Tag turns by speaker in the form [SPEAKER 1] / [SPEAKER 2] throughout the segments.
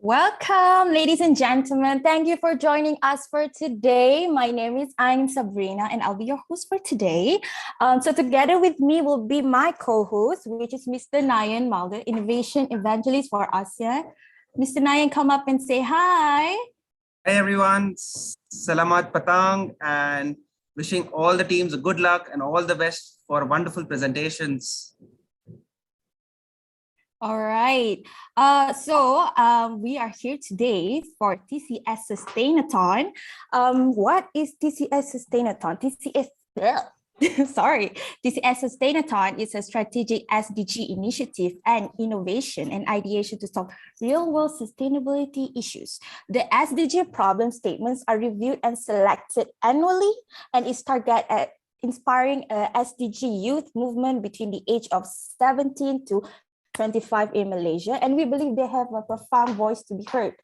[SPEAKER 1] Welcome, ladies and gentlemen. Thank you for joining us for today. My name is Ain Sabrina, and I'll be your host for today. So together with me will be my co-host, which is Mr. Nayan Malde, Innovation Evangelist for ASEAN. Mr. Nayan, come up and say hi.
[SPEAKER 2] Hi everyone, Salamat Patang, and wishing all the teams good luck and all the best for wonderful presentations.
[SPEAKER 1] All right. We are here today for TCS Sustainathon. What is TCS Sustainathon? TCS Sustainathon is a strategic SDG initiative and innovation and ideation to solve real-world sustainability issues. The SDG problem statements are reviewed and selected annually and is targeted at inspiring a SDG youth movement between the age of 17 to 25 in Malaysia, and we believe they have a profound voice to be heard.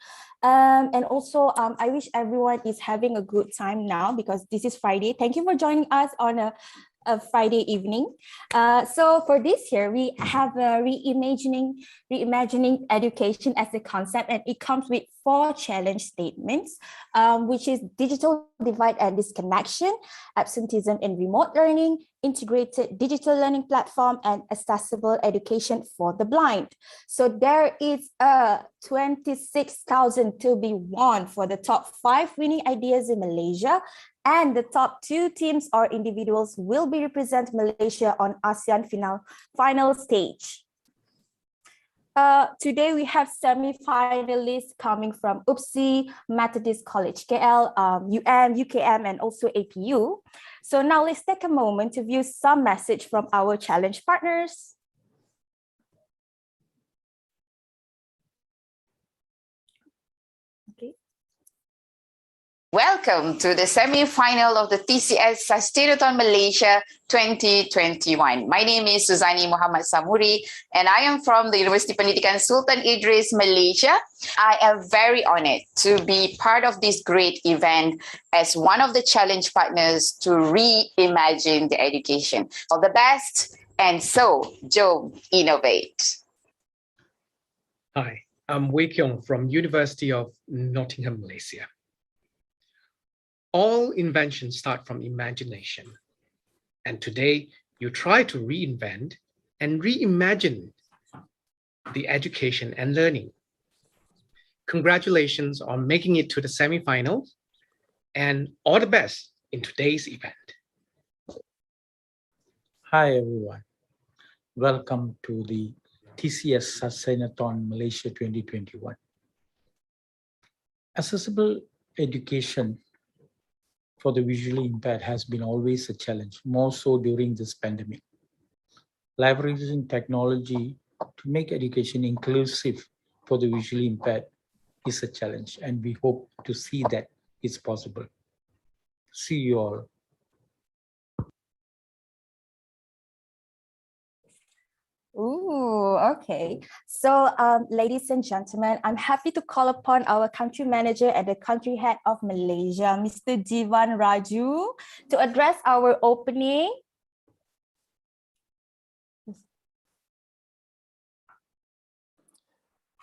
[SPEAKER 1] I wish everyone is having a good time now because this is Friday. Thank you for joining us on a Friday evening. So for this year, we have reimagining education as a concept, and it comes with 4 challenge statements, which is digital divide and disconnection, absenteeism in remote learning, integrated digital learning platform, and accessible education for the blind. So there is a 26,000 to be won for the top 5 winning ideas in Malaysia. And the top 2 teams or individuals will be represent Malaysia on ASEAN final stage. Today we have semi-finalists coming from UPSI, Methodist College KL, UNGCMYB, and also APU. So now let's take a moment to view some message from our challenge partners.
[SPEAKER 3] Welcome to the semi-final of the TCS Sustainathon Malaysia 2021. My name is Suzani Muhammad Samuri, and I am from the University Pendidikan Sultan Idris, Malaysia. I am very honored to be part of this great event as one of the challenge partners to reimagine the education. All the best, and so, Joe, innovate.
[SPEAKER 4] Hi, I'm Wei Kiong from University of Nottingham, Malaysia. All inventions start from imagination. And today, you try to reinvent and reimagine the education and learning. Congratulations on making it to the semi-finals, and all the best in today's event.
[SPEAKER 5] Hi, everyone. Welcome to the TCS Sustainathon Malaysia 2021. Accessible education for the visually impaired has been always a challenge, more so during this pandemic. Leveraging technology to make education inclusive for the visually impaired is a challenge, and we hope to see that it's possible. See you all.
[SPEAKER 1] Ooh, okay. So, ladies and gentlemen, I'm happy to call upon our country manager and the country head of Malaysia, Mr. Jivan Raju, to address our opening.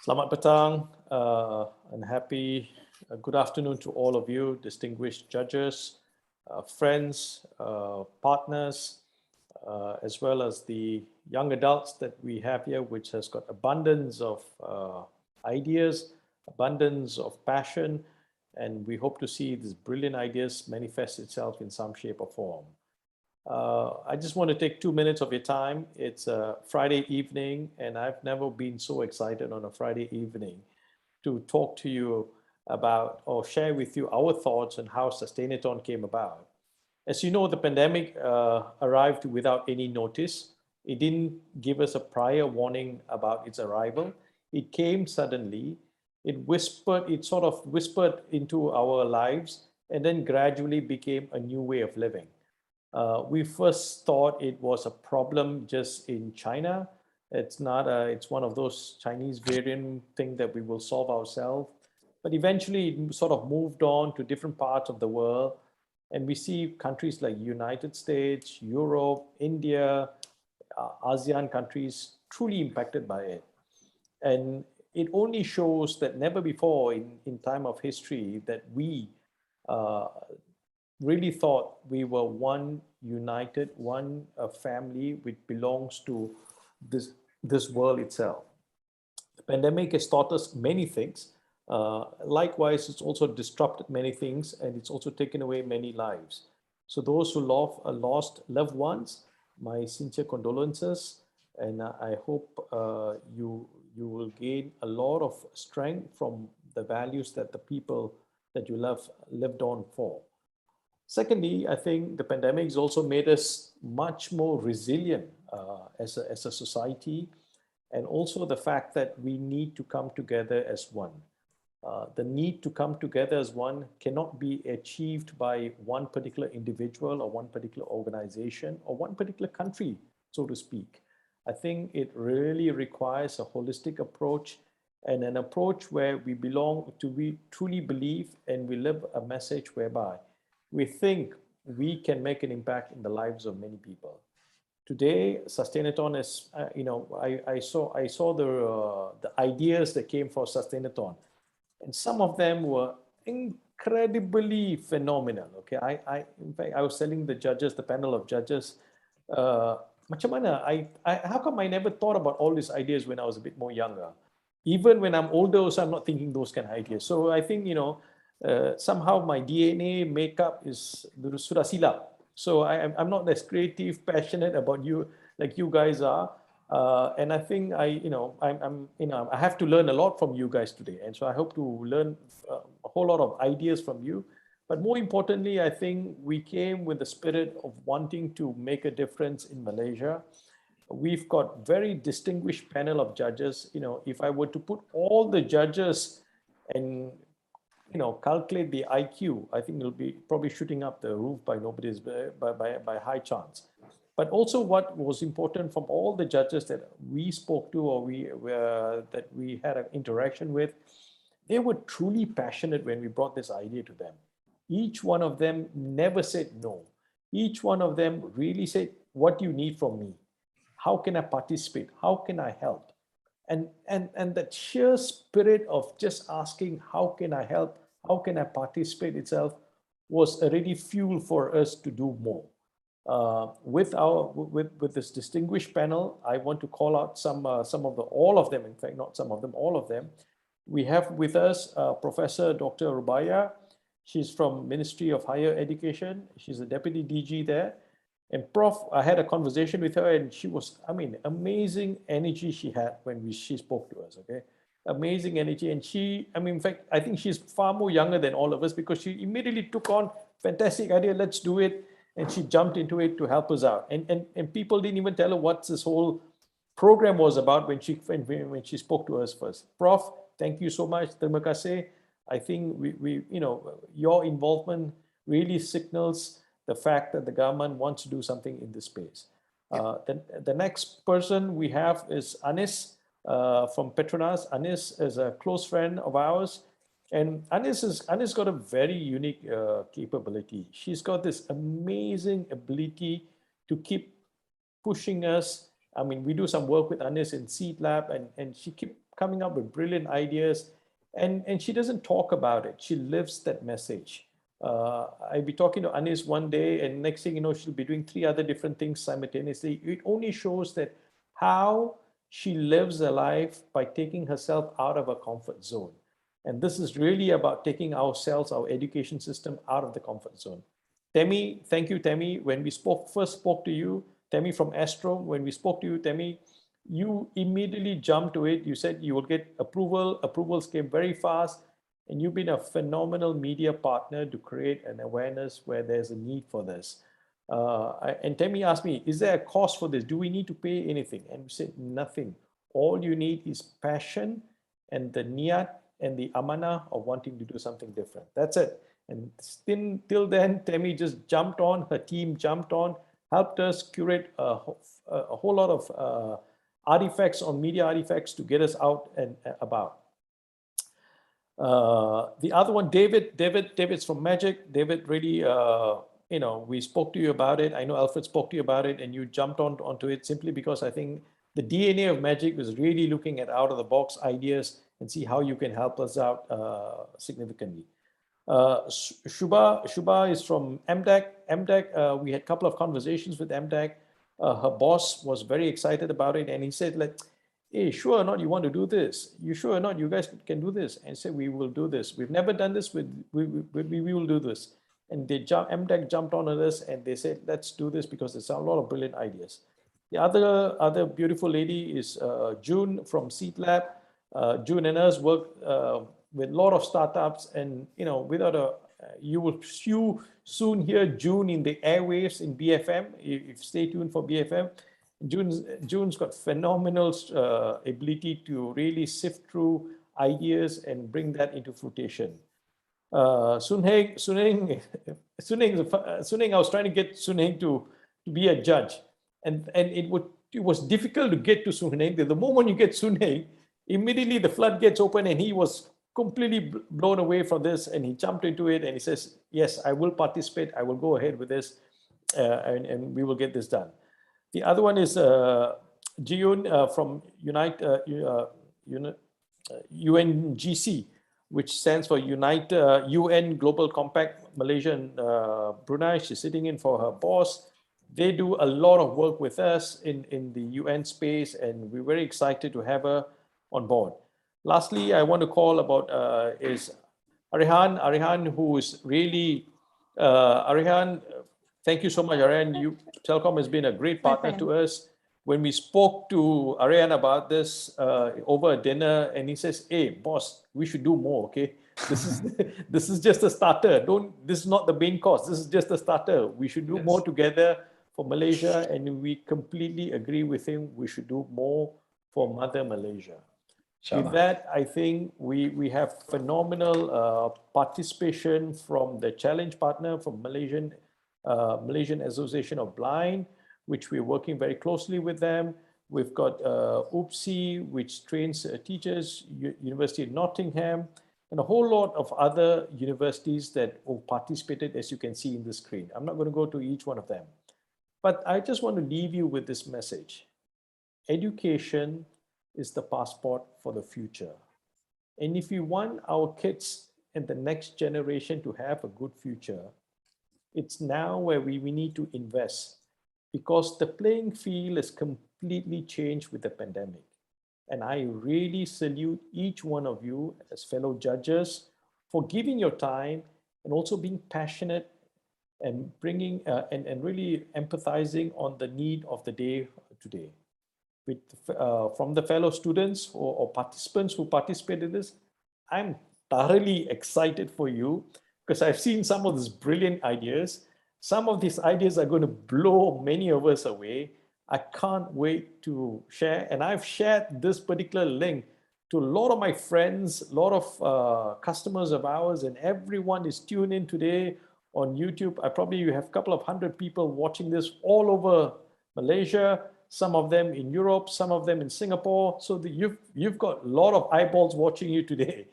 [SPEAKER 6] Selamat petang and good afternoon to all of you, distinguished judges, friends, partners, as well as the young adults that we have here, which has got abundance of ideas, abundance of passion, and we hope to see these brilliant ideas manifest itself in some shape or form. I just want to take 2 minutes of your time. It's a Friday evening, and I've never been so excited on a Friday evening to talk to you about or share with you our thoughts on how Sustainathon came about. As you know, the pandemic arrived without any notice. It didn't give us a prior warning about its arrival. It came suddenly. It sort of whispered into our lives, and then gradually became a new way of living. We first thought it was a problem just in China. It's not it's one of those Chinese variant thing that we will solve ourselves. But eventually it sort of moved on to different parts of the world. And we see countries like United States, Europe, India, ASEAN countries truly impacted by it. And it only shows that never before in time of history that we really thought we were one united, one family which belongs to this world itself. The pandemic has taught us many things. Likewise, it's also disrupted many things, and it's also taken away many lives. So those who lost loved ones, my sincere condolences, and I hope you will gain a lot of strength from the values that the people that you love lived on for. Secondly, I think the pandemic has also made us much more resilient as a society, and also the fact that we need to come together as one. The need to come together as one cannot be achieved by one particular individual or one particular organization or one particular country, so to speak. I think it really requires a holistic approach, and an approach where we truly believe and we live a message whereby we think we can make an impact in the lives of many people. Today, Sustainathon is, I saw the ideas that came for Sustainathon, and some of them were incredibly phenomenal. Okay, in fact, I was telling the judges, the panel of judges, macam mana, how come I never thought about all these ideas when I was a bit more younger? Even when I'm older, also I'm not thinking those kind of ideas. So I think, somehow my DNA makeup is sudah silap. So I'm not as creative, passionate about you like you guys are. And I think I have to learn a lot from you guys today. And so I hope to learn a whole lot of ideas from you. But more importantly, I think we came with the spirit of wanting to make a difference in Malaysia. We've got very distinguished panel of judges. If I were to put all the judges and calculate the IQ, I think it'll be probably shooting up the roof by high chance. But also what was important from all the judges that we spoke to or that we had an interaction with, they were truly passionate when we brought this idea to them. Each one of them never said no. Each one of them really said, what do you need from me? How can I participate? How can I help? And that sheer spirit of just asking, how can I help? How can I participate itself was already fuel for us to do more. With this distinguished panel, I want to call out all of them, in fact, not some of them, all of them. We have with us Professor Dr. Rubaya. She's from Ministry of Higher Education. She's a Deputy DG there. And Prof, I had a conversation with her, and she was, amazing energy she had when she spoke to us, okay? Amazing energy. And she, in fact, I think she's far more younger than all of us because she immediately took on fantastic idea, let's do it. And she jumped into it to help us out. And people didn't even tell her what this whole program was about when she spoke to us first. Prof, thank you so much. Terima kasih. I think your involvement really signals the fact that the government wants to do something in this space. The next person we have is Anis from Petronas. Anis is a close friend of ours. And Anis got a very unique capability. She's got this amazing ability to keep pushing us. We do some work with Anis in Seed Lab, and she keep coming up with brilliant ideas. And she doesn't talk about it. She lives that message. I'll be talking to Anis one day, and next thing you know, she'll be doing 3 other different things simultaneously. It only shows that how she lives her life by taking herself out of her comfort zone. And this is really about taking ourselves, our education system, out of the comfort zone. Temi, thank you, Temi. When we first spoke to you, Temi from Astro, when we spoke to you, Temi, you immediately jumped to it. You said you will get approval. Approvals came very fast. And you've been a phenomenal media partner to create an awareness where there's a need for this. And Temi asked me, is there a cost for this? Do we need to pay anything? And we said, nothing. All you need is passion and the niyat and the amanah of wanting to do something different. That's it. And till then, Temi just jumped on, her team jumped on, helped us curate a whole lot of artifacts on media artifacts to get us out and about. The other one, David's from Magic. David really, we spoke to you about it. I know Alfred spoke to you about it, and you jumped onto it simply because I think the DNA of Magic was really looking at out-of-the-box ideas and see how you can help us out significantly. Shubha is from MDEC. MDEC, we had a couple of conversations with MDEC. Her boss was very excited about it, and he said, like, hey, sure or not you want to do this? You sure or not you guys can do this? And said, we will do this. We've never done this, we will do this. And MDEC jumped on this and they said, let's do this because there's a lot of brilliant ideas. The other beautiful lady is June from Seed Lab. June and us work with a lot of startups, and without you will soon hear June in the airwaves in BFM. If stay tuned for BFM. June's got phenomenal ability to really sift through ideas and bring that into fruition. Sunheng, I was trying to get Sunheng to be a judge, and it was difficult to get to Sunheng. The moment you get Sunheng, immediately the floodgates open, and he was completely blown away from this, and he jumped into it, and he says, yes, I will participate, I will go ahead with this, and we will get this done. The other one is Jiyun from UNGC, which stands for UN Global Compact Malaysia and Brunei. She's sitting in for her boss. They do a lot of work with us in the UN space, and we're very excited to have her on board. Lastly, I want to call about is Arihan, who is really, Arihan, thank you so much, Arihan. Telkom has been a great partner to us. When we spoke to Arihan about this over a dinner, and he says, hey, boss, we should do more, okay? This is just a starter. This is not the main course. This is just a starter. We should do more together for Malaysia, and we completely agree with him. We should do more for Mother Malaysia. With that, I think we have phenomenal participation from the challenge partner, from Malaysian Association of Blind, which we're working very closely with them. We've got UPSI, which trains teachers, University of Nottingham, and a whole lot of other universities that have participated, as you can see in the screen. I'm not going to go to each one of them, but I just want to leave you with this message. Education is the passport for the future. And if we want our kids and the next generation to have a good future, it's now where we need to invest, because the playing field is completely changed with the pandemic. And I really salute each one of you as fellow judges for giving your time and also being passionate and bringing and really empathizing on the need of the day today. From the fellow students or participants who participated in this, I'm thoroughly excited for you, because I've seen some of these brilliant ideas. Some of these ideas are going to blow many of us away. I can't wait to share. And I've shared this particular link to a lot of my friends, a lot of customers of ours, and everyone is tuned in today on YouTube. You have a couple of hundred people watching this all over Malaysia, some of them in Europe, some of them in Singapore. So you've got a lot of eyeballs watching you today.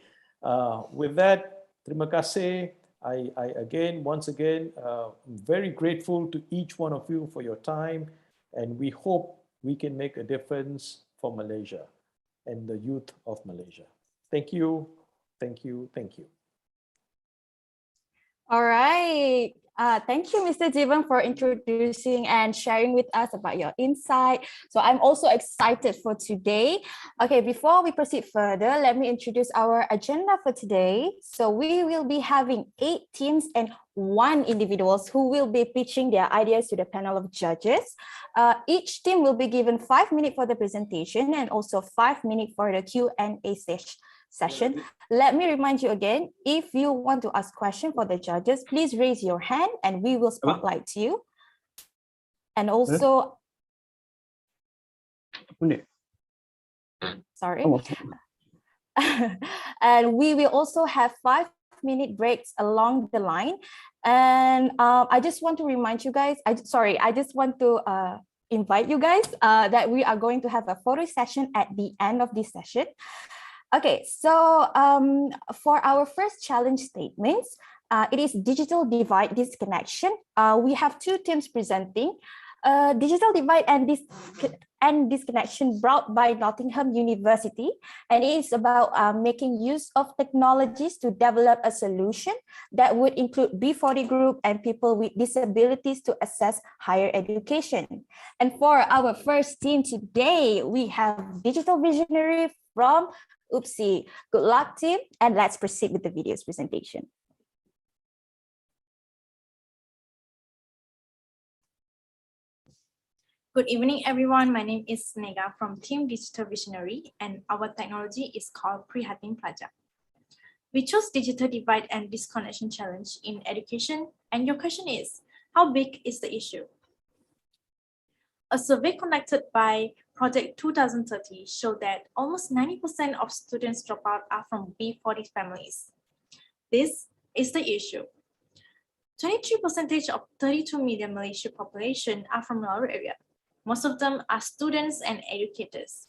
[SPEAKER 6] With that, terima kasih. Once again, I'm very grateful to each one of you for your time, and we hope we can make a difference for Malaysia and the youth of Malaysia. Thank you, thank you, thank you.
[SPEAKER 1] All right. Thank you, Mr. Jivan, for introducing and sharing with us about your insight. So I'm also excited for today. Okay, before we proceed further, let me introduce our agenda for today. So we will be having 8 teams and 1 individuals who will be pitching their ideas to the panel of judges. Each team will be given 5 minutes for the presentation and also 5 minutes for the Q&A session. Let me remind you again, if you want to ask questions for the judges, please raise your hand and we will spotlight you. And also, sorry. And we will also have 5-minute breaks along the line. And I just want to remind you guys, I just want to invite you guys that we are going to have a photo session at the end of this session. Okay, so for our first challenge statements, it is digital divide disconnection. We have 2 teams presenting. Digital divide and and Disconnection brought by Nottingham University, and it is about making use of technologies to develop a solution that would include B40 group and people with disabilities to access higher education. And for our first team today, we have Digital Visionary from UPSI. Good luck, team, and let's proceed with the video's presentation.
[SPEAKER 7] Good evening, everyone. My name is Vega from Team Digital Visionary, and our technology is called Prihatin Pelajar. We chose Digital Divide and Disconnection Challenge in education, and your question is, how big is the issue? A survey conducted by Project 2030 showed that almost 90% of students drop out are from B40 families. This is the issue. 23% of 32 million Malaysian population are from rural area. Most of them are students and educators.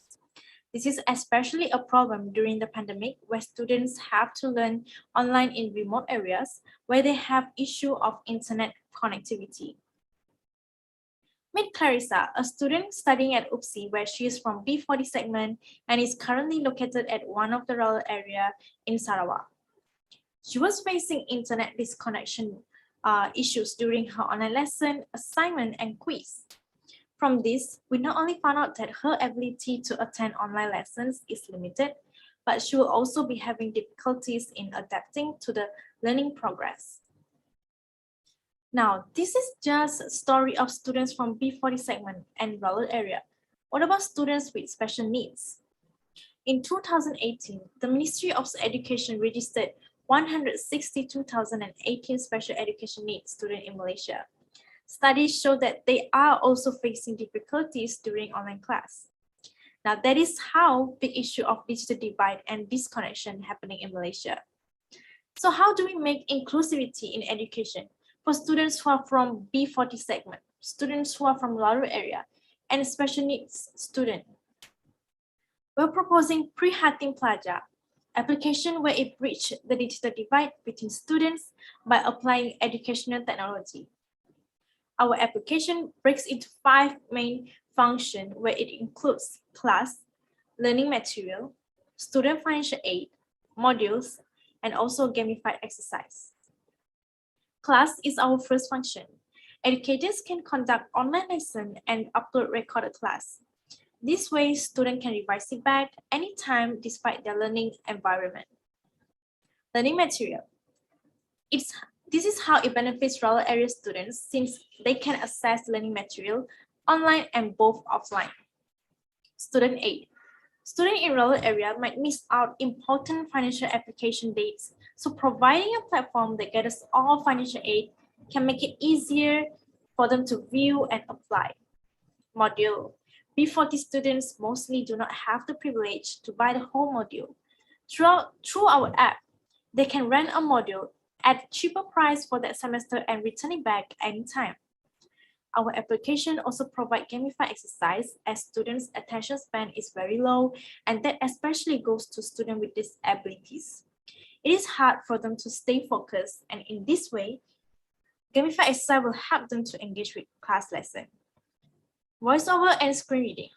[SPEAKER 7] This is especially a problem during the pandemic, where students have to learn online in remote areas where they have issue of internet connectivity. Meet Clarissa, a student studying at UPSI, where she is from B40 segment and is currently located at one of the rural area in Sarawak. She was facing internet disconnection issues during her online lesson, assignment, and quiz. From this, we not only found out that her ability to attend online lessons is limited, but she will also be having difficulties in adapting to the learning progress. Now, this is just a story of students from B40 segment and rural area. What about students with special needs? In 2018, the Ministry of Education registered 162,018 special education needs students in Malaysia. Studies show that they are also facing difficulties during online class. Now, that is how the issue of digital divide and disconnection happening in Malaysia. So how do we make inclusivity in education for students who are from B40 segment, students who are from rural area, and special needs students? We're proposing Prihatin Pelajar, application where it bridges the digital divide between students by applying educational technology. Our application breaks into 5 main functions, where it includes class, learning material, student financial aid, modules, and also gamified exercise. Class is our first function. Educators can conduct online lesson and upload recorded class. This way, students can revise it back anytime despite their learning environment. Learning material. This is how it benefits rural area students, since they can access learning material online and both offline. Student aid. Students in rural area might miss out important financial application dates, so providing a platform that gathers all financial aid can make it easier for them to view and apply. Module. B40 students mostly do not have the privilege to buy the whole module. Through our app, they can rent a module at cheaper price for that semester and return it back anytime. Our application also provides gamified exercise, as students' attention span is very low, and that especially goes to students with disabilities. It is hard for them to stay focused, and in this way, gamified exercise will help them to engage with class lesson. Voiceover and screen reading.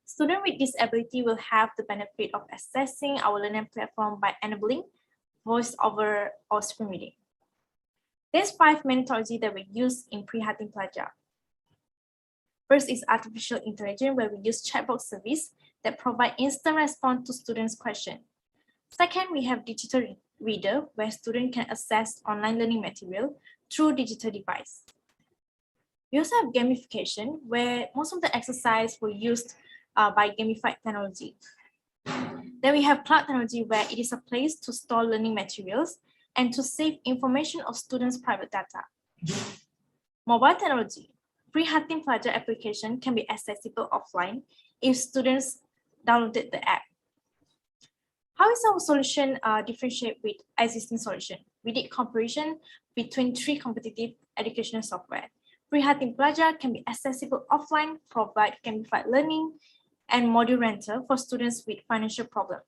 [SPEAKER 7] Students with disability will have the benefit of accessing our learning platform by enabling voiceover or screen reading. There's 5 main methodologies that we use in Prihatin Pelajar. First is artificial intelligence, where we use chatbot service that provide instant response to students' questions. Second, we have digital reader, where students can access online learning material through digital device. We also have gamification, where most of the exercise were used by gamified technology. Then we have cloud technology, where it is a place to store learning materials and to save information of students' private data. Mobile technology. Prihatin Pelajar application can be accessible offline if students downloaded the app. How is our solution differentiate with existing solution? We did comparison between 3 competitive educational software. Prihatin Pelajar can be accessible offline, provide gamified learning, and module rental for students with financial problems.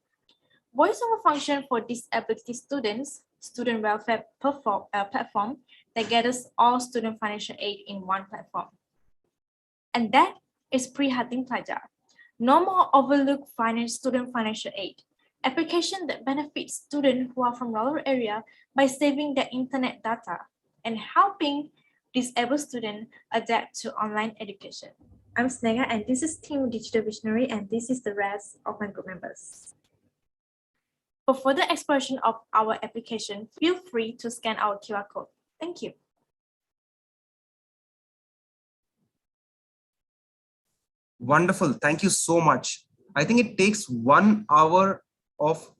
[SPEAKER 7] Voiceover function for disability students, student welfare platform that gathers all student financial aid in one platform. And that is Prihatin Pelajar. No more overlooked student financial aid. Application that benefits students who are from rural area by saving their internet data and helping disabled students adapt to online education. I'm Snega and this is Team Digital Visionary and this is the rest of my group members. For further exploration of our application, feel free to scan our QR code. Thank you.
[SPEAKER 2] Wonderful. Thank you so much. I think it takes 1 hour of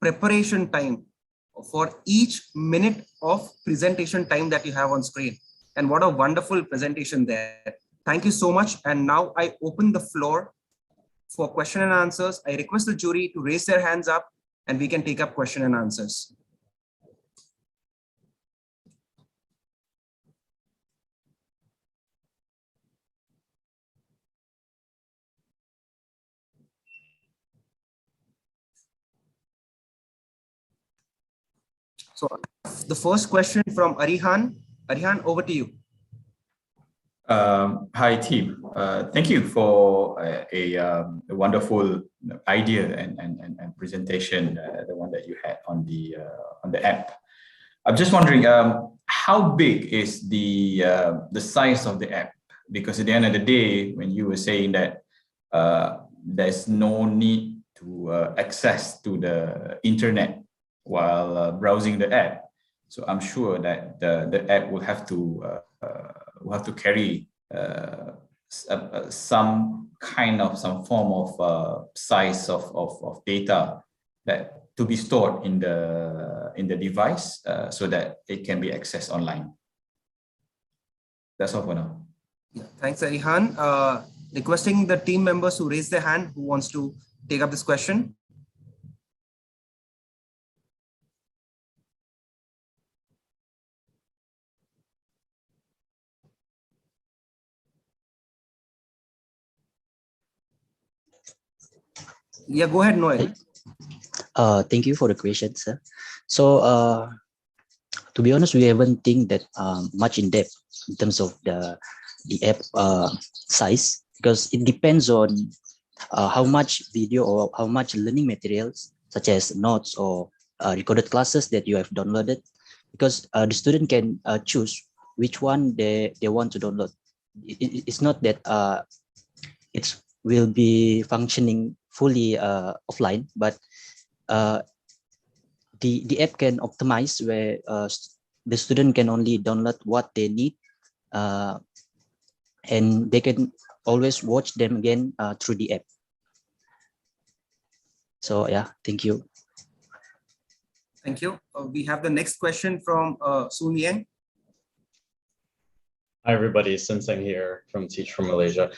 [SPEAKER 2] preparation time for each minute of presentation time that you have on screen. And what a wonderful presentation there. Thank you so much. And now I open the floor for question and answers. I request the jury to raise their hands up and we can take up question and answers. So the first question from Arihan. Arihan, over to you.
[SPEAKER 8] Hi team. Thank you for a wonderful idea and presentation, the one that you had on the app. I'm just wondering, how big is the size of the app? Because at the end of the day, when you were saying that there's no need to access to the internet while browsing the app, so I'm sure that the app will have to carry some form of size of data that to be stored in the device so that it can be accessed online. That's all for now.
[SPEAKER 2] Yeah, thanks, Arihan. Requesting the team members who raise their hand who wants to take up this question. Yeah, go ahead, Noel.
[SPEAKER 9] Thank you for the question, sir. So, to be honest, we haven't think that much in depth in terms of the app size, because it depends on how much video or how much learning materials, such as notes or recorded classes that you have downloaded, because the student can choose which one they want to download. It's not that it will be functioning fully offline, but the app can optimize where the student can only download what they need, and they can always watch them again through the app. So yeah, thank you.
[SPEAKER 2] Thank you. We have the next question from Soon Yang.
[SPEAKER 10] Hi everybody, Senseng here from Teach from Malaysia.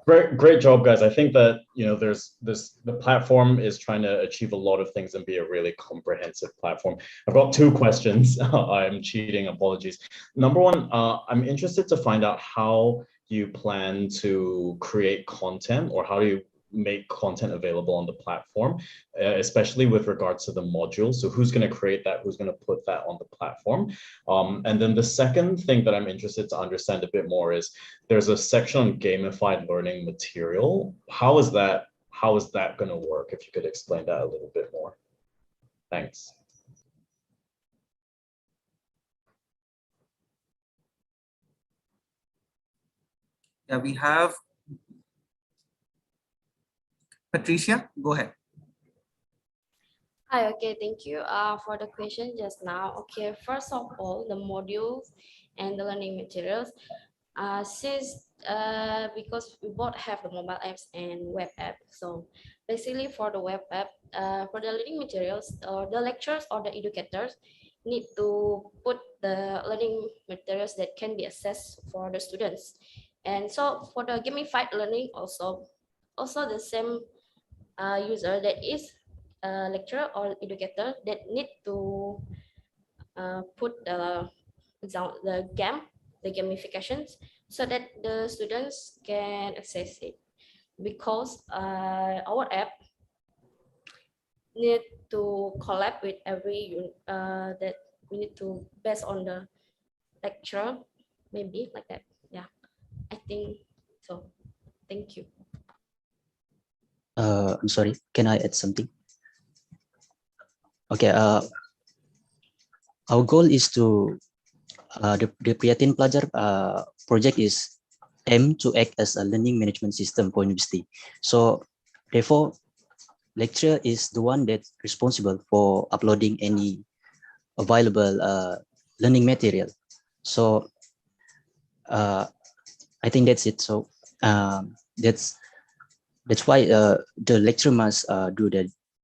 [SPEAKER 10] Great job, guys. I think that the platform is trying to achieve a lot of things and be a really comprehensive platform. I've got two questions. I'm cheating, apologies. Number one, I'm interested to find out how you plan to create content, or how do you make content available on the platform, especially with regards to the modules. So who's going to create that? Who's going to put that on the platform? And then the second thing that I'm interested to understand a bit more is there's a section on gamified learning material. How is that going to work? If you could explain that a little bit more. Thanks.
[SPEAKER 2] Yeah, we have Patricia, go ahead.
[SPEAKER 11] Hi, okay, thank you for the question just now. Okay, first of all, the modules and the learning materials, because we both have the mobile apps and web app. So basically for the web app, for the learning materials, the lecturers or the educators need to put the learning materials that can be accessed for the students. And so for the gamified learning also the same user that is a lecturer or educator that need to put the gamifications so that the students can access it, because our app need to collab with every that we need to based on the lecture, maybe like that. Yeah, I think so. Thank you.
[SPEAKER 9] I'm sorry, can I add something? Okay, our goal is to, the Prihatin Pelajar project is aimed to act as a learning management system for university. So therefore, lecturer is the one that's responsible for uploading any available learning material. So I think that's it. So that's why the lecturer must do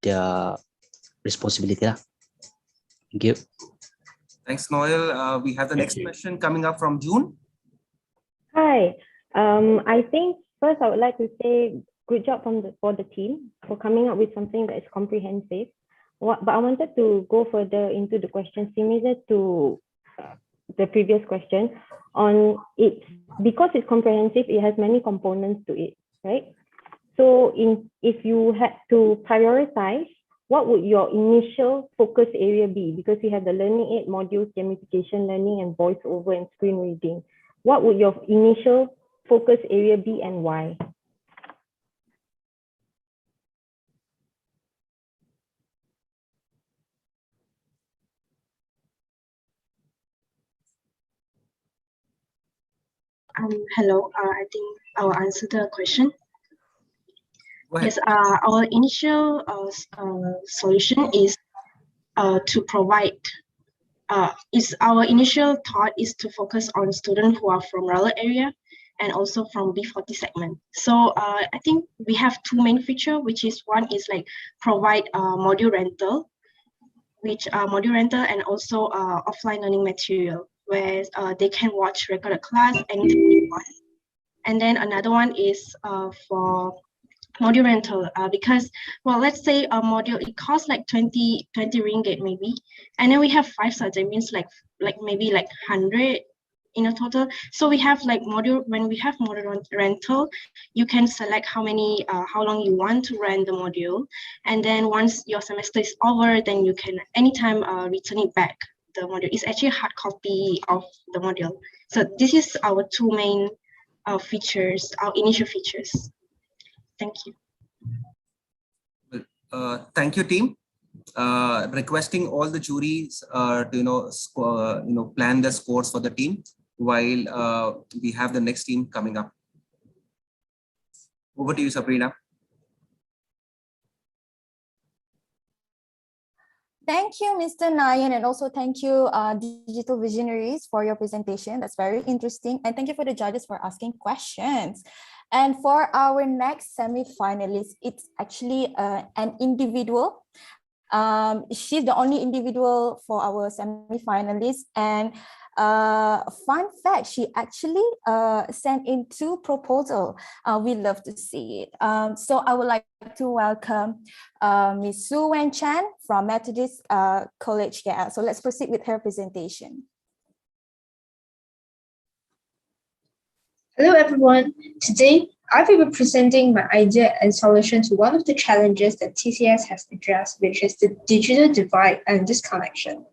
[SPEAKER 9] their responsibility. Thank you.
[SPEAKER 2] Thanks, Noel. We have the next question coming up from June.
[SPEAKER 12] Hi. I think first I would like to say good job for the team for coming up with something that is comprehensive. But I wanted to go further into the question similar to the previous question on it, because it's comprehensive, it has many components to it, right? So if you had to prioritize, what would your initial focus area be? Because you have the learning aid modules, gamification learning, and voiceover and screen reading. What would your initial focus area be and why?
[SPEAKER 13] Hello, I think I'll answer the question.
[SPEAKER 2] Go ahead.
[SPEAKER 13] Yes, our initial solution is to provide, our initial thought is to focus on students who are from rural area and also from B40 segment. So I think we have two main features, which is one is like provide module rental, and also offline learning material, where they can watch recorded class anytime they want. And then another one is for module rental, because, well, let's say a module, it costs like 20 ringgit maybe, and then we have 5 subjects, means like maybe like 100 in a total. So we have like when we have module rental, you can select how long you want to rent the module, and then once your semester is over, then you can anytime return it back. The module is actually a hard copy of the module. So this is our two main features, our initial features. Thank you.
[SPEAKER 2] Thank you, team. Requesting all the juries to plan the scores for the team while we have the next team coming up. Over to you, Sabrina.
[SPEAKER 1] Thank you, Mr. Nayan, and also thank you, Digital Visionaries, for your presentation. That's very interesting. And thank you for the judges for asking questions. And for our next semi-finalist, it's actually an individual. She's the only individual for our semi-finalist. And fun fact, she actually sent in 2 proposals. We love to see it. So I would like to welcome Ms. Su Wen Chan from Methodist College KL. So let's proceed with her presentation.
[SPEAKER 14] Hello everyone, today I will be presenting my idea and solution to one of the challenges that TCS has addressed, which is the digital divide and disconnection.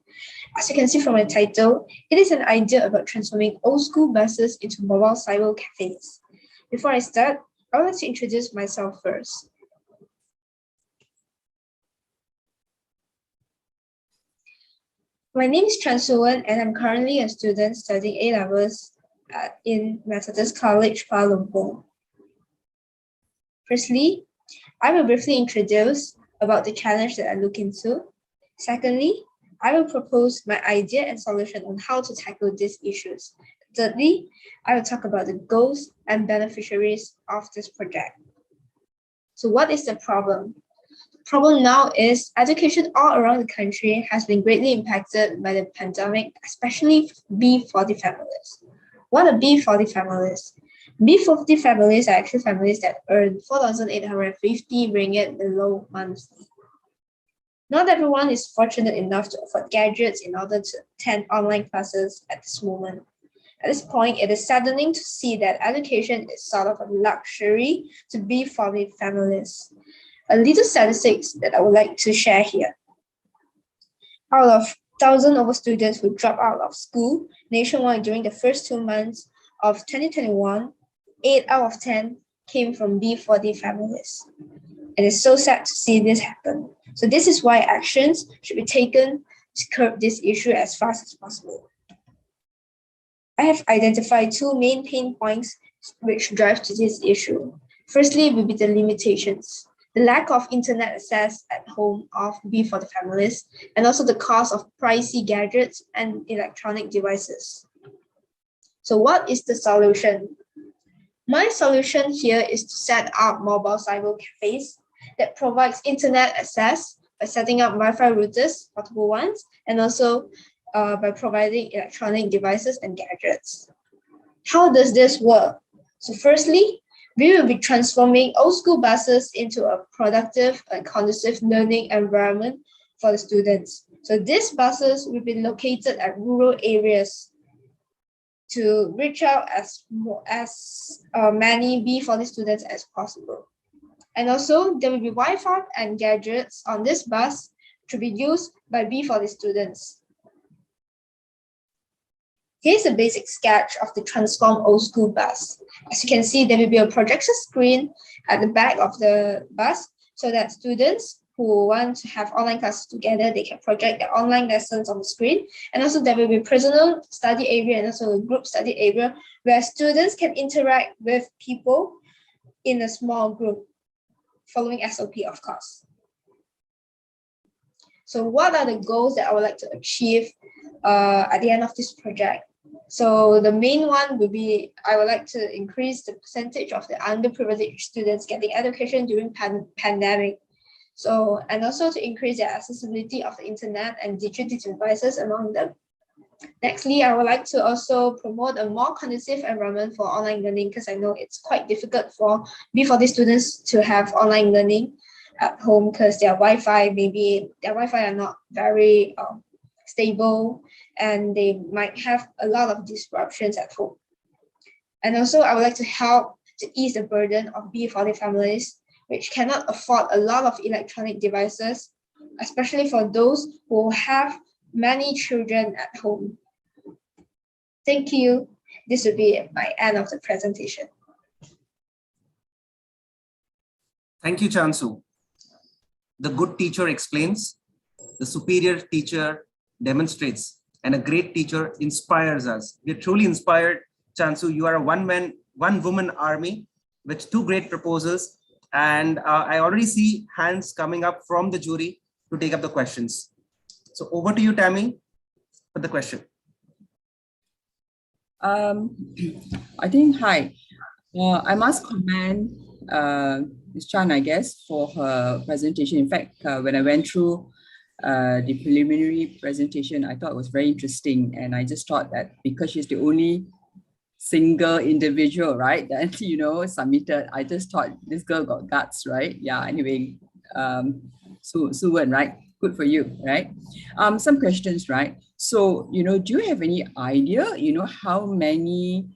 [SPEAKER 14] As you can see from my title, it is an idea about transforming old school buses into mobile cyber cafes. Before I start, I would like to introduce myself first. My name is Chan Su-wen, and I'm currently a student studying A-levels in Methodist College, Kuala Lumpur. Firstly, I will briefly introduce about the challenge that I look into. Secondly, I will propose my idea and solution on how to tackle these issues. Thirdly, I will talk about the goals and beneficiaries of this project. So what is the problem? The problem now is education all around the country has been greatly impacted by the pandemic, especially B40 families. What are B40 families? B40 families are actually families that earn 4,850 ringgit below monthly. Not everyone is fortunate enough to afford gadgets in order to attend online classes at this moment. At this point, it is saddening to see that education is sort of a luxury to B40 families. A little statistics that I would like to share here. Out of 1,000 over students who drop out of school nationwide during the first 2 months of 2021, 8 out of 10 came from B40 families. It is so sad to see this happen. So this is why actions should be taken to curb this issue as fast as possible. I have identified two main pain points which drive to this issue. Firstly, will be the limitations. The lack of internet access at home of B40 families, and also the cost of pricey gadgets and electronic devices. So what is the solution? My solution here is to set up mobile cyber cafes that provides internet access by setting up Wi-Fi routers, portable ones, and also by providing electronic devices and gadgets. How does this work? So firstly, we will be transforming old school buses into a productive and conducive learning environment for the students. So these buses will be located at rural areas to reach out as many B40 students as possible. And also there will be Wi-Fi and gadgets on this bus to be used by B40 students. Here's a basic sketch of the transformed old school bus. As you can see, there will be a projector screen at the back of the bus so that students who want to have online classes together, they can project their online lessons on the screen. And also there will be personal study area and also a group study area where students can interact with people in a small group, following SOP, of course. So what are the goals that I would like to achieve at the end of this project? So the main one would be, I would like to increase the percentage of the underprivileged students getting education during pandemic. So, and also to increase the accessibility of the internet and digital devices among them. Nextly, I would like to also promote a more conducive environment for online learning because I know it's quite difficult for B40 students to have online learning at home because their Wi-Fi are not very stable and they might have a lot of disruptions at home. And also I would like to help to ease the burden of B40 families which cannot afford a lot of electronic devices, especially for those who have many children at home. Thank you. This will be my end of the presentation.
[SPEAKER 2] Thank you, Chansu. The good teacher explains, the superior teacher demonstrates, and a great teacher inspires us. We're truly inspired, Chansu. You are a one-woman army with two great proposals. And I already see hands coming up from the jury to take up the questions. So over to you, Tammy, for the question.
[SPEAKER 15] I think, hi, I must commend Ms. Chan, I guess, for her presentation. In fact, when I went through the preliminary presentation, I thought it was very interesting. And I just thought that because she's the only single individual, right, that, you know, submitted, I just thought this girl got guts, right? Yeah, anyway, Suwan, right? Good for you, right? Some questions, right? So, you know, do you have any idea, you know, how many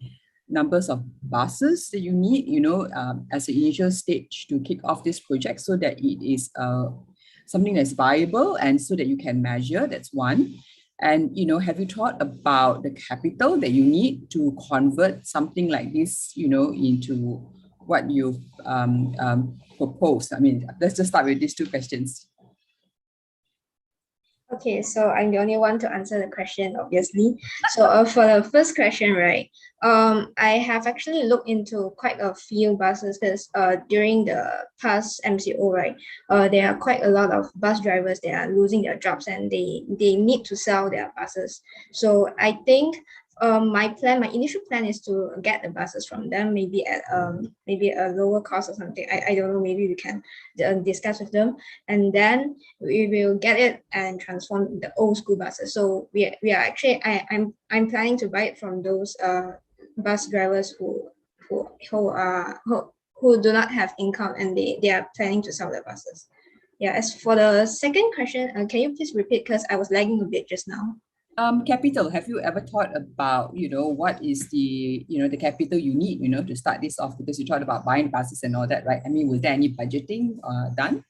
[SPEAKER 15] numbers of buses that you need, you know, as an initial stage to kick off this project so that it is something that's viable and so that you can measure? That's one. And, you know, have you thought about the capital that you need to convert something like this, you know, into what you've proposed? I mean, let's just start with these two questions.
[SPEAKER 14] Okay, so I'm the only one to answer the question, obviously. So for the first question, right, I have actually looked into quite a few buses because during the past MCO, right, there are quite a lot of bus drivers that are losing their jobs and they need to sell their buses. So I think my initial plan is to get the buses from them, maybe at maybe a lower cost or something. I don't know, maybe we can discuss with them, and then we will get it and transform the old school buses. So we are actually, I'm planning to buy it from those bus drivers who do not have income and they are planning to sell their buses. Yeah, as for the second question, can you please repeat because I was lagging a bit just now.
[SPEAKER 15] Capital, have you ever thought about, you know, what is the, you know, the capital you need, you know, to start this off? Because you talked about buying buses and all that, right? I mean, was there any budgeting done?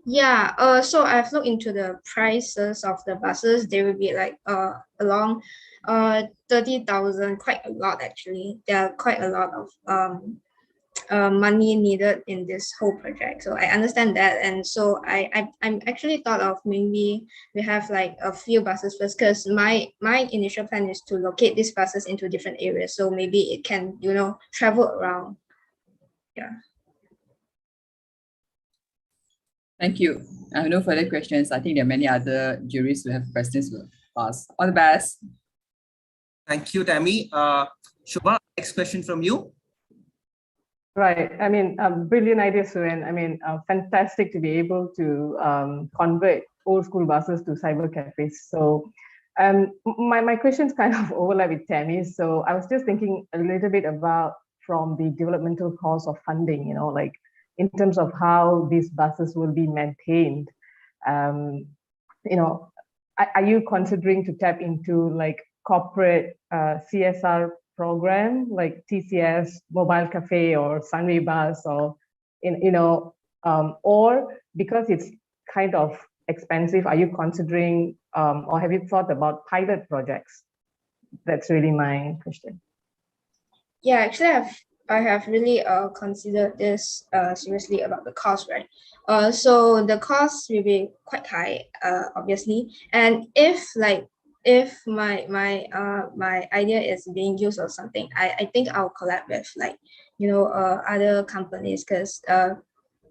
[SPEAKER 14] Yeah, so I've looked into the prices of the buses. They will be like along 30,000, quite a lot actually. There are quite a lot of money needed in this whole project. So I understand that, and so I'm actually thought of maybe we have like a few buses first, because my initial plan is to locate these buses into different areas, so maybe it can, you know, travel around. Yeah.
[SPEAKER 15] Thank you. I have no further questions. I think there are many other juries who have questions to ask. All the best.
[SPEAKER 2] Thank you, Tammy. Shubha, next question from you.
[SPEAKER 16] Right. I mean, brilliant idea, Suen. I mean, fantastic to be able to convert old school buses to cyber cafes. So my questions kind of overlap with Tammy's. So I was just thinking a little bit about from the developmental cost of funding, you know, like in terms of how these buses will be maintained. You know, are you considering to tap into like corporate CSR program like TCS Mobile Cafe or Sunway Bus, or or because it's kind of expensive, are you considering or have you thought about pilot projects? That's really my question.
[SPEAKER 14] Yeah, actually I have really considered this seriously about the cost, right? So the cost will be quite high, obviously, and if my idea is being used or something, I think I'll collab with like, you know, other companies, because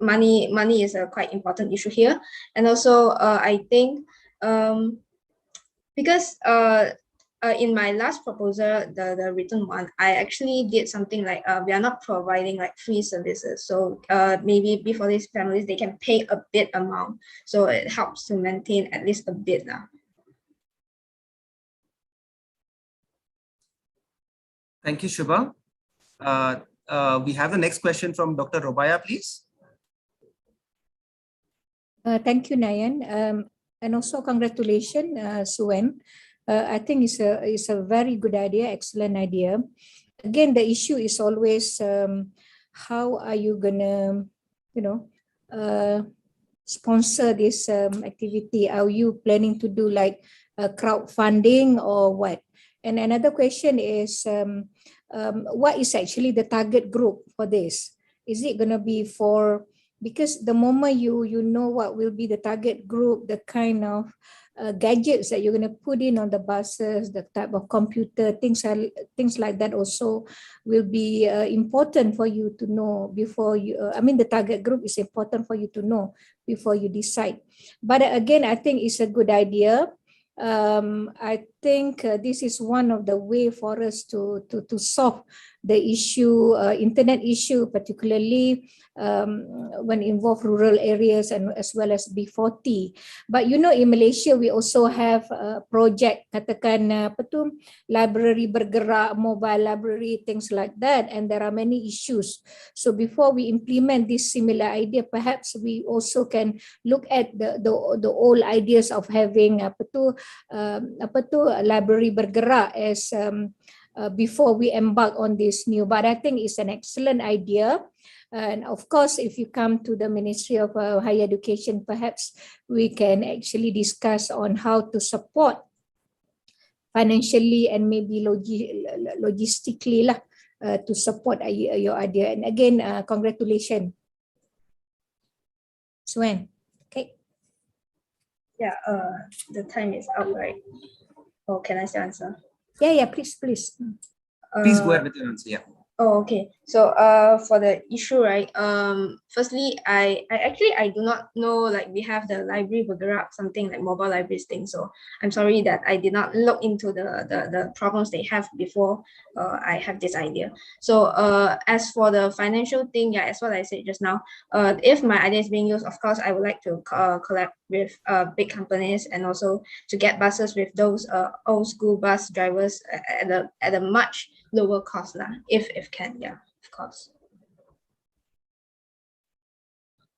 [SPEAKER 14] money is a quite important issue here. And also I think because in my last proposal, the written one, I actually did something like we are not providing like free services. So maybe before these families, they can pay a bit amount. So it helps to maintain at least a bit now.
[SPEAKER 2] Thank you, Shubha. We have the next question from Dr. Robaya, please.
[SPEAKER 17] Thank you, Nayan. And also congratulations, Suen. I think it's a very good idea, excellent idea. Again, the issue is always how are you gonna, you know, sponsor this activity? Are you planning to do like crowdfunding or what? And another question is, what is actually the target group for this? Is it gonna be for, because the moment you know what will be the target group, the kind of gadgets that you're going to put in on the buses, the type of computer, things like that also will be important for you to know before you, I mean, the target group is important for you to know before you decide. But again, I think it's a good idea. I think this is one of the way for us to solve the issue, internet issue, particularly when involved rural areas and as well as B40. But you know, in Malaysia, we also have a project, katakan apa tu, library bergerak, mobile library, things like that, and there are many issues. So before we implement this similar idea, perhaps we also can look at the old ideas of having apa tu library bergerak as before we embark on this new. But I think it's an excellent idea. And of course, if you come to the Ministry of Higher Education, perhaps we can actually discuss on how to support financially and maybe logistically lah, to support your idea. And again, congratulations, Suen. Okay.
[SPEAKER 14] Yeah, the time is up, right? Oh, can I still answer?
[SPEAKER 17] Yeah, please.
[SPEAKER 2] Please go ahead with your answer, yeah.
[SPEAKER 14] Oh, okay. So for the issue, right? Firstly, I do not know, like we have the library bergerak, something like mobile libraries thing. So I'm sorry that I did not look into the problems they have before I have this idea. So as for the financial thing, yeah, as what I said just now, if my idea is being used, of course, I would like to collab with big companies and also to get buses with those old school bus drivers at a much lower cost lah, if can, yeah, of course.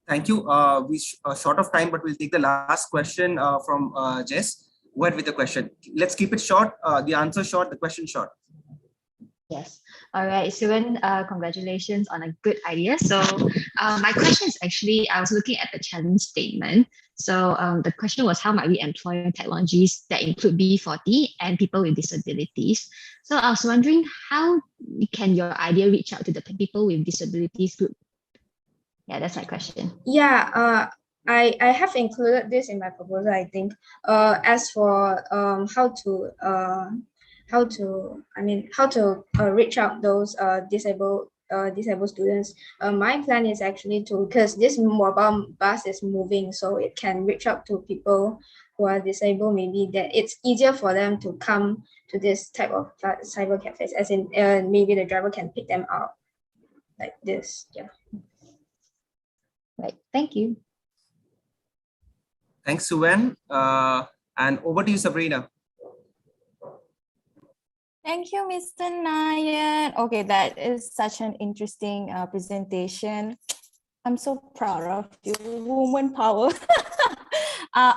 [SPEAKER 2] Thank you. We short of time, but we'll take the last question from Jess. Go ahead with the question. Let's keep it short. The answer short, the question short.
[SPEAKER 18] Yes. All right, Suen, congratulations on a good idea. So my question is actually, I was looking at the challenge statement. So the question was, how might we employ technologies that include B40 and people with disabilities? So I was wondering, how can your idea reach out to the people with disabilities group? Yeah, that's my question.
[SPEAKER 14] Yeah, I have included this in my proposal, I think. As for how to reach out those disabled students, my plan is actually to, because this mobile bus is moving, so it can reach out to people who are disabled, maybe that it's easier for them to come to this type of cyber cafes, as in maybe the driver can pick them up like this. Yeah.
[SPEAKER 18] Right, thank you.
[SPEAKER 2] Thanks, Suven. And over to you, Sabrina.
[SPEAKER 1] Thank you, Mr. Nayan. Okay, that is such an interesting presentation. I'm so proud of you, woman power.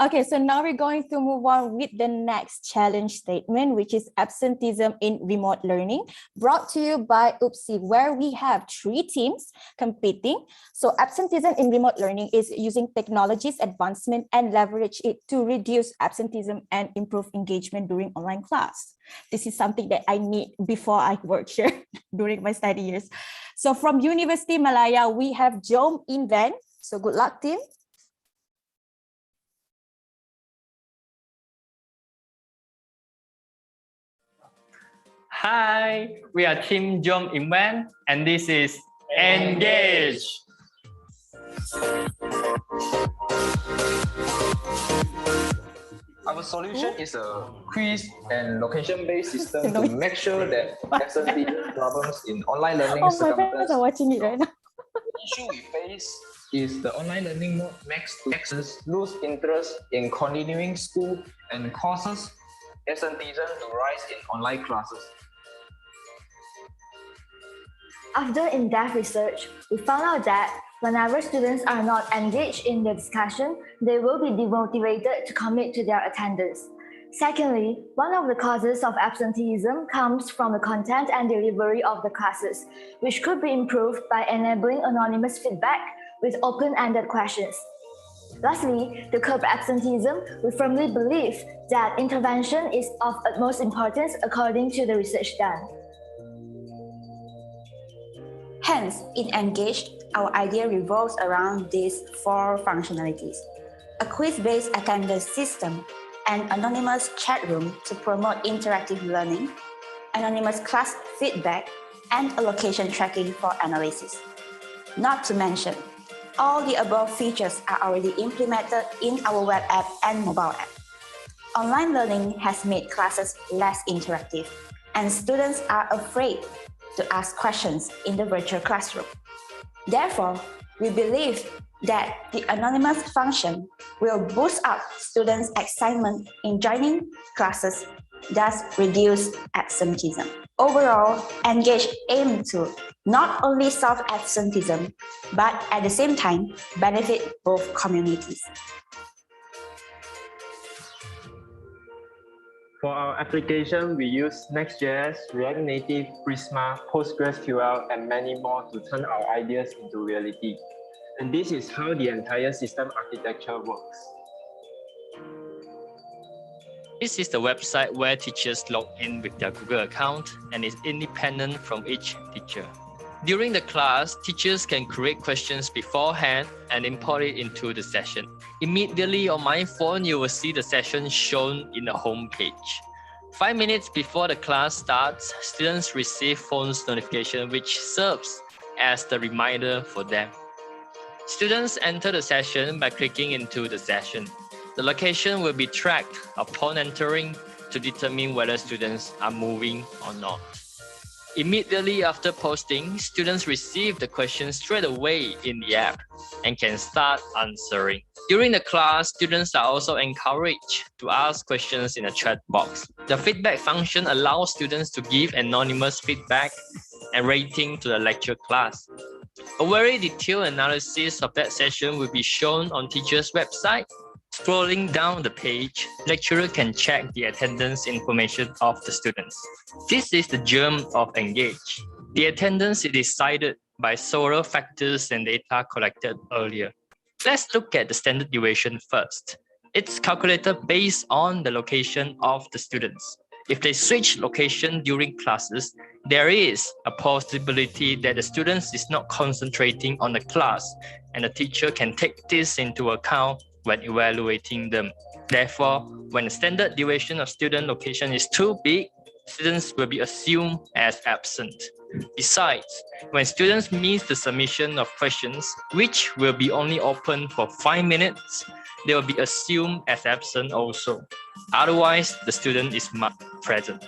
[SPEAKER 1] Okay, so now we're going to move on with the next challenge statement, which is absenteeism in remote learning, brought to you by UPSI, where we have 3 teams competing. So absenteeism in remote learning is using technology's advancement and leverage it to reduce absenteeism and improve engagement during online class. This is something that I need before I work here during my study years. So from University Malaya, we have Jom Invent. So good luck, team.
[SPEAKER 19] Hi, we are Team Jom Invent, and this is Engage.
[SPEAKER 20] Our solution is a quiz and location-based system to make sure that absenteeism problems in online learning
[SPEAKER 1] circumstances are watching it right now.
[SPEAKER 20] The issue we face is the online learning mode makes students lose interest in continuing school and causes absenteeism to rise in online classes.
[SPEAKER 21] After in-depth research, we found out that whenever students are not engaged in the discussion, they will be demotivated to commit to their attendance. Secondly, one of the causes of absenteeism comes from the content and delivery of the classes, which could be improved by enabling anonymous feedback with open-ended questions. Lastly, to curb absenteeism, we firmly believe that intervention is of utmost importance according to the research done.
[SPEAKER 22] Hence, in Engage, our idea revolves around these 4 functionalities: a quiz-based attendance system, an anonymous chat room to promote interactive learning, anonymous class feedback, and a location tracking for analysis. Not to mention, all the above features are already implemented in our web app and mobile app. Online learning has made classes less interactive, and students are afraid to ask questions in the virtual classroom. Therefore, we believe that the anonymous function will boost up students' excitement in joining classes, thus reduce absenteeism. Overall, Engage aims to not only solve absenteeism, but at the same time, benefit both communities.
[SPEAKER 19] For our application, we use Next.js, React Native, Prisma, PostgreSQL, and many more to turn our ideas into reality. And this is how the entire system architecture works.
[SPEAKER 23] This is the website where teachers log in with their Google account and is independent from each teacher. During the class, teachers can create questions beforehand and import it into the session. Immediately on my phone, you will see the session shown in the home page. 5 minutes before the class starts, students receive phone notification which serves as the reminder for them. Students enter the session by clicking into the session. The location will be tracked upon entering to determine whether students are moving or not. Immediately after posting, students receive the questions straight away in the app and can start answering. During the class, students are also encouraged to ask questions in the chat box. The feedback function allows students to give anonymous feedback and rating to the lecture class. A very detailed analysis of that session will be shown on teacher's website. Scrolling down the page, lecturer can check the attendance information of the students. This is the germ of Engage. The attendance is decided by several factors and data collected earlier. Let's look at the standard deviation first. It's calculated based on the location of the students. If they switch location during classes, there is a possibility that the students is not concentrating on the class, and the teacher can take this into account when evaluating them. Therefore, when the standard deviation of student location is too big, students will be assumed as absent. Besides, when students miss the submission of questions, which will be only open for 5 minutes, they will be assumed as absent also. Otherwise, the student is marked present.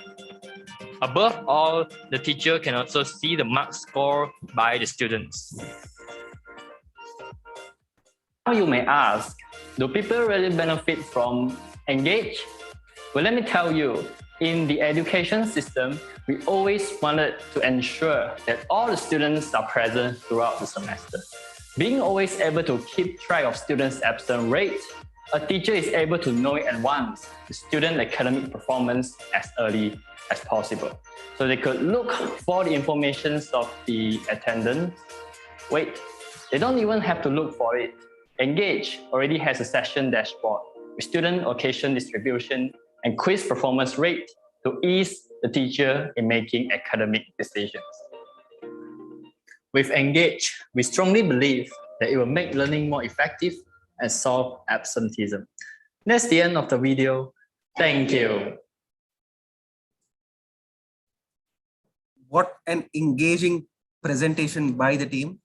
[SPEAKER 23] Above all, the teacher can also see the marks scored by the students.
[SPEAKER 3] Now you may ask, do people really benefit from Engage? Well, let me tell you, in the education system, we always wanted to ensure that all the students are present throughout the semester. Being always able to keep track of students' absent rate, a teacher is able to know in advance the student academic performance as early as possible. So they could look for the information of the attendance. Wait, they don't even have to look for it. Engage already has a session dashboard with student occasion distribution and quiz performance rate to ease the teacher in making academic decisions.
[SPEAKER 23] With Engage, we strongly believe that it will make learning more effective and solve absenteeism. That's the end of the video. Thank you.
[SPEAKER 2] What an engaging presentation by the team.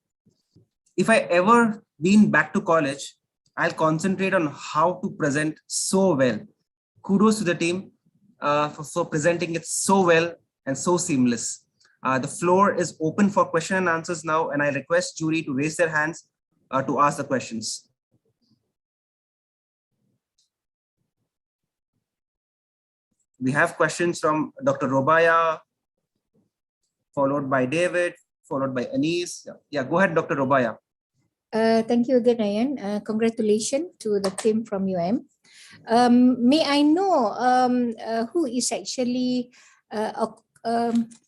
[SPEAKER 2] If I ever been back to college, I'll concentrate on how to present so well. Kudos to the team for presenting it so well and so seamless. The floor is open for question and answers now, and I request jury to raise their hands to ask the questions. We have questions from Dr. Robaya, followed by David, followed by Anis. Yeah, go ahead, Dr. Robaya.
[SPEAKER 17] Thank you again, Ayan. Congratulations to the team from UM. May I know who is actually a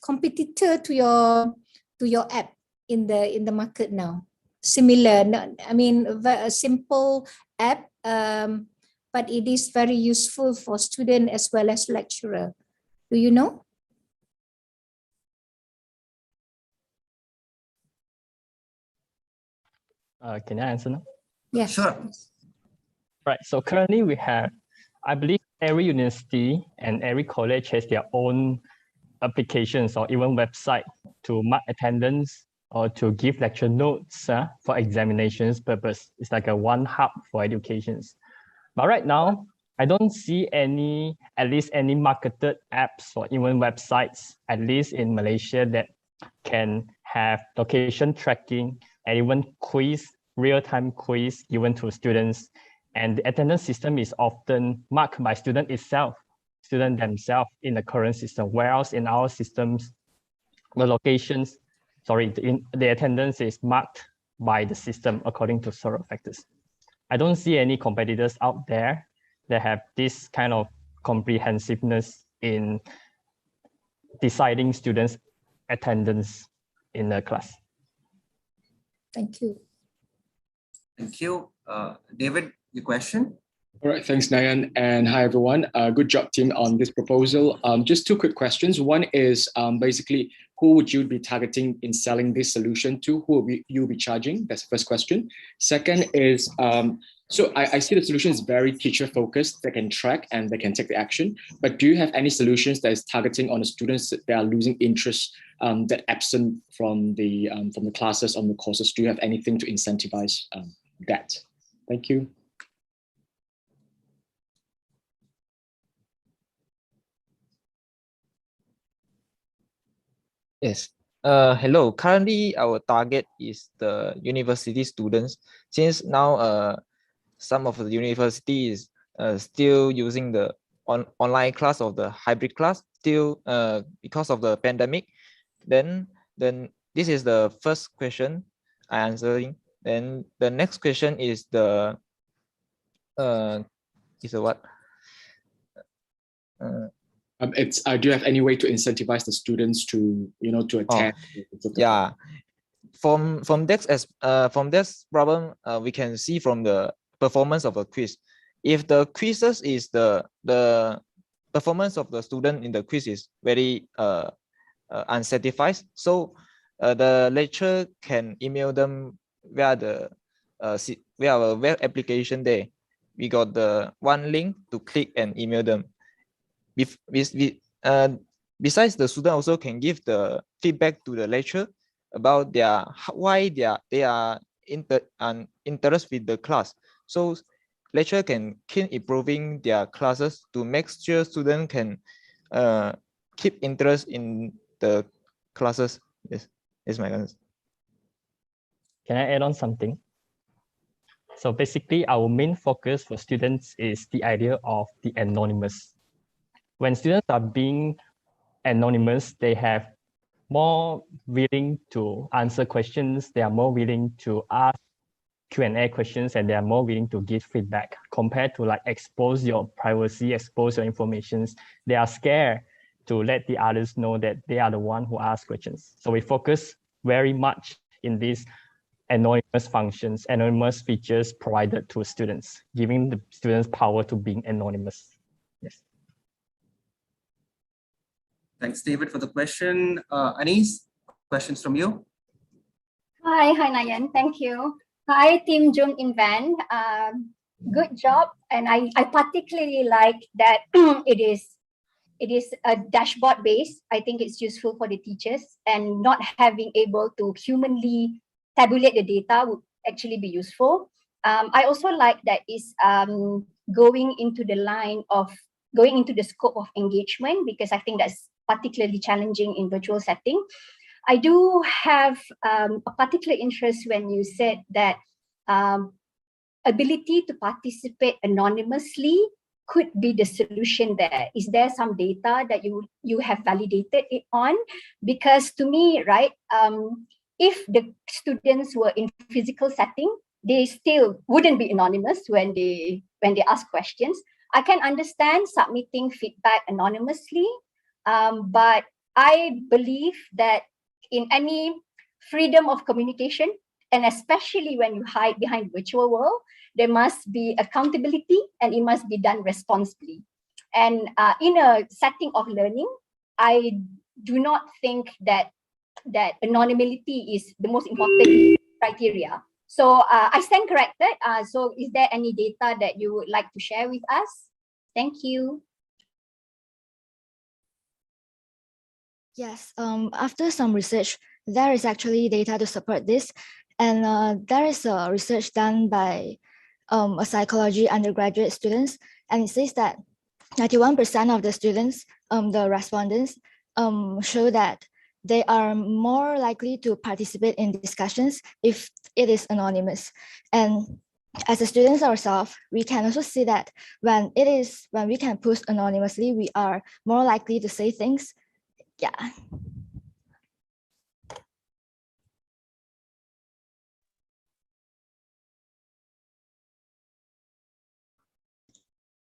[SPEAKER 17] competitor to your app in the market now? Similar, I mean, a simple app, but it is very useful for student as well as lecturer. Do you know?
[SPEAKER 4] Can I answer now?
[SPEAKER 17] Yeah,
[SPEAKER 2] sure.
[SPEAKER 4] Right. So currently we have, I believe every university and every college has their own applications or even website to mark attendance or to give lecture notes for examinations purpose. It's like a one hub for educations. But right now, I don't see at least any marketed apps or even websites, at least in Malaysia, that can have location tracking and even real-time quiz given to students. And the attendance system is often marked by student themselves in the current system, whereas in our systems, the attendance is marked by the system according to several factors. I don't see any competitors out there that have this kind of comprehensiveness in deciding students' attendance in the class.
[SPEAKER 17] Thank you.
[SPEAKER 2] Thank you. David, your question?
[SPEAKER 5] All right, thanks, Nayan. And hi, everyone. Good job, team, on this proposal. Just two quick questions. One is basically, who would you be targeting in selling this solution to? Who will you be charging? That's the first question. Second is, so I see the solution is very teacher-focused. They can track and they can take the action. But do you have any solutions that is targeting on the students that are losing interest, that absent from the classes, on the courses? Do you have anything to incentivize that? Thank you.
[SPEAKER 24] Yes. Hello. Currently, our target is the university students. Since now, some of the universities still using the online class or the hybrid class still because of the pandemic. Then this is the first question I answering. Then the next question is the what?
[SPEAKER 5] Do you have any way to incentivize the students to to attend?
[SPEAKER 24] Yeah, from this problem, we can see from the performance of a quiz. If the quizzes is the performance of the student in the quiz is very unsatisfied, so the lecturer can email them via the via our web application there. We got the one link to click and email them. Besides, the student also can give the feedback to the lecturer about their why they are interested with the class. So lecturer can keep improving their classes to make sure students can keep interest in the classes. Yes, is my answer.
[SPEAKER 4] Can I add on something? So basically, our main focus for students is the idea of the anonymous. When students are being anonymous, they have more willing to answer questions. They are more willing to ask Q&A questions, and they are more willing to give feedback compared to like expose your privacy, expose your informations. They are scared to let the others know that they are the one who ask questions. So we focus very much in these anonymous functions, anonymous features provided to students, giving the students power to being anonymous. Yes.
[SPEAKER 2] Thanks, David, for the question. Anis, questions from you?
[SPEAKER 6] Hi, Nayan. Thank you. Hi, Team Jung in Van. Good job. And I particularly like that it is a dashboard based. I think it's useful for the teachers, and not having able to humanly tabulate the data would actually be useful. I also like that it's going into the scope of engagement, because I think that's particularly challenging in virtual setting. I do have a particular interest when you said that ability to participate anonymously could be the solution there. Is there some data that you have validated it on? Because to me, right, if the students were in physical setting, they still wouldn't be anonymous when they ask questions. I can understand submitting feedback anonymously, but I believe that in any freedom of communication, and especially when you hide behind virtual world, there must be accountability, and it must be done responsibly. And in a setting of learning, I do not think that anonymity is the most important criteria. So I stand corrected. So is there any data that you would like to share with us? Thank you.
[SPEAKER 21] Yes, after some research, there is actually data to support this. And there is a research done by a psychology undergraduate students, and it says that 91% of the students, the respondents, show that they are more likely to participate in discussions if it is anonymous. And as a students ourselves, we can also see that when we can post anonymously, we are more likely to say things. Yeah.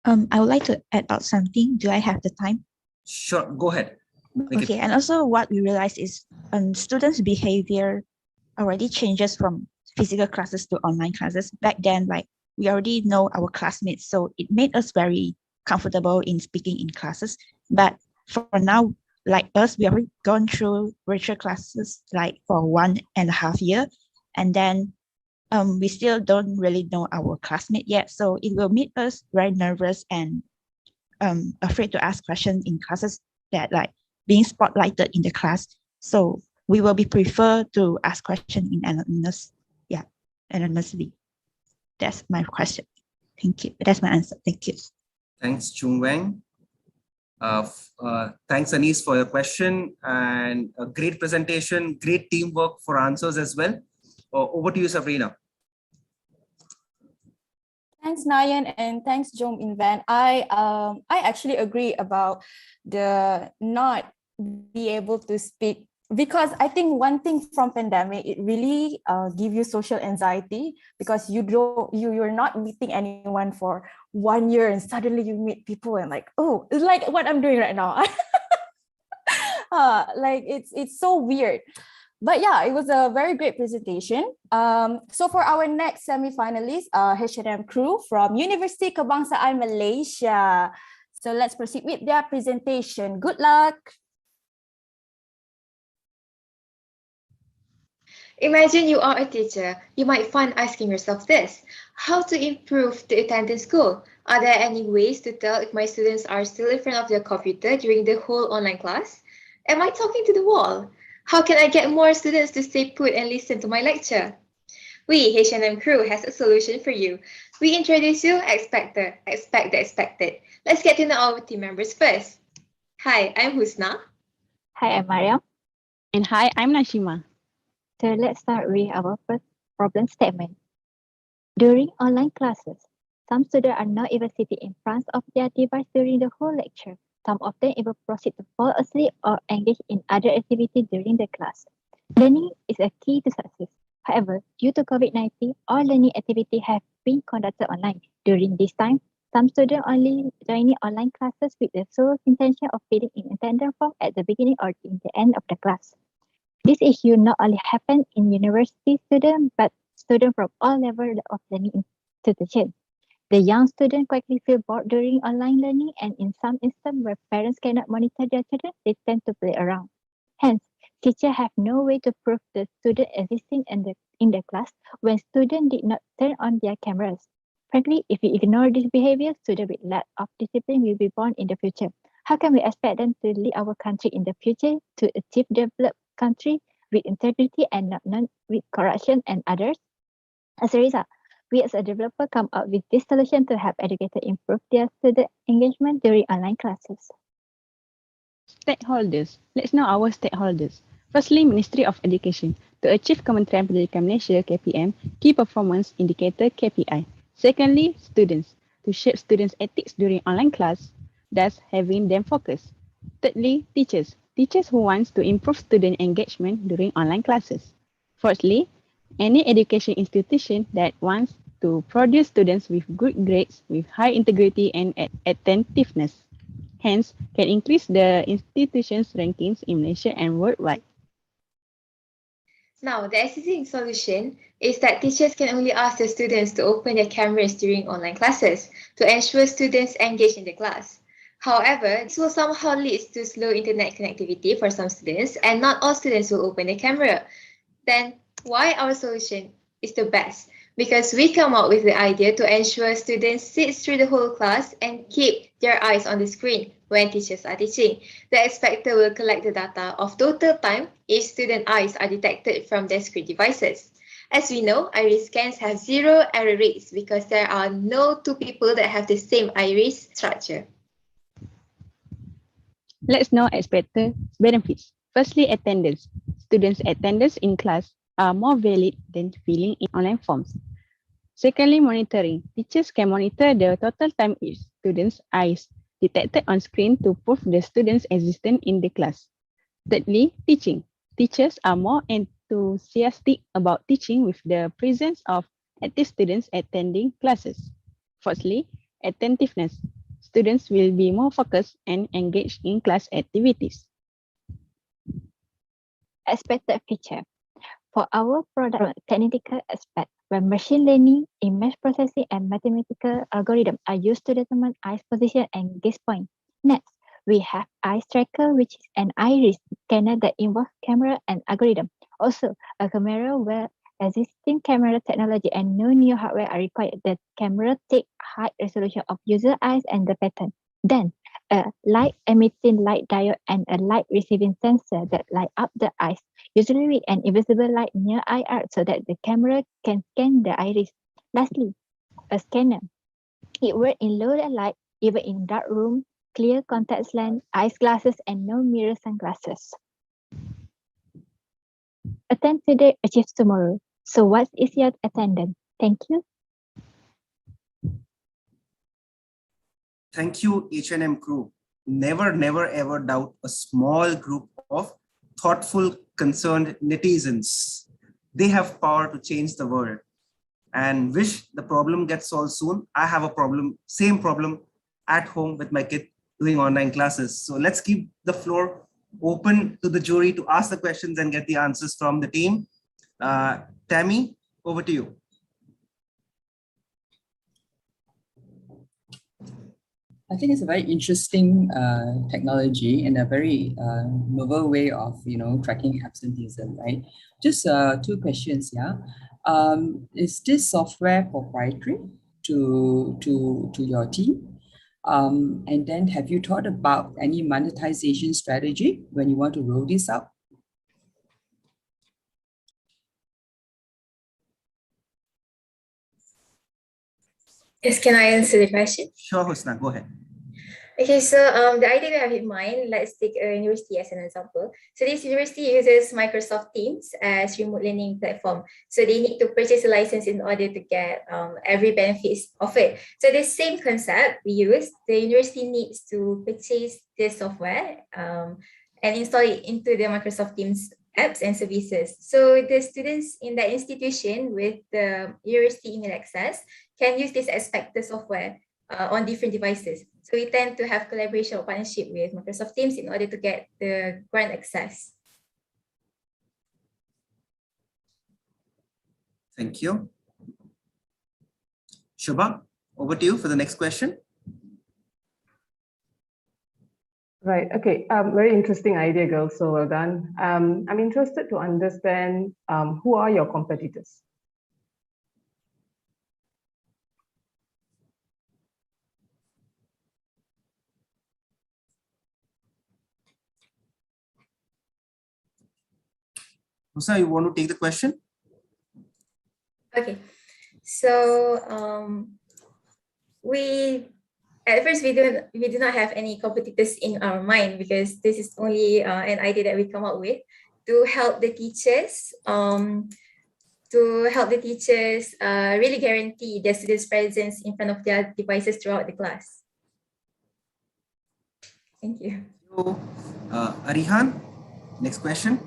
[SPEAKER 7] I would like to add out something. Do I have the time?
[SPEAKER 2] Sure, go ahead.
[SPEAKER 7] Okay, and also what we realized is students' behavior already changes from physical classes to online classes. Back then, like we already know our classmates, so it made us very comfortable in speaking in classes. But for now, like us, we already gone through virtual classes like for 1.5 years, and then we still don't really know our classmate yet. So it will make us very nervous and afraid to ask questions in classes that like being spotlighted in the class. So we will be prefer to ask questions in anonymously. That's my question. Thank you. That's my answer. Thank you.
[SPEAKER 2] Thanks, Chung Wang. Thanks, Anis, for your question, and a great presentation, great teamwork for answers as well. Over to you, Sabrina.
[SPEAKER 1] Thanks, Nayan, and thanks, Jom Invan. I actually agree about the not be able to speak, because I think one thing from pandemic, it really give you social anxiety, because you're not meeting anyone for 1 year, and suddenly you meet people and like, oh, it's like what I'm doing right now. Like it's so weird. But yeah, it was a very great presentation. So for our next semi-finalist, H&M crew from University Kebangsaan Malaysia. So let's proceed with their presentation. Good luck.
[SPEAKER 8] Imagine you are a teacher. You might find asking yourself this: how to improve the attendance score? Are there any ways to tell if my students are still in front of their computer during the whole online class? Am I talking to the wall? How can I get more students to stay put and listen to my lecture? We, H&M crew, has a solution for you. We introduce you Expector. Expect the expected. Let's get to know our team members first. Hi, I'm Husna.
[SPEAKER 9] Hi, I'm Mariam. And hi, I'm Nashima. So let's start with our first problem statement. During online classes, some students are not even sitting in front of their device during the whole lecture. Some of them even proceed to fall asleep or engage in other activities during the class. Learning is a key to success. However, due to COVID-19, all learning activities have been conducted online. During this time, some students only joining online classes with the sole intention of filling in attendance form at the beginning or in the end of the class. This issue not only happens in university students, but students from all levels of learning institutions. The young students quickly feel bored during online learning, and in some instances where parents cannot monitor their children, they tend to play around. Hence, teachers have no way to prove the student existing in the class when students did not turn on their cameras. Frankly, if we ignore this behavior, students with lack of discipline will be born in the future. How can we expect them to lead our country in the future to achieve developed country with integrity and not with corruption and others? As a result, we as a developer come up with this solution to help educators improve their student engagement during online classes. Stakeholders. Let's know our stakeholders. Firstly, Ministry of Education. To achieve Kementerian Pendidikan Malaysia KPM, Key Performance Indicator KPI. Secondly, students. To shape students' ethics during online class, thus having them focus. Thirdly, teachers. Teachers who wants to improve student engagement during online classes. Fourthly, any education institution that wants to produce students with good grades, with high integrity and attentiveness. Hence, can increase the institution's rankings in Malaysia and worldwide.
[SPEAKER 8] Now, the existing solution is that teachers can only ask the students to open their cameras during online classes to ensure students engage in the class. However, this will somehow lead to slow internet connectivity for some students, and not all students will open their camera. Then, why our solution is the best? Because we come up with the idea to ensure students sit through the whole class and keep their eyes on the screen when teachers are teaching. The Expector will collect the data of total time each student eyes are detected from their screen devices. As we know, iris scans have zero error rates because there are no two people that have the same iris structure.
[SPEAKER 9] Let's know Expector benefits. Firstly, attendance. Students' attendance in class are more valid than filling in online forms. Secondly, monitoring. Teachers can monitor the total time each student's eyes detected on screen to prove the student's existence in the class. Thirdly, teaching. Teachers are more enthusiastic about teaching with the presence of active students attending classes. Fourthly, attentiveness. Students will be more focused and engaged in class activities. Expected feature. For our product technical aspect, where machine learning, image processing, and mathematical algorithms are used to determine eyes position and gaze point. Next, we have Eye Tracker, which is an iris scanner that involves camera and algorithm. Also, a camera where existing camera technology and no new hardware are required. The camera takes high resolution of user eyes and the pattern. Then, a light emitting light diode and a light receiving sensor that light up the eyes, usually with an invisible light near eye arc so that the camera can scan the iris. Lastly, a scanner. It works in low light, even in dark room, clear contact lens, eyes glasses, and no mirror sunglasses. Attend today, achieve tomorrow. So what is your attendance? Thank you.
[SPEAKER 2] Thank you, H&M crew. Never, never, ever doubt a small group of thoughtful, concerned netizens. They have power to change the world. And wish the problem gets solved soon. I have a problem, same problem at home with my kid doing online classes. So let's give the floor open to the jury to ask the questions and get the answers from the team. Tammy, over to you.
[SPEAKER 15] I think it's a very interesting technology and a very novel way of tracking absenteeism, right? Just 2 questions, yeah. Is this software proprietary to your team? And then have you thought about any monetization strategy when you want to roll this out?
[SPEAKER 8] Yes, can I answer the question?
[SPEAKER 2] Sure, Husna, go ahead.
[SPEAKER 8] Okay, so the idea we have in mind, let's take a university as an example. So this university uses Microsoft Teams as remote learning platform. So they need to purchase a license in order to get every benefits of it. So the same concept we use, the university needs to purchase this software and install it into the Microsoft Teams apps and services. So the students in that institution with the university email access can use this Expector software on different devices. So we tend to have collaboration or partnership with Microsoft Teams in order to get the grant access.
[SPEAKER 2] Thank you. Shubha, over to you for the next question.
[SPEAKER 16] Right. Okay. Very interesting idea, girls. So well done. I'm interested to understand who are your competitors?
[SPEAKER 2] Husna, you want to take the question?
[SPEAKER 8] Okay. So at first we do not have any competitors in our mind, because this is only an idea that we come up with to help the teachers really guarantee their students' presence in front of their devices throughout the class. Thank you.
[SPEAKER 2] Arihan, next question.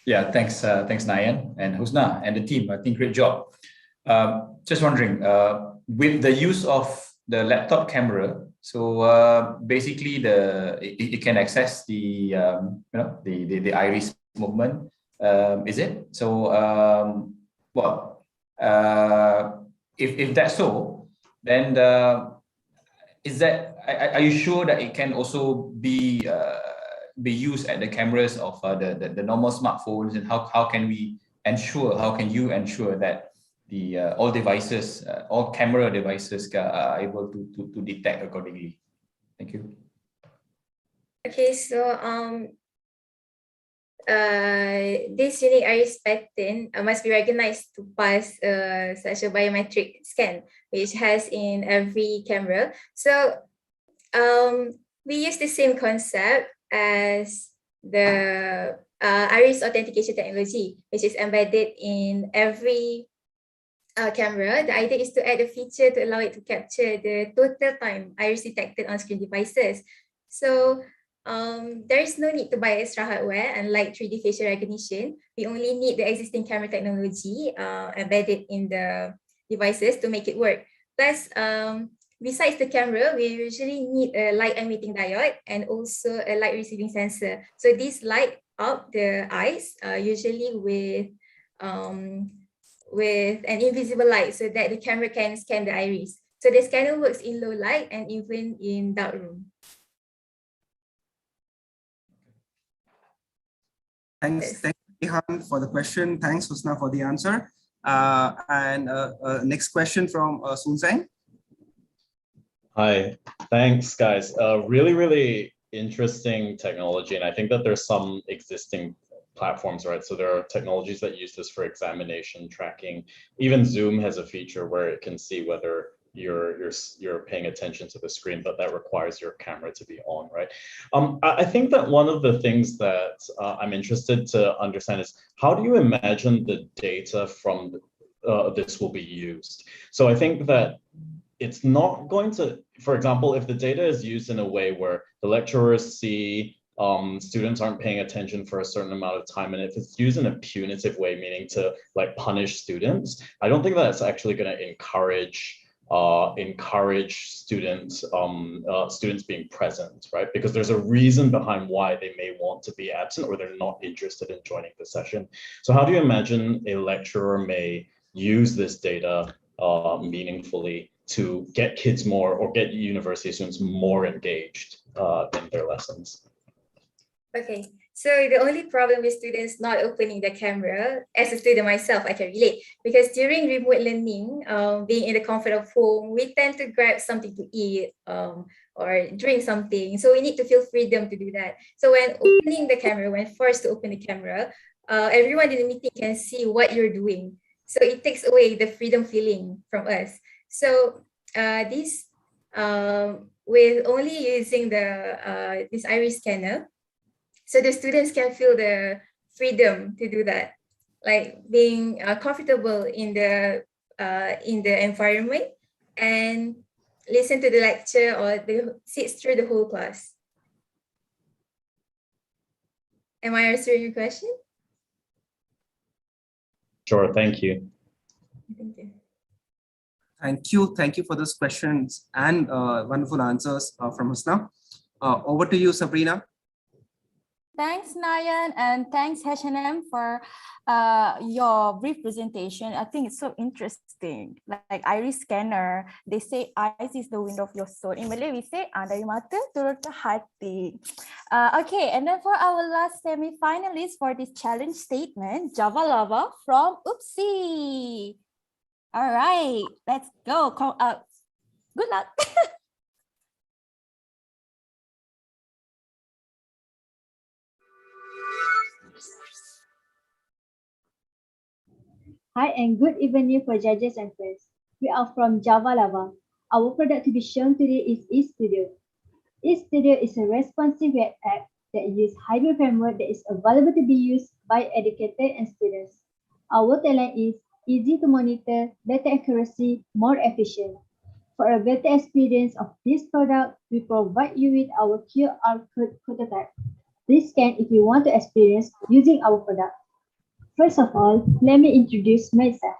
[SPEAKER 10] Yeah, thanks Nayan and Husna and the team. I think great job. Just wondering, with the use of the laptop camera, so basically it can access the the iris movement. Is it? So if that's so, then are you sure that it can also be used at the cameras of the normal smartphones, and how can you ensure that the all camera devices are able to detect accordingly? Thank you.
[SPEAKER 8] Okay, so this unique iris pattern must be recognized to pass such a biometric scan, which has in every camera. So we use the same concept as the iris authentication technology, which is embedded in every camera. The idea is to add a feature to allow it to capture the total time iris detected on screen devices. So there is no need to buy extra hardware, unlike 3D facial recognition. We only need the existing camera technology embedded in the devices to make it work. Plus, besides the camera, we usually need a light emitting diode and also a light receiving sensor. So these light up the eyes, usually with an invisible light, so that the camera can scan the iris. So the scanner works in low light and even in dark room.
[SPEAKER 2] Thanks, Rehan, for the question. Thanks, Husna, for the answer. Next question from Sun Zhang.
[SPEAKER 11] Hi, thanks guys. Really interesting technology, and I think that there's some existing platforms, right? So there are technologies that use this for examination tracking. Even Zoom has a feature where it can see whether you're paying attention to the screen, but that requires your camera to be on, right? I think that one of the things that I'm interested to understand is, how do you imagine the data from this will be used? So I think that it's not going to, for example, if the data is used in a way where the lecturers see students aren't paying attention for a certain amount of time, and if it's used in a punitive way, meaning to like punish students, I don't think that's actually going to encourage encourage students being present, right? Because there's a reason behind why they may want to be absent or they're not interested in joining the session. So how do you imagine a lecturer may use this data meaningfully to get kids more, or get university students more engaged in their lessons?
[SPEAKER 12] Okay, so the only problem with students not opening the camera, as a student myself, I can relate, because during remote learning, being in the comfort of home, we tend to grab something to eat or drink something. So we need to feel freedom to do that. So when opening the camera, when forced to open the camera, everyone in the meeting can see what you're doing. So it takes away the freedom feeling from us. So with only using the this iris scanner, so the students can feel the freedom to do that, like being comfortable in the environment and listen to the lecture or sit through the whole class. Am I answering your question?
[SPEAKER 11] Sure, thank you.
[SPEAKER 12] Thank you.
[SPEAKER 2] Thank you for those questions and wonderful answers from Husna. Over to you, Sabrina.
[SPEAKER 1] Thanks, Nayan, and thanks, H&M, for your brief presentation. I think it's so interesting. Like iris scanner, they say eyes is the window of your soul. In Malay, we say dari mata turun ke hati. Okay, and then for our last semi-finalist for this challenge statement, Java Lava from Oopsie. All right, let's go. Good luck.
[SPEAKER 13] Hi and good evening for judges and friends. We are from Java Lava. Our product to be shown today is eStudio. eStudio is a responsive web app that uses hybrid framework that is available to be used by educators and students. Our tagline is easy to monitor, better accuracy, more efficient. For a better experience of this product, we provide you with our QR code prototype. Please scan if you want to experience using our product. First of all, let me introduce myself.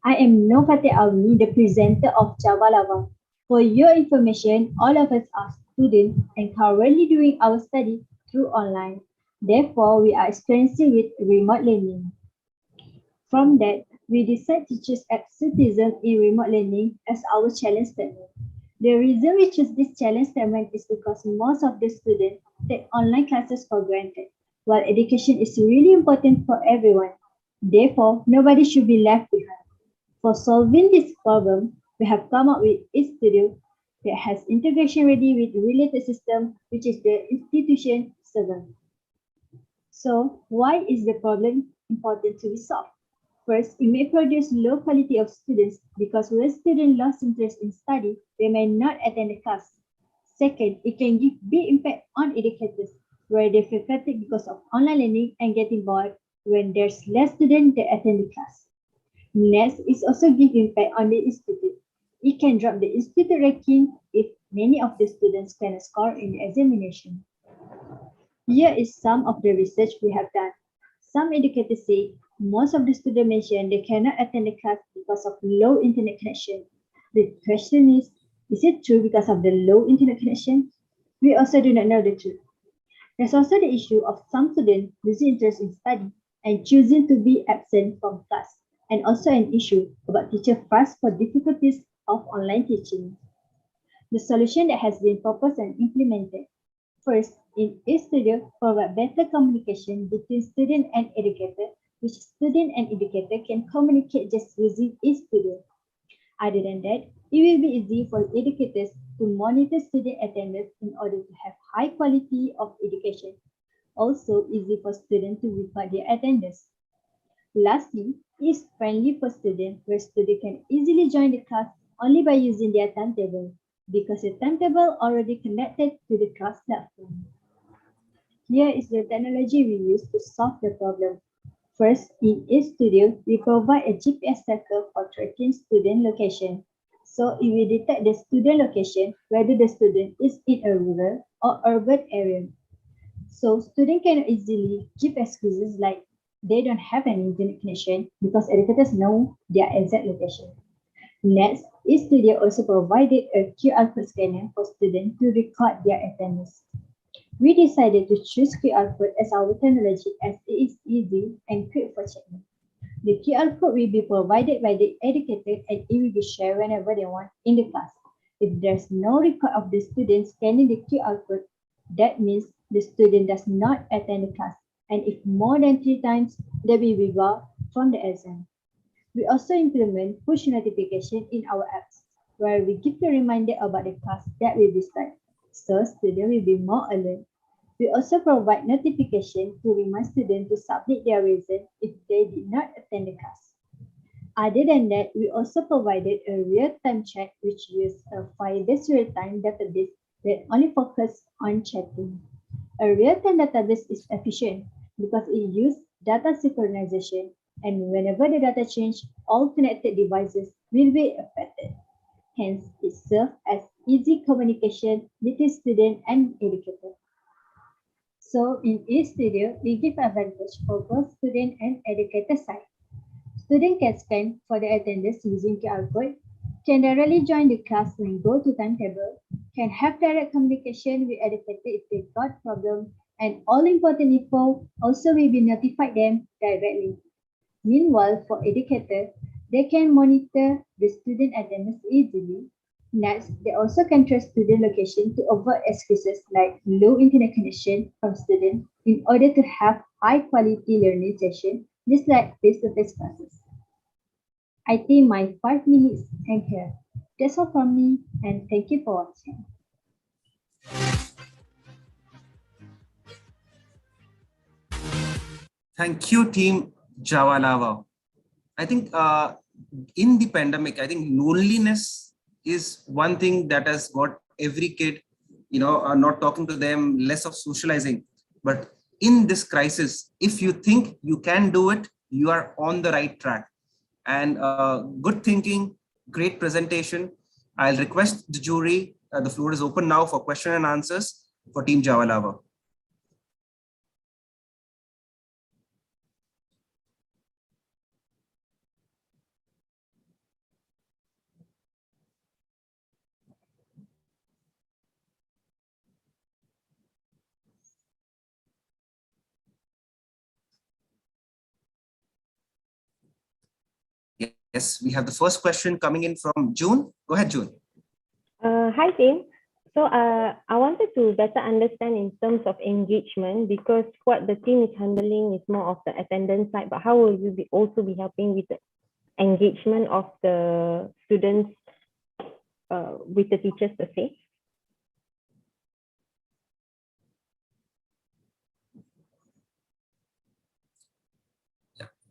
[SPEAKER 13] I am Nofate Almi, the presenter of Java Lava. For your information, all of us are students and currently doing our study through online. Therefore, we are experiencing with remote learning. From that, we decide to choose Absenteeism in remote learning as our challenge statement. The reason we choose this challenge statement is because most of the students take online classes for granted, while education is really important for everyone. Therefore, nobody should be left behind. For solving this problem, we have come up with eStudio that has integration ready with related system, which is the institution server. So, why is the problem important to be solved? First, it may produce low quality of students because when students lost interest in study, they may not attend the class. Second, it can give big impact on educators, where they feel fatigued because of online learning and getting bored when there's less students that attend the class. Next, it also gives impact on the institute. It can drop the institute ranking if many of the students cannot score in the examination. Here is some of the research we have done. Some educators say most of the students mention they cannot attend the class because of low internet connection. The question is it true because of the low internet connection? We also do not know the truth. There's also the issue of some students losing interest in study and choosing to be absent from class, and also an issue about teacher fuss for difficulties of online teaching. The solution that has been proposed and implemented. First, in eStudio, provide better communication between student and educator, which student and educator can communicate just using eStudio. Other than that, it will be easy for educators to monitor student attendance in order to have high quality of education. Also easy for students to record their attendance. Lastly, it is friendly for students where students can easily join the class only by using their timetable because the timetable already connected to the class platform. Here is the technology we use to solve the problem. First, in eStudio, we provide a GPS tracker for tracking student location. So it will detect the student location, whether the student is in a rural or urban area. So students can easily give excuses like they don't have an internet connection because educators know their exact location. Next, eStudio also provided a QR code scanner for students to record their attendance. We decided to choose QR code as our technology as it is easy and quick for checking. The QR code will be provided by the educator and it will be shared whenever they want in the class. If there's no record of the student scanning the QR code, that means the student does not attend the class. And if more than 3 times, they will be barred from the exam. We also implement push notification in our apps, where we give a reminder about the class that will be started, so students will be more alert. We also provide notification to remind students to submit their reason if they did not attend the class. Other than that, we also provided a real-time chat which uses a 5-day real-time database that only focuses on chatting. A real-time database is efficient because it uses data synchronization, and whenever the data change, all connected devices will be affected. Hence, it serves as easy communication between student and educator. So in eStudio, we give advantage for both student and educator side. Student can scan for the attendance using QR code, can directly join the class when go to timetable, can have direct communication with educator if they got problem, and all important info also will be notified them directly. Meanwhile, for educator, they can monitor the student attendance easily. Next, they also can track student location to avoid excuses like low internet connection from students in order to have high quality learning session, just like face-to-face classes. I think my 5 minutes end here. That's all from me, and thank you for watching.
[SPEAKER 2] Thank you, Team Jawalava. I think in the pandemic, I think loneliness is one thing that has got every kid, not talking to them, less of socializing. But in this crisis, if you think you can do it, you are on the right track. And good thinking, great presentation. I'll request the jury, the floor is open now for question and answers for Team Jawalava. Yes, we have the first question coming in from June. Go ahead, June.
[SPEAKER 14] Hi, team. So I wanted to better understand in terms of engagement, because what the team is handling is more of the attendance side, but how will you also be helping with the engagement of the students with the teachers per se?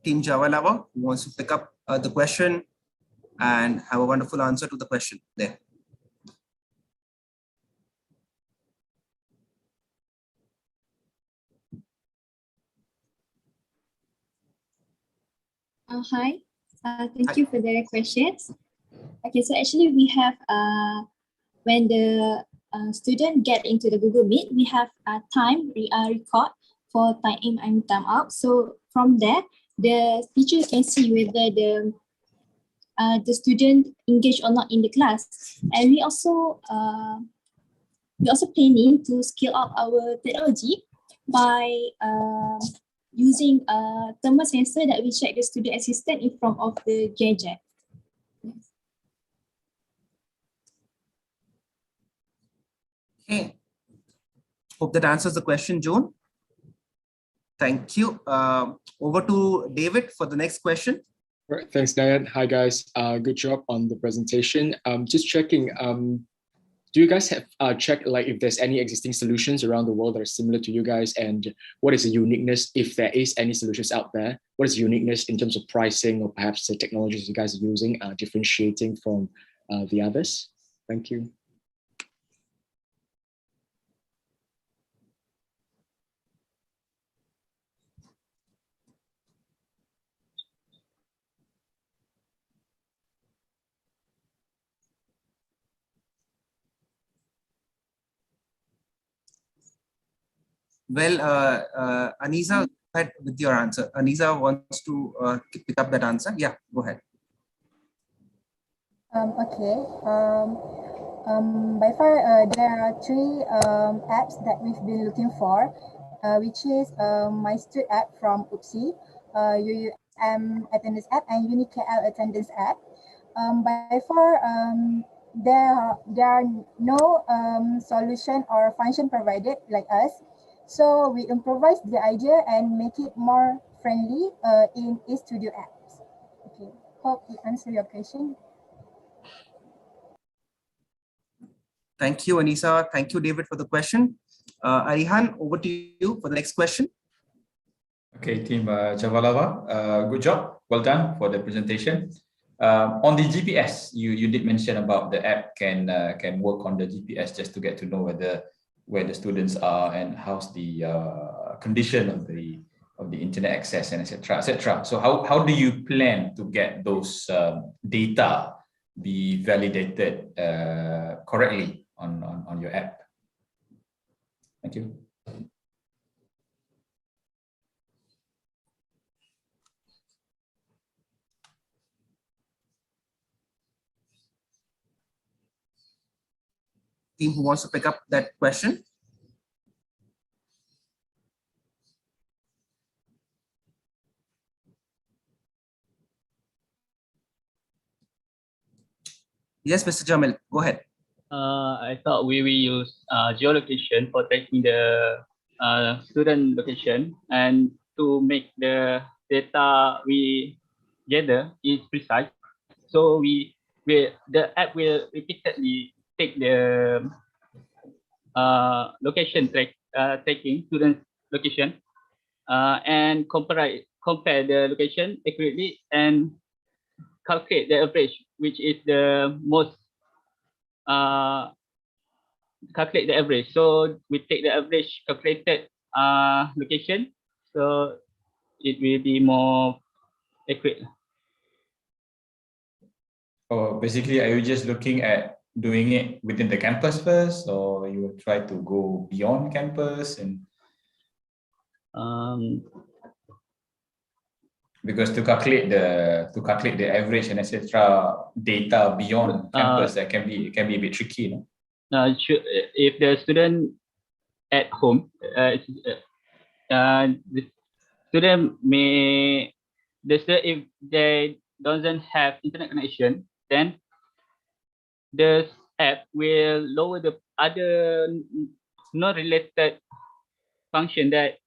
[SPEAKER 2] Team Jawalava who wants to pick up the question and have a wonderful answer to the question there.
[SPEAKER 18] Hi, thank you for the questions. Okay, so actually we have when the student get into the Google Meet, we have a time record for time in and time out. So from there, the teacher can see whether the student engaged or not in the class. And we also planning to scale up our technology by using a thermal sensor that we check the student assistant in front of the gadget.
[SPEAKER 2] Okay. Hope that answers the question, June. Thank you. Over to David for the next question.
[SPEAKER 5] Right, thanks, Nayan. Hi, guys. Good job on the presentation. Just checking, do you guys have checked like if there's any existing solutions around the world that are similar to you guys, and what is the uniqueness, if there is any solutions out there? What is the uniqueness in terms of pricing or perhaps the technologies you guys are using, differentiating from the others? Thank you.
[SPEAKER 2] Well, Anisa, go ahead with your answer. Anisa wants to pick up that answer. Yeah, go ahead.
[SPEAKER 3] Okay. By far, there are three apps that we've been looking for, which is My Stud app from UPSI, UUM Attendance app, and UniKL Attendance app. By far, there are no solution or function provided like us. So we improvise the idea and make it more friendly in eStudio apps. Okay, hope it answers your question.
[SPEAKER 2] Thank you, Anisa. Thank you, David, for the question. Arihan, over to you for the next question.
[SPEAKER 10] Okay, team Javalava, good job. Well done for the presentation. On the GPS, you did mention about the app can work on the GPS just to get to know where the students are and how's the condition of the internet access and etc. etc. So how do you plan to get those data be validated correctly on your app? Thank you.
[SPEAKER 2] Team who wants to pick up that question? Yes, Mr. Jamil, go ahead.
[SPEAKER 19] I thought we will use geolocation for tracking the student location, and to make the data we gather is precise. So the app will repeatedly take the location tracking student location and compare the location accurately and calculate the average, which is the most calculate the average. So we take the average calculated location, so it will be more accurate.
[SPEAKER 10] Oh, basically, are you just looking at doing it within the campus first, or you will try to go beyond campus? And because to calculate the average and etc. data beyond campus, that can be a bit tricky, no?
[SPEAKER 19] If the student at home, the student if they doesn't have internet connection, then the app will lower the other not related function that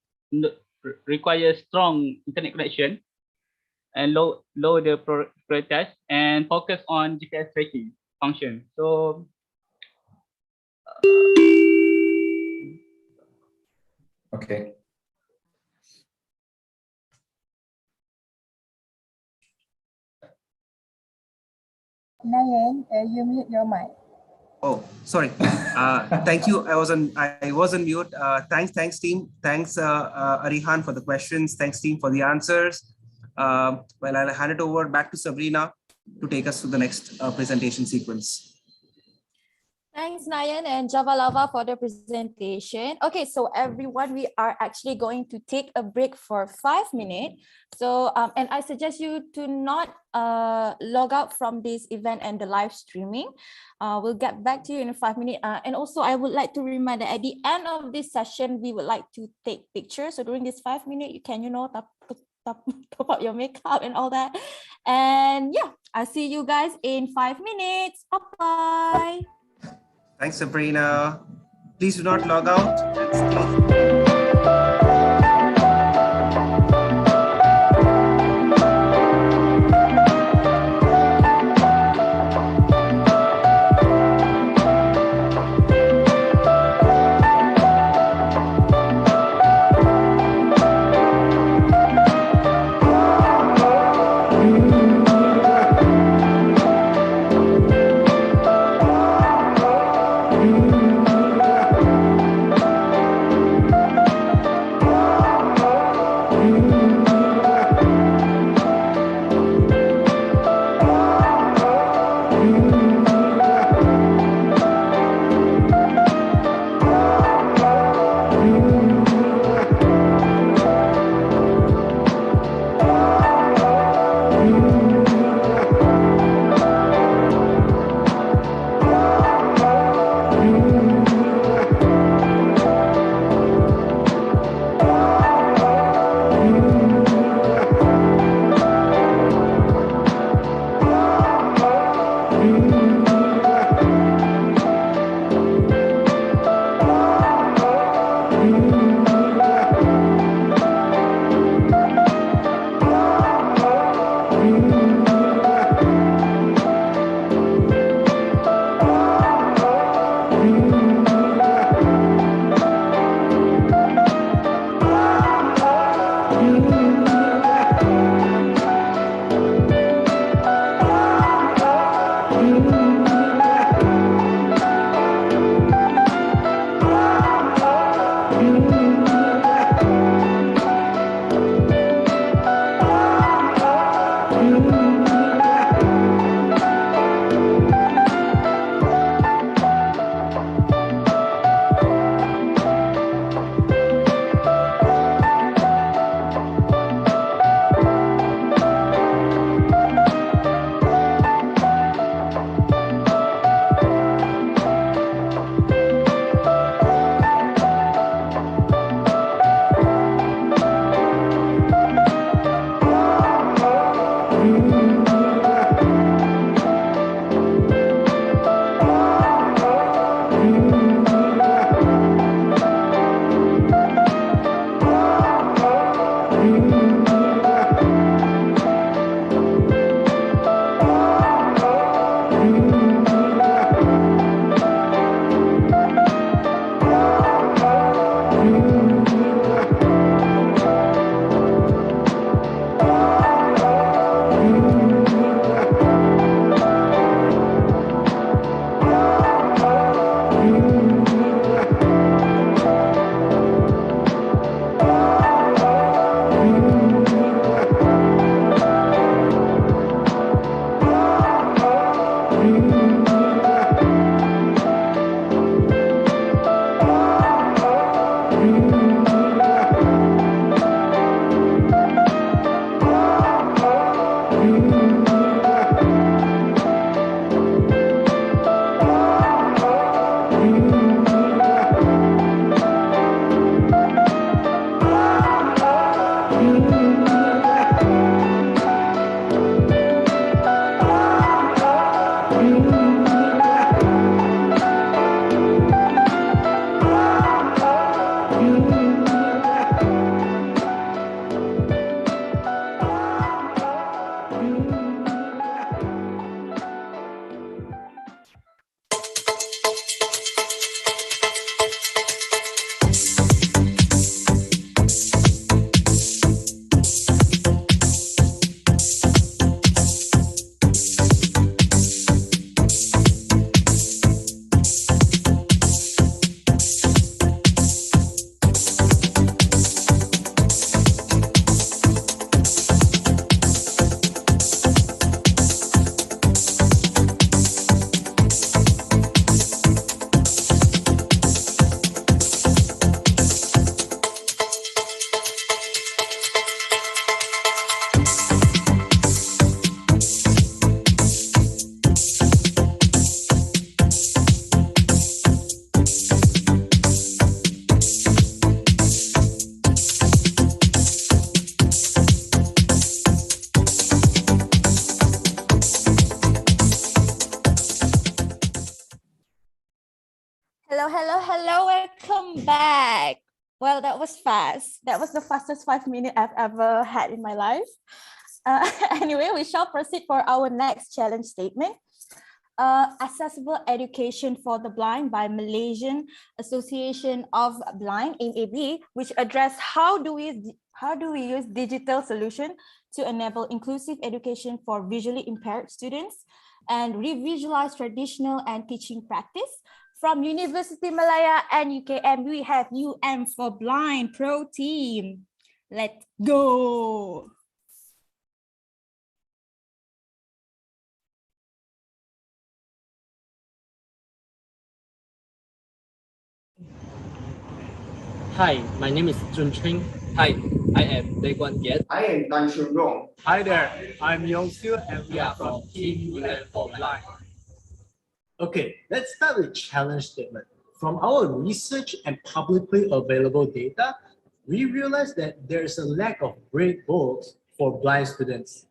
[SPEAKER 19] requires strong internet connection, and lower the prioritize and focus on GPS tracking function. So
[SPEAKER 10] okay.
[SPEAKER 3] Nayan, you mute your mic.
[SPEAKER 2] Oh, sorry. Thank you. I was on mute. Thanks team. Thanks Arihan for the questions. Thanks team for the answers. Well, I'll hand it over back to Sabrina to take us to the next presentation sequence.
[SPEAKER 1] Thanks, Nayan and Javalava for the presentation. Okay, so everyone, we are actually going to take a break for 5 minutes. So, and I suggest you to not log out from this event and the live streaming. We'll get back to you in 5 minutes. And also, I would like to remind that at the end of this session, we would like to take pictures. So during this 5 minutes, you can, top up your makeup and all that. And yeah, I'll see you guys in 5 minutes. Bye-bye.
[SPEAKER 2] Thanks, Sabrina. Please do not log out.
[SPEAKER 1] Hello, hello, hello, welcome back. Well, that was fast. That was the fastest 5 minutes I've ever had in my life. Anyway, we shall proceed for our next challenge statement. Accessible Education for the Blind by Malaysian Association of Blind, MAB, which address how do we use digital solution to enable inclusive education for visually impaired students and revisualize traditional and teaching practice. From University Malaya and UKM, we have for Blind Pro Team. Let's go.
[SPEAKER 17] Hi, my name is Jun Cheng. Hi, I am Lei Guan Yet.
[SPEAKER 20] I am Tan Shun Rong.
[SPEAKER 17] Hi there, I'm Yong Siu and we are from Team for Blind. Okay, let's start with challenge statement. From our research and publicly available data, we realized that there is a lack of great books for blind students.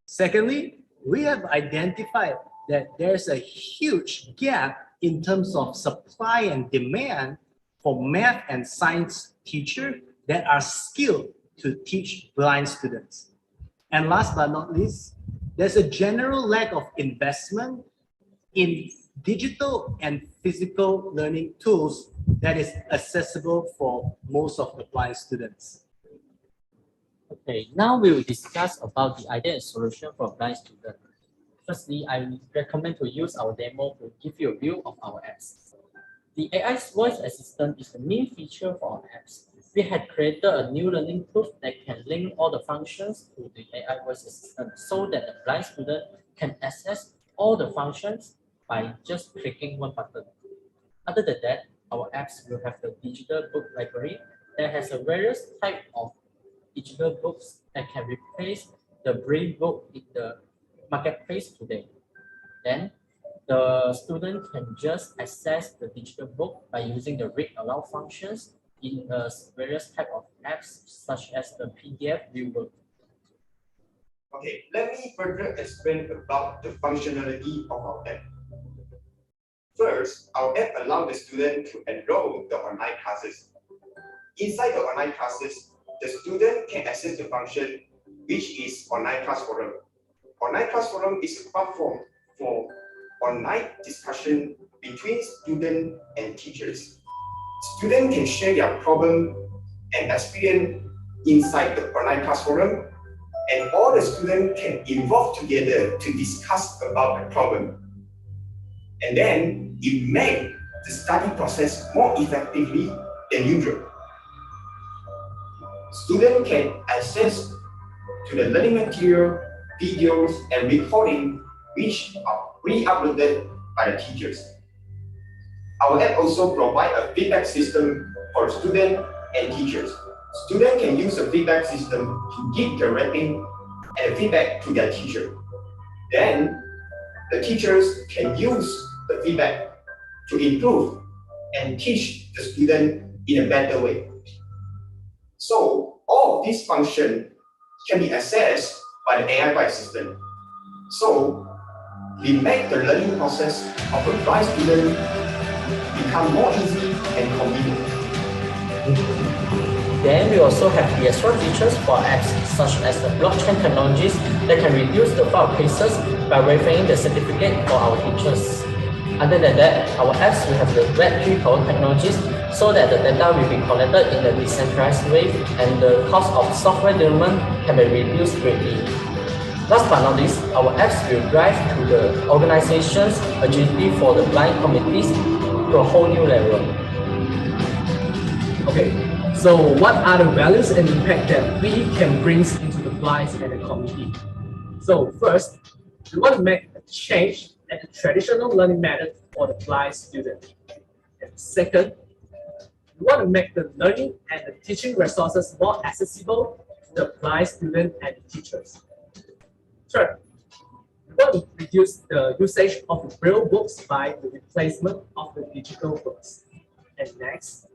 [SPEAKER 17] Secondly, we have identified that there's a huge gap in terms of supply and demand for math and science teachers that are skilled to teach blind students. And last but not least, there's a general lack of investment in digital and physical learning tools that is accessible for most of the blind students. Okay, now we will discuss about the idea and solution for blind students. Firstly, I recommend to use our demo to give you a view of our apps. The AI's voice assistant is the main feature for our apps. We had created a new learning tool that can link all the functions to the AI voice assistant so that the blind student can access all the functions by just clicking one button. Other than that, our apps will have the digital book library that has a various type of digital books that can replace the braille book in the marketplace today. Then the student can just access the digital book by using the read aloud functions in various type of apps such as the PDF viewer.
[SPEAKER 20] Okay, let me further explain about the functionality of our app. First, our app allows the student to enroll the online classes. Inside the online classes, the student can access the function which is online class forum. Online class forum is a platform for online discussion between students and teachers. Students can share their problem and experience inside the online class forum, and all the students can involve together to discuss about the problem. And then it makes the study process more effectively than usual. Students can access to the learning material, videos, and recording which are pre-uploaded by the teachers. Our app also provides a feedback system for students and teachers. Students can use the feedback system to give the rating and feedback to their teacher. Then the teachers can use the feedback to improve and teach the student in a better way. So all of these functions can be accessed by the AI voice assistant. So we make the learning process of a blind student become more easy and convenient.
[SPEAKER 17] Then we also have the extra features for apps such as the blockchain technologies that can reduce the file cases by verifying the certificate for our teachers. Other than that, our apps will have the Web3 powered technologies so that the data will be collected in a decentralized way and the cost of software development can be reduced greatly. Last but not least, our apps will drive to the organization's agility for the blind communities to a whole new level.
[SPEAKER 22] Okay, so what are the values and impact that we can bring into the blind and the community? So first, we want to make a change at the traditional learning method for the blind student. And second, we want to make the learning and the teaching resources more accessible to the blind student and the teachers. Third, we want to reduce the usage of the braille books by the replacement of the digital books. And next,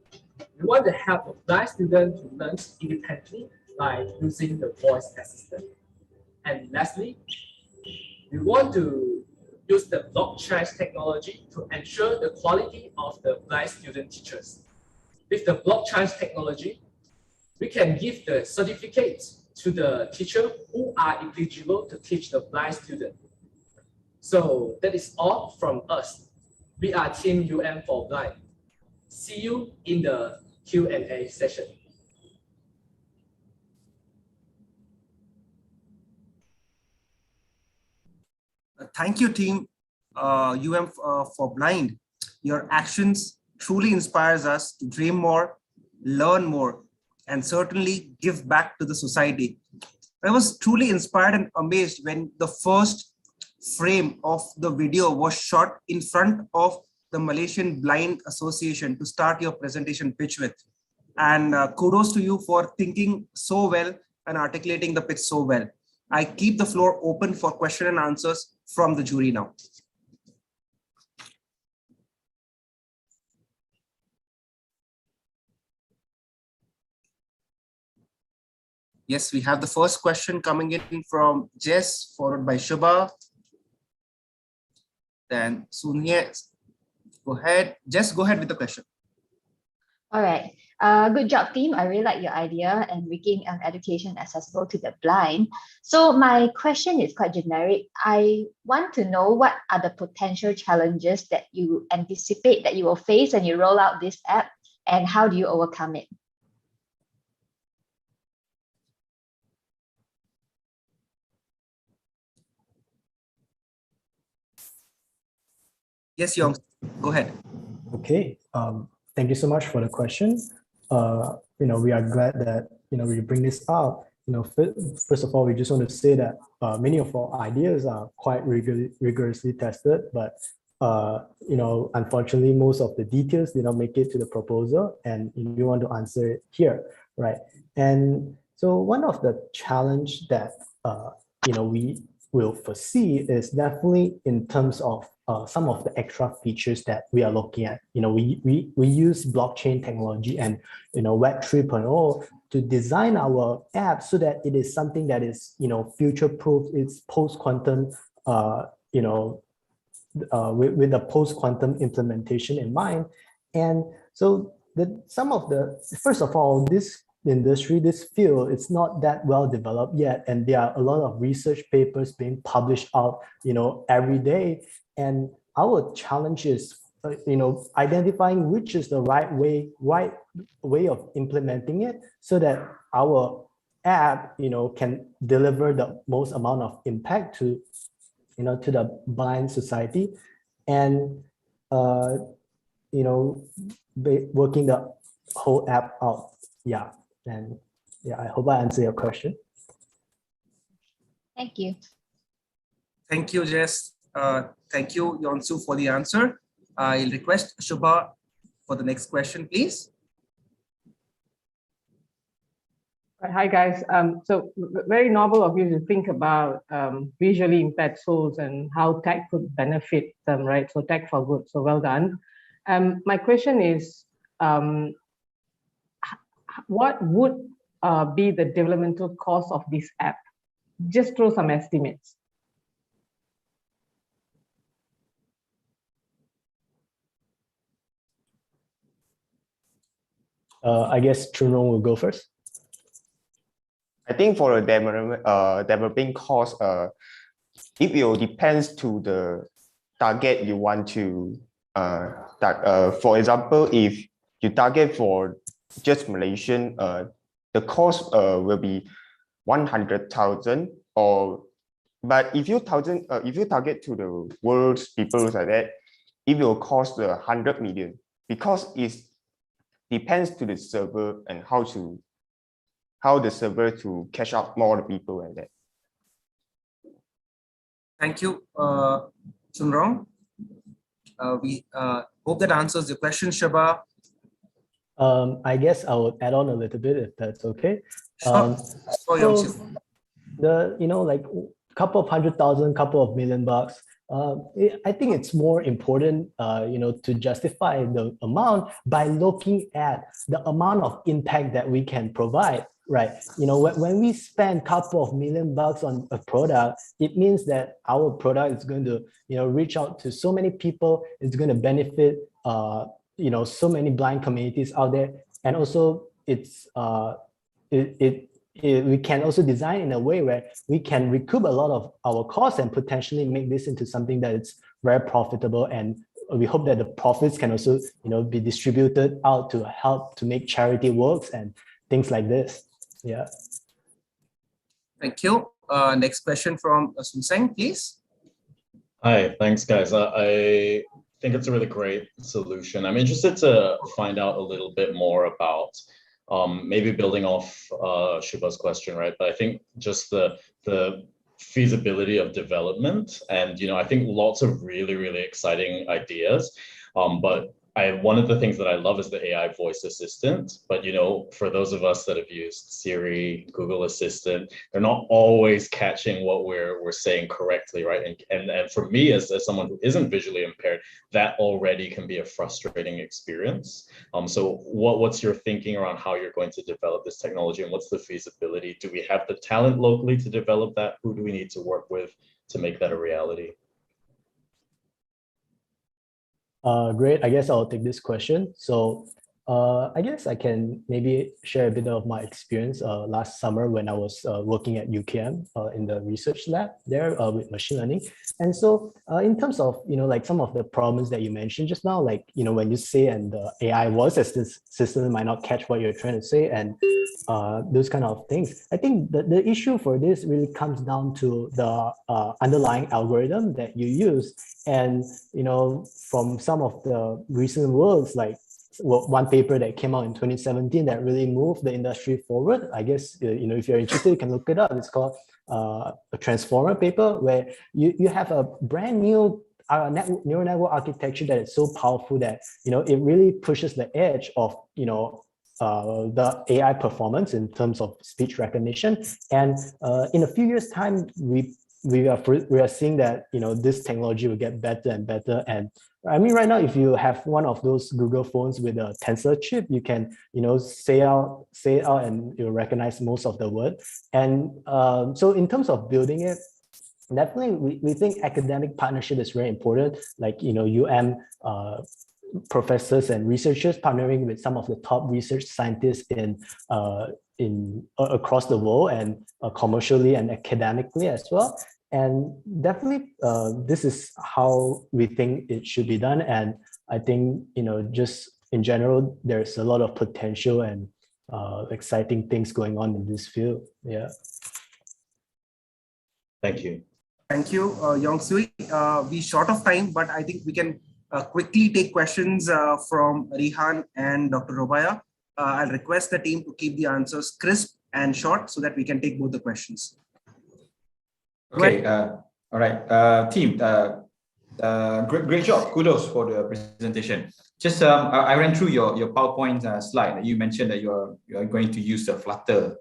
[SPEAKER 22] we want to help the blind student to learn independently by using the voice assistant. And lastly, we want to use the blockchain technology to ensure the quality of the blind student teachers. With the blockchain technology, we can give the certificates to the teacher who are eligible to teach the blind student. So that is all from us. We are Team UM for Blind. See you in the Q&A session.
[SPEAKER 2] Thank you, team UM for Blind. Your actions truly inspires us to dream more, learn more, and certainly give back to the society. I was truly inspired and amazed when the first frame of the video was shot in front of the Malaysian Blind Association to start your presentation pitch with. And kudos to you for thinking so well and articulating the pitch so well. I keep the floor open for question and answers from the jury now. Yes, we have the first question coming in from Jess, followed by Shubha. Then Sunya, go ahead. Jess, go ahead with the question.
[SPEAKER 4] All right. Good job, team. I really like your idea and making education accessible to the blind. So my question is quite generic. I want to know what are the potential challenges that you anticipate that you will face when you roll out this app, and how do you overcome it?
[SPEAKER 2] Yes, Yong, go ahead.
[SPEAKER 22] Okay. Thank you so much for the question. We are glad that we bring this up. First of all, we just want to say that many of our ideas are quite rigorously tested, but unfortunately, most of the details did not make it to the proposal, and we want to answer it here, right? And so one of the challenge that we will foresee is definitely in terms of some of the extra features that we are looking at. We use blockchain technology and Web 3.0 to design our app so that it is something that is future-proof. It's post-quantum, with the post-quantum implementation in mind. And so first of all, this industry, this field, it's not that well developed yet, and there are a lot of research papers being published out every day. And our challenge is identifying which is the right way of implementing it so that our app can deliver the most amount of impact to the blind society, and working the whole app out. Yeah. And yeah, I hope I answer your question.
[SPEAKER 4] Thank you.
[SPEAKER 2] Thank you, Jess. Thank you, Yonsu, for the answer. I'll request Shubha for the next question, please.
[SPEAKER 16] Hi, guys. So very noble of you to think about visually impaired souls and how tech could benefit them, right? So tech for good. So well done. My question is, what would be the developmental cost of this app? Just throw some estimates.
[SPEAKER 22] I guess Chunrong will go first.
[SPEAKER 20] I think for the developing cost, it will depends to the target you want to for example, if you target for just Malaysian, the cost will be 100,000, but if you target to the world's people like that, it will cost 100 million, because it depends to the server and how the server to catch up more people like that.
[SPEAKER 2] Thank you, Chunrong. We hope that answers your question, Shubha.
[SPEAKER 22] I guess I would add on a little bit if that's okay.
[SPEAKER 2] Sure.
[SPEAKER 22] So like couple of 100,000, couple of million bucks. I think it's more important, to justify the amount by looking at the amount of impact that we can provide.
[SPEAKER 6] right? When we spend a couple of $1 million on a product, it means that our product is going to, reach out to so many people. It's going to benefit, so many blind communities out there. And also we can also design in a way where we can recoup a lot of our costs and potentially make this into something that is very profitable. And we hope that the profits can also, be distributed out to help to make charity works and things like this. Yeah.
[SPEAKER 2] Thank you. Next question from Susang, please.
[SPEAKER 11] Hi, thanks guys. I think it's a really great solution. I'm interested to find out a little bit more about maybe building off Shubha's question, right? But I think just the feasibility of development, and I think lots of really, really exciting ideas. But one of the things that I love is the AI voice assistant. But for those of us that have used Siri, Google Assistant, they're not always catching what we're saying correctly, right? And for me, as someone who isn't visually impaired, that already can be a frustrating experience. So what's your thinking around how you're going to develop this technology, and what's the feasibility? Do we have the talent locally to develop that? Who do we need to work with to make that a reality?
[SPEAKER 6] Great. I guess I'll take this question. So I guess I can maybe share a bit of my experience last summer when I was working at UKM in the research lab there with machine learning. And so in terms of, like some of the problems that you mentioned just now, like, when you say and the AI voice system might not catch what you're trying to say and those kind of things. I think the issue for this really comes down to the underlying algorithm that you use. And, from some of the recent works, like one paper that came out in 2017 that really moved the industry forward. I guess, if you're interested, you can look it up. It's called a transformer paper, where you have a brand new neural network architecture that is so powerful that, it really pushes the edge of, the AI performance in terms of speech recognition. And in a few years' time, we are seeing that, this technology will get better and better. And I mean, right now, if you have one of those Google phones with a Tensor chip, you can, say it out and you'll recognize most of the word. And so in terms of building it, definitely we think academic partnership is very important, like, professors and researchers partnering with some of the top research scientists in across the world and commercially and academically as well. And definitely this is how we think it should be done. And I think, just in general, there's a lot of potential and exciting things going on in this field. Yeah.
[SPEAKER 11] Thank you.
[SPEAKER 2] Thank you, Yong Sui. We're short of time, but I think we can quickly take questions from Rihan and Dr. Robaya. I'll request the team to keep the answers crisp and short so that we can take both the questions.
[SPEAKER 10] Okay. All right. Team, great job. Kudos for the presentation. Just I ran through your PowerPoint slide. You mentioned that you are going to use the Flutter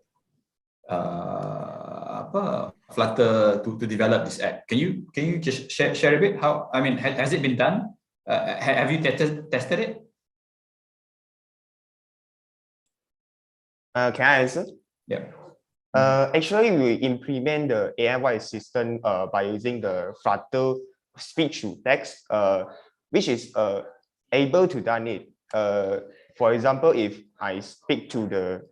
[SPEAKER 10] to develop this app. Can you just share a bit how? I mean, has it been done? Have you tested it?
[SPEAKER 20] Can I answer?
[SPEAKER 10] Yeah.
[SPEAKER 20] Actually, we implement the AI voice assistant by using the Flutter speech to text, which is able to done it. For example, if I speak to the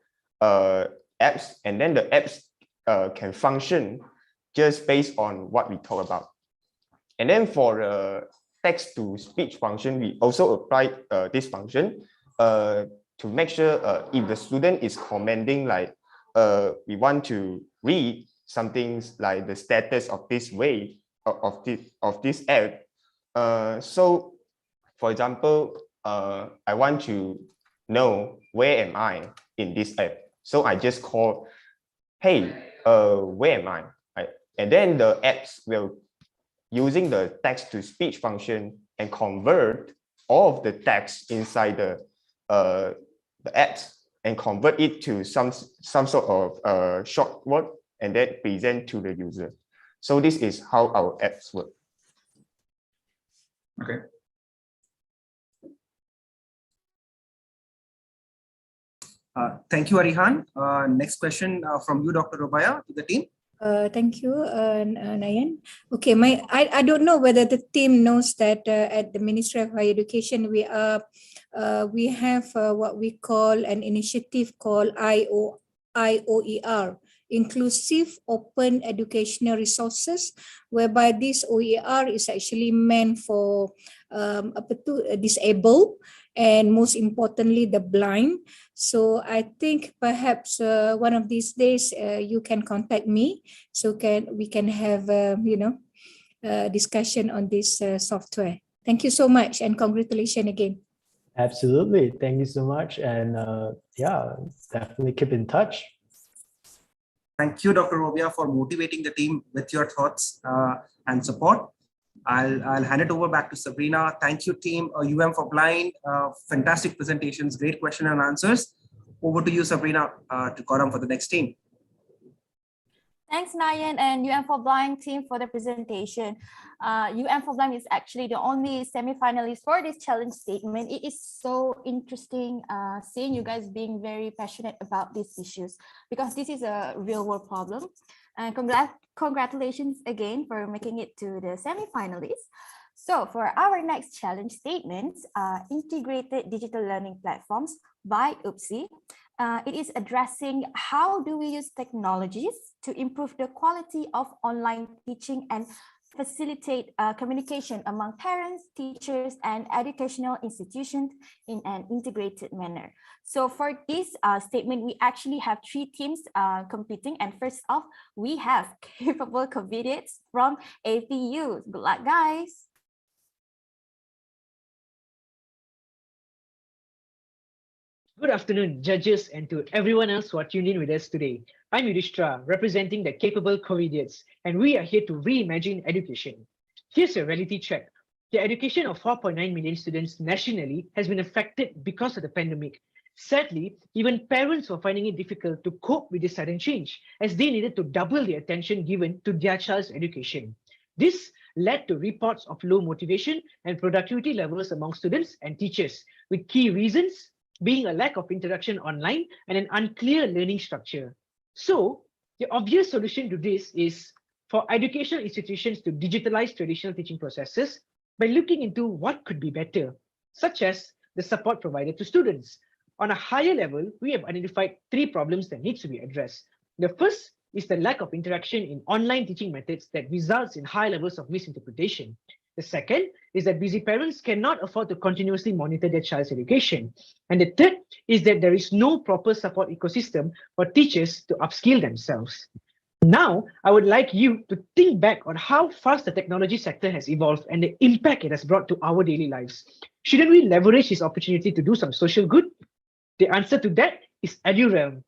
[SPEAKER 20] apps, and then the apps can function just based on what we talk about. And then for the text to speech function, we also apply this function to make sure if the student is commenting, like we want to read some things like the status of this way of this app. So for example, I want to know where am I in this app. So I just call, hey, where am I? And then the apps will using the text to speech function and convert all of the text inside the apps and convert it to some sort of short word and then present to the user. So this is how our apps work.
[SPEAKER 10] Okay.
[SPEAKER 2] Thank you, Arihan. Next question from you, Dr. Robaya, to the team.
[SPEAKER 7] Thank you, Nayan. Okay, I don't know whether the team knows that at the Ministry of Higher Education we have what we call an initiative called IOER, Inclusive Open Educational Resources, whereby this OER is actually meant for disabled and most importantly the blind. So I think perhaps one of these days you can contact me so we can have discussion on this software. Thank you so much and congratulations again.
[SPEAKER 6] Absolutely, thank you so much, and yeah, definitely keep in touch.
[SPEAKER 2] Thank you, Dr. Robia, for motivating the team with your thoughts and support. I'll hand it over back to Sabrina. Thank you, team. for Blind, fantastic presentations, great question and answers. Over to you, Sabrina, to Koram for the next team.
[SPEAKER 1] Thanks, Nayan and for Blind team for the presentation. for Blind is actually the only semi-finalist for this challenge statement. It is so interesting seeing you guys being very passionate about these issues because this is a real world problem. And congratulations again for making it to the semi-finalists. So for our next challenge statements, integrated digital learning platforms by UPSI. It is addressing how do we use technologies to improve the quality of online teaching and facilitate communication among parents, teachers, and educational institutions in an integrated manner. So for this statement, we actually have 3 teams competing. And first off, we have capable candidates from APU. Good luck, guys.
[SPEAKER 21] Good afternoon, judges, and to everyone else who are tuned in with us today. I'm Yudhishthra, representing the capable Covidians, and we are here to reimagine education. Here's a reality check. The education of 4.9 million students nationally has been affected because of the pandemic. Sadly, even parents were finding it difficult to cope with this sudden change, as they needed to double the attention given to their child's education. This led to reports of low motivation and productivity levels among students and teachers, with key reasons being a lack of interaction online and an unclear learning structure. So, the obvious solution to this is for educational institutions to digitalize traditional teaching processes by looking into what could be better, such as the support provided to students. On a higher level, we have identified 3 problems that need to be addressed. The first is the lack of interaction in online teaching methods that results in high levels of misinterpretation. The second is that busy parents cannot afford to continuously monitor their child's education. And the third is that there is no proper support ecosystem for teachers to upskill themselves. Now, I would like you to think back on how fast the technology sector has evolved and the impact it has brought to our daily lives. Shouldn't we leverage this opportunity to do some social good? The answer to that is EduRealm,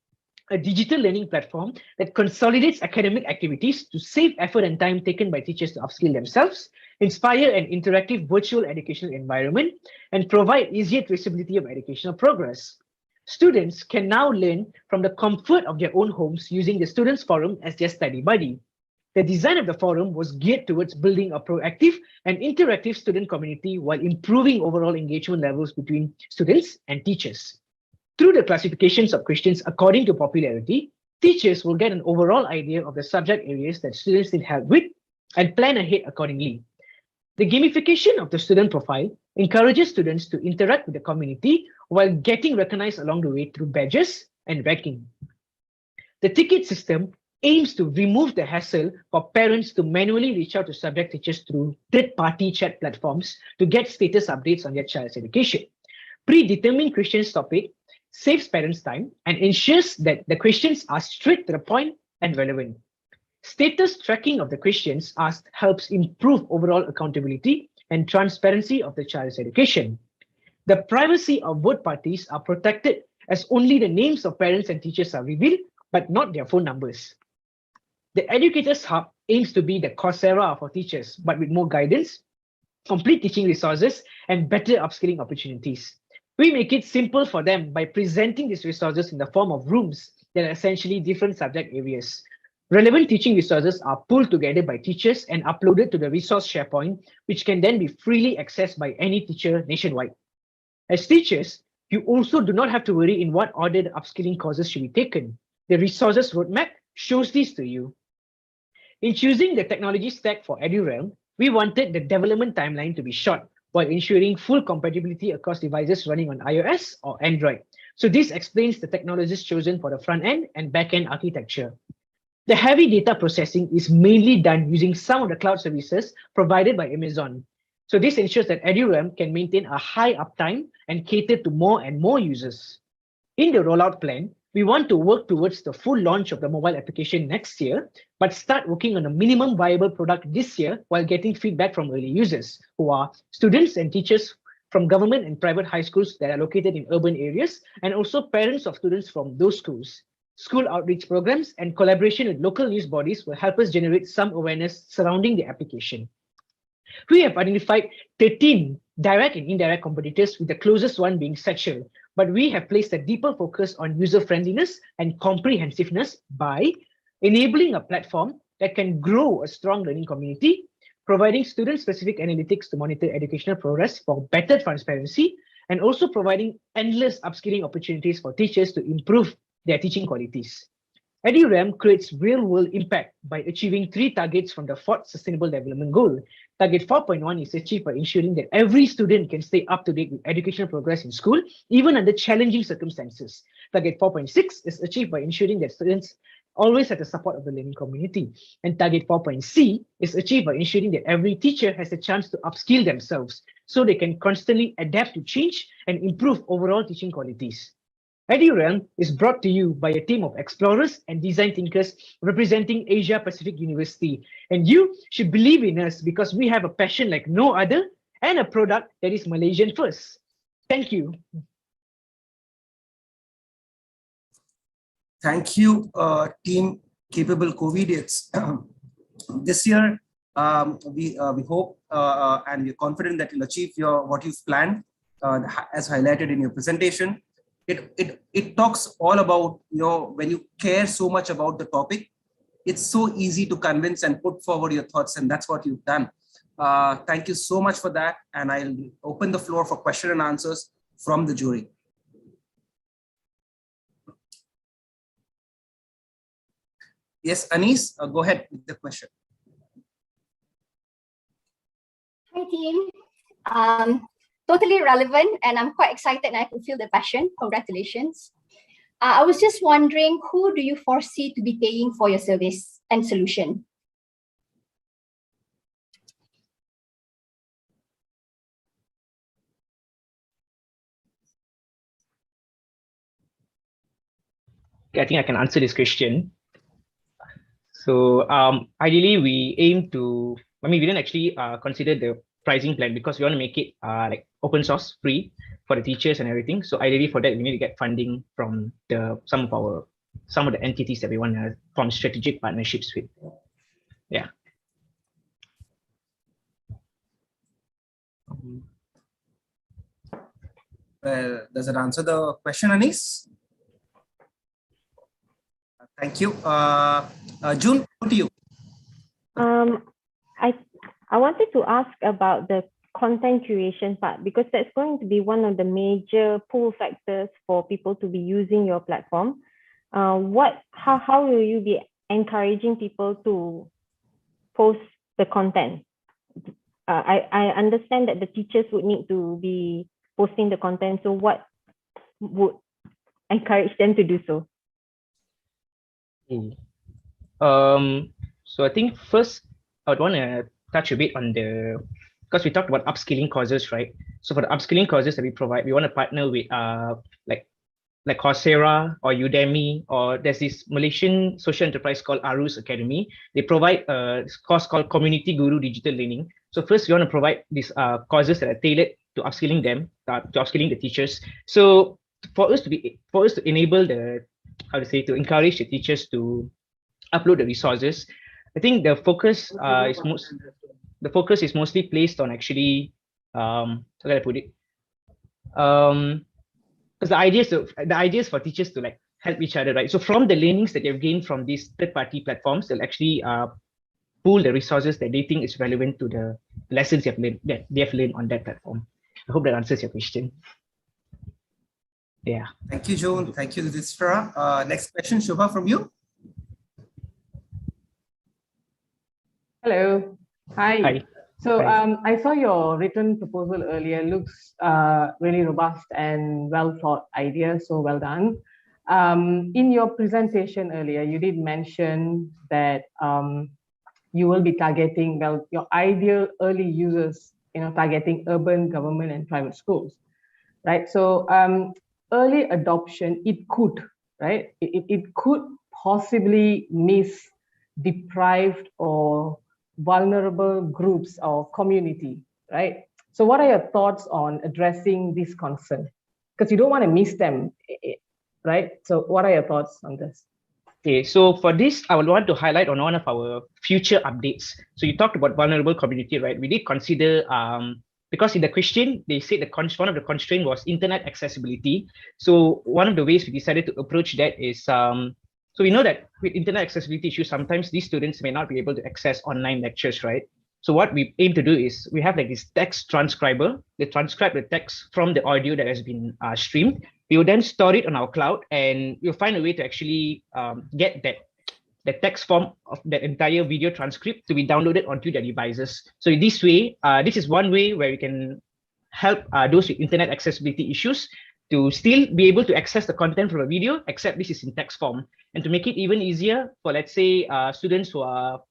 [SPEAKER 21] a digital learning platform that consolidates academic activities to save effort and time taken by teachers to upskill themselves, inspire an interactive virtual educational environment, and provide easier traceability of educational progress. Students can now learn from the comfort of their own homes using the Students' Forum as their study buddy. The design of the forum was geared towards building a proactive and interactive student community while improving overall engagement levels between students and teachers. Through the classifications of questions according to popularity, teachers will get an overall idea of the subject areas that students need help with and plan ahead accordingly. The gamification of the student profile encourages students to interact with the community while getting recognized along the way through badges and ranking. The ticket system aims to remove the hassle for parents to manually reach out to subject teachers through third-party chat platforms to get status updates on their child's education. Predetermined questions topic saves parents time and ensures that the questions are straight to the point and relevant. Status tracking of the questions asked helps improve overall accountability and transparency of the child's education. The privacy of both parties are protected as only the names of parents and teachers are revealed, but not their phone numbers. The Educators Hub aims to be the Coursera for teachers, but with more guidance, complete teaching resources, and better upskilling opportunities. We make it simple for them by presenting these resources in the form of rooms that are essentially different subject areas. Relevant teaching resources are pulled together by teachers and uploaded to the resource SharePoint, which can then be freely accessed by any teacher nationwide. As teachers, You also do not have to worry in what order the upskilling courses should be taken. The resources roadmap shows this to you. In choosing the technology stack for EduRealm, we wanted the development timeline to be short while ensuring full compatibility across devices running on iOS or Android. So this explains the technologies chosen for the front-end and back-end architecture. The heavy data processing is mainly done using some of the cloud services provided by Amazon. So this ensures that EduRealm can maintain a high uptime and cater to more and more users. In the rollout plan, we want to work towards the full launch of the mobile application next year, but start working on a minimum viable product this year while getting feedback from early users, who are students and teachers from government and private high schools that are located in urban areas, and also parents of students from those schools. School outreach programs and collaboration with local news bodies will help us generate some awareness surrounding the application. We have identified 13 direct and indirect competitors, with the closest one being Satchel, but we have placed a deeper focus on user-friendliness and comprehensiveness by enabling a platform that can grow a strong learning community, providing student-specific analytics to monitor educational progress for better transparency, and also providing endless upskilling opportunities for teachers to improve their teaching qualities. EduRealm creates real-world impact by achieving 3 targets from the 4th Sustainable Development Goal. Target 4.1 is achieved by ensuring that every student can stay up to date with educational progress in school, even under challenging circumstances. Target 4.6 is achieved by ensuring that students always have the support of the learning community. And target 4.C is achieved by ensuring that every teacher has a chance to upskill themselves so they can constantly adapt to change and improve overall teaching qualities. EduRealm is brought to you by a team of explorers and design thinkers representing Asia Pacific University. And you should believe in us because we have a passion like no other and a product that is Malaysian first. Thank you.
[SPEAKER 2] Thank you, team capable COVIDians. This year, we hope and we're confident that you'll achieve what you've planned, as highlighted in your presentation. It talks all about, when you care so much about the topic, it's so easy to convince and put forward your thoughts, and that's what you've done. Thank you so much for that, and I'll open the floor for question and answers from the jury. Yes, Anis, go ahead with the question.
[SPEAKER 9] Hi team. Totally relevant, and I'm quite excited and I can feel the passion. Congratulations. I was just wondering, who do you foresee to be paying for your service and solution?
[SPEAKER 21] Okay, I think I can answer this question. So ideally, we aim to, we didn't actually consider the pricing plan because we want to make it like open source, free for the teachers and everything. So ideally for that, we need to get funding from some of the entities that we want to form strategic partnerships with. Yeah.
[SPEAKER 2] Does it answer the question, Anis? Thank you. June, what do you?
[SPEAKER 14] I wanted to ask about the content curation part, because that's going to be one of the major pull factors for people to be using your platform. How will you be encouraging people to post the content? I understand that the teachers would need to be posting the content. So what would encourage them to do so?
[SPEAKER 21] So I think first I would want to touch a bit on because we talked about upskilling courses, right? So for the upskilling courses that we provide, we want to partner with like Coursera or Udemy, or there's this Malaysian social enterprise called Arus Academy. They provide a course called Community Guru Digital Learning. So first we want to provide these courses that are tailored to upskilling them, to upskilling the teachers. So for us to enable to encourage the teachers to upload the resources, I think the focus is mostly placed on actually how can I put it? Because the ideas for teachers to like help each other, right? So from the learnings that they've gained from these third-party platforms, they'll actually pool the resources that they think is relevant to the lessons they have learned on that platform. I hope that answers your question. Yeah.
[SPEAKER 2] Thank you, June. Thank you, Yudhishthira. Next question, Shubha, from you.
[SPEAKER 16] Hello. Hi.
[SPEAKER 21] Hi.
[SPEAKER 16] So
[SPEAKER 21] Hi.
[SPEAKER 16] I saw your written proposal earlier. Looks really robust and well thought idea. So well done. In your presentation earlier, you did mention that you will be targeting, well, your ideal early users, targeting urban, government, and private schools, right? So early adoption, it could, right? It could possibly miss deprived or vulnerable groups or community, right? So what are your thoughts on addressing this concern? Because you don't want to miss them, right? So what are your thoughts on this?
[SPEAKER 21] Okay, so for this, I would want to highlight on one of our future updates. So you talked about vulnerable community, right? We did consider, because in the question, they said one of the constraints was internet accessibility. So one of the ways we decided to approach that is, so we know that with internet accessibility issues, sometimes these students may not be able to access online lectures, right? So what we aim to do is we have like this text transcriber. They transcribe the text from the audio that has been streamed. We will then store it on our cloud, and we'll find a way to actually get the text form of that entire video transcript to be downloaded onto their devices. So in this way, this is one way where we can help those with internet accessibility issues to still be able to access the content from a video, except this is in text form. And to make it even easier for, let's say, students who are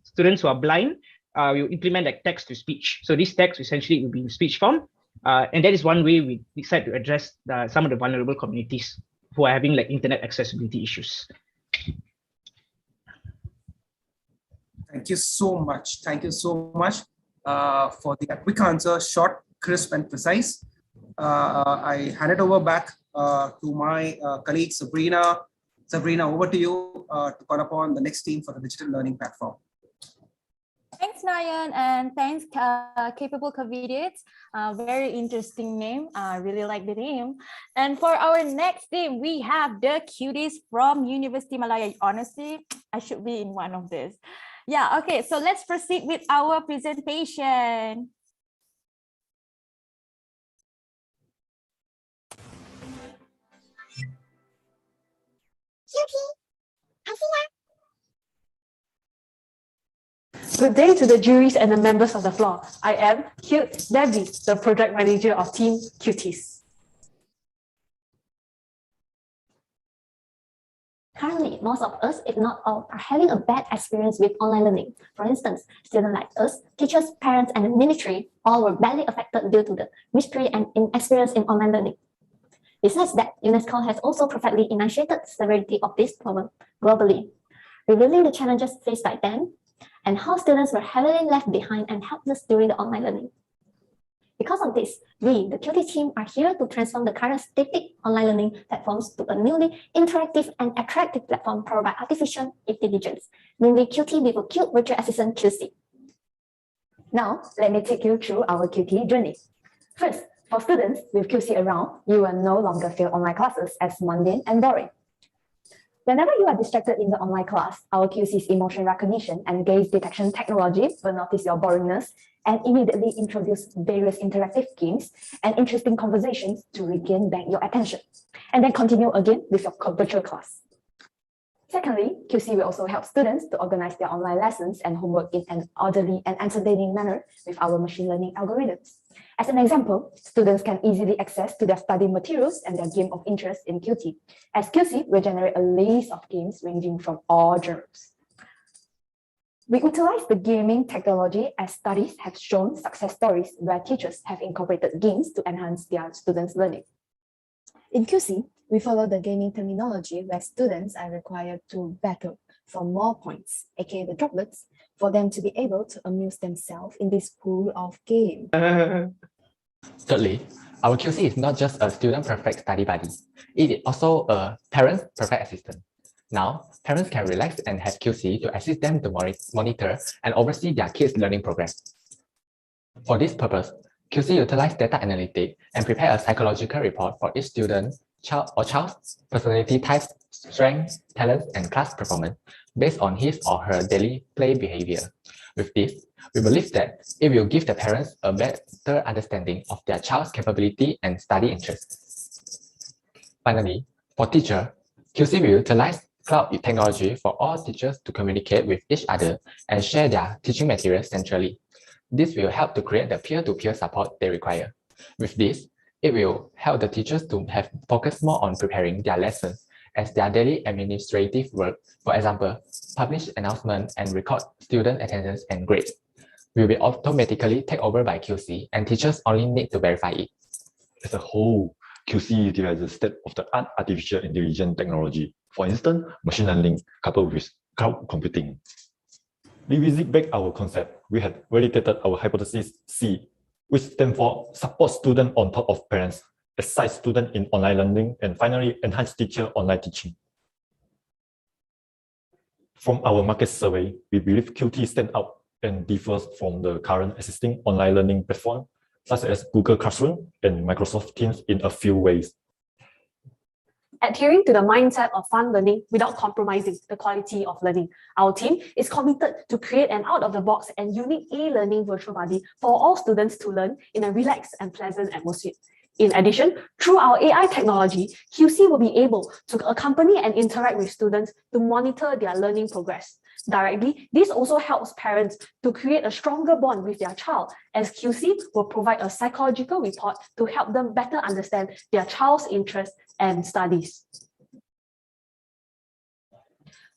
[SPEAKER 21] students who are blind, we will implement like text to speech. So this text essentially will be in speech form. And that is one way we decide to address some of the vulnerable communities who are having like internet accessibility issues.
[SPEAKER 2] Thank you so much. Thank you so much for the quick answer, short, crisp, and precise. I hand it over back to my colleague, Sabrina. Sabrina, over to you to call upon the next team for the digital learning platform.
[SPEAKER 1] Thanks, Nayan, and thanks, Capable Candidates. Very interesting name. I really like the name. And for our next team, we have the cuties from University Malaya. Honestly, I should be in one of these. Yeah, okay, so let's proceed with our presentation.
[SPEAKER 8] Good day to the juries and the members of the floor. I am Cute Debbie, the project manager of Team Cuties.
[SPEAKER 15] Currently, most of us, if not all, are having a bad experience with online learning. For instance, students like us, teachers, parents, and the military all were badly affected due to the mystery and inexperience in online learning. Besides that, UNESCO has also perfectly enunciated the severity of this problem globally, revealing the challenges faced by them and how students were heavily left behind and helpless during the online learning. Because of this, we, the QT team, are here to transform the current static online learning platforms to a newly interactive and attractive platform powered by artificial intelligence, namely QT with a cute virtual assistant QC. Now, let me take you through our QT journey. First, for students with QC around, you will no longer feel online classes as mundane and boring. Whenever you are distracted in the online class, our QC's emotion recognition and gaze detection technology will notice your boringness and immediately introduce various interactive games and interesting conversations to regain back your attention, and then continue again with your virtual class. Secondly, QC will also help students to organize their online lessons and homework in an orderly and entertaining manner with our machine learning algorithms. As an example, students can easily access to their study materials and their game of interest in QT, as QC will generate a list of games ranging from all genres. We utilize the gaming technology as studies have shown success stories where teachers have incorporated games to enhance their students' learning. In QC, we follow the gaming terminology where students are required to battle for more points, aka the droplets, for them to be able to amuse themselves in this pool of games.
[SPEAKER 23] Thirdly, our QC is not just a student perfect study buddy, it is also a parent perfect assistant. Now, parents can relax and have QC to assist them to monitor and oversee their kids' learning progress. For this purpose, QC utilizes data analytics and prepare a psychological report for each student, child's personality types, strengths, talents, and class performance based on his or her daily play behavior. With this, we believe that it will give the parents a better understanding of their child's capability and study interests. Finally, for teacher, QC will utilize cloud technology for all teachers to communicate with each other and share their teaching materials centrally. This will help to create the peer-to-peer support they require. With this, it will help the teachers to have focus more on preparing their lessons as their daily administrative work, for example, publish announcements and record student attendance and grades, will be automatically taken over by QC, and teachers only need to verify it.
[SPEAKER 12] As a whole, QC utilizes state-of-the-art artificial intelligence technology, for instance, machine learning coupled with cloud computing. Revisit back our concept, we had validated our hypothesis C, which stands for support student on top of parents, assist student in online learning, and finally enhance teacher online teaching. From our market survey, we believe QT stands out and differs from the current existing online learning platform, such as Google Classroom and Microsoft Teams in a few ways.
[SPEAKER 8] Adhering to the mindset of fun learning without compromising the quality of learning, our team is committed to create an out-of-the-box and unique e-learning virtual buddy for all students to learn in a relaxed and pleasant atmosphere. In addition, through our AI technology, QC will be able to accompany and interact with students to monitor their learning progress. Directly, this also helps parents to create a stronger bond with their child, as QC will provide a psychological report to help them better understand their child's interests and studies.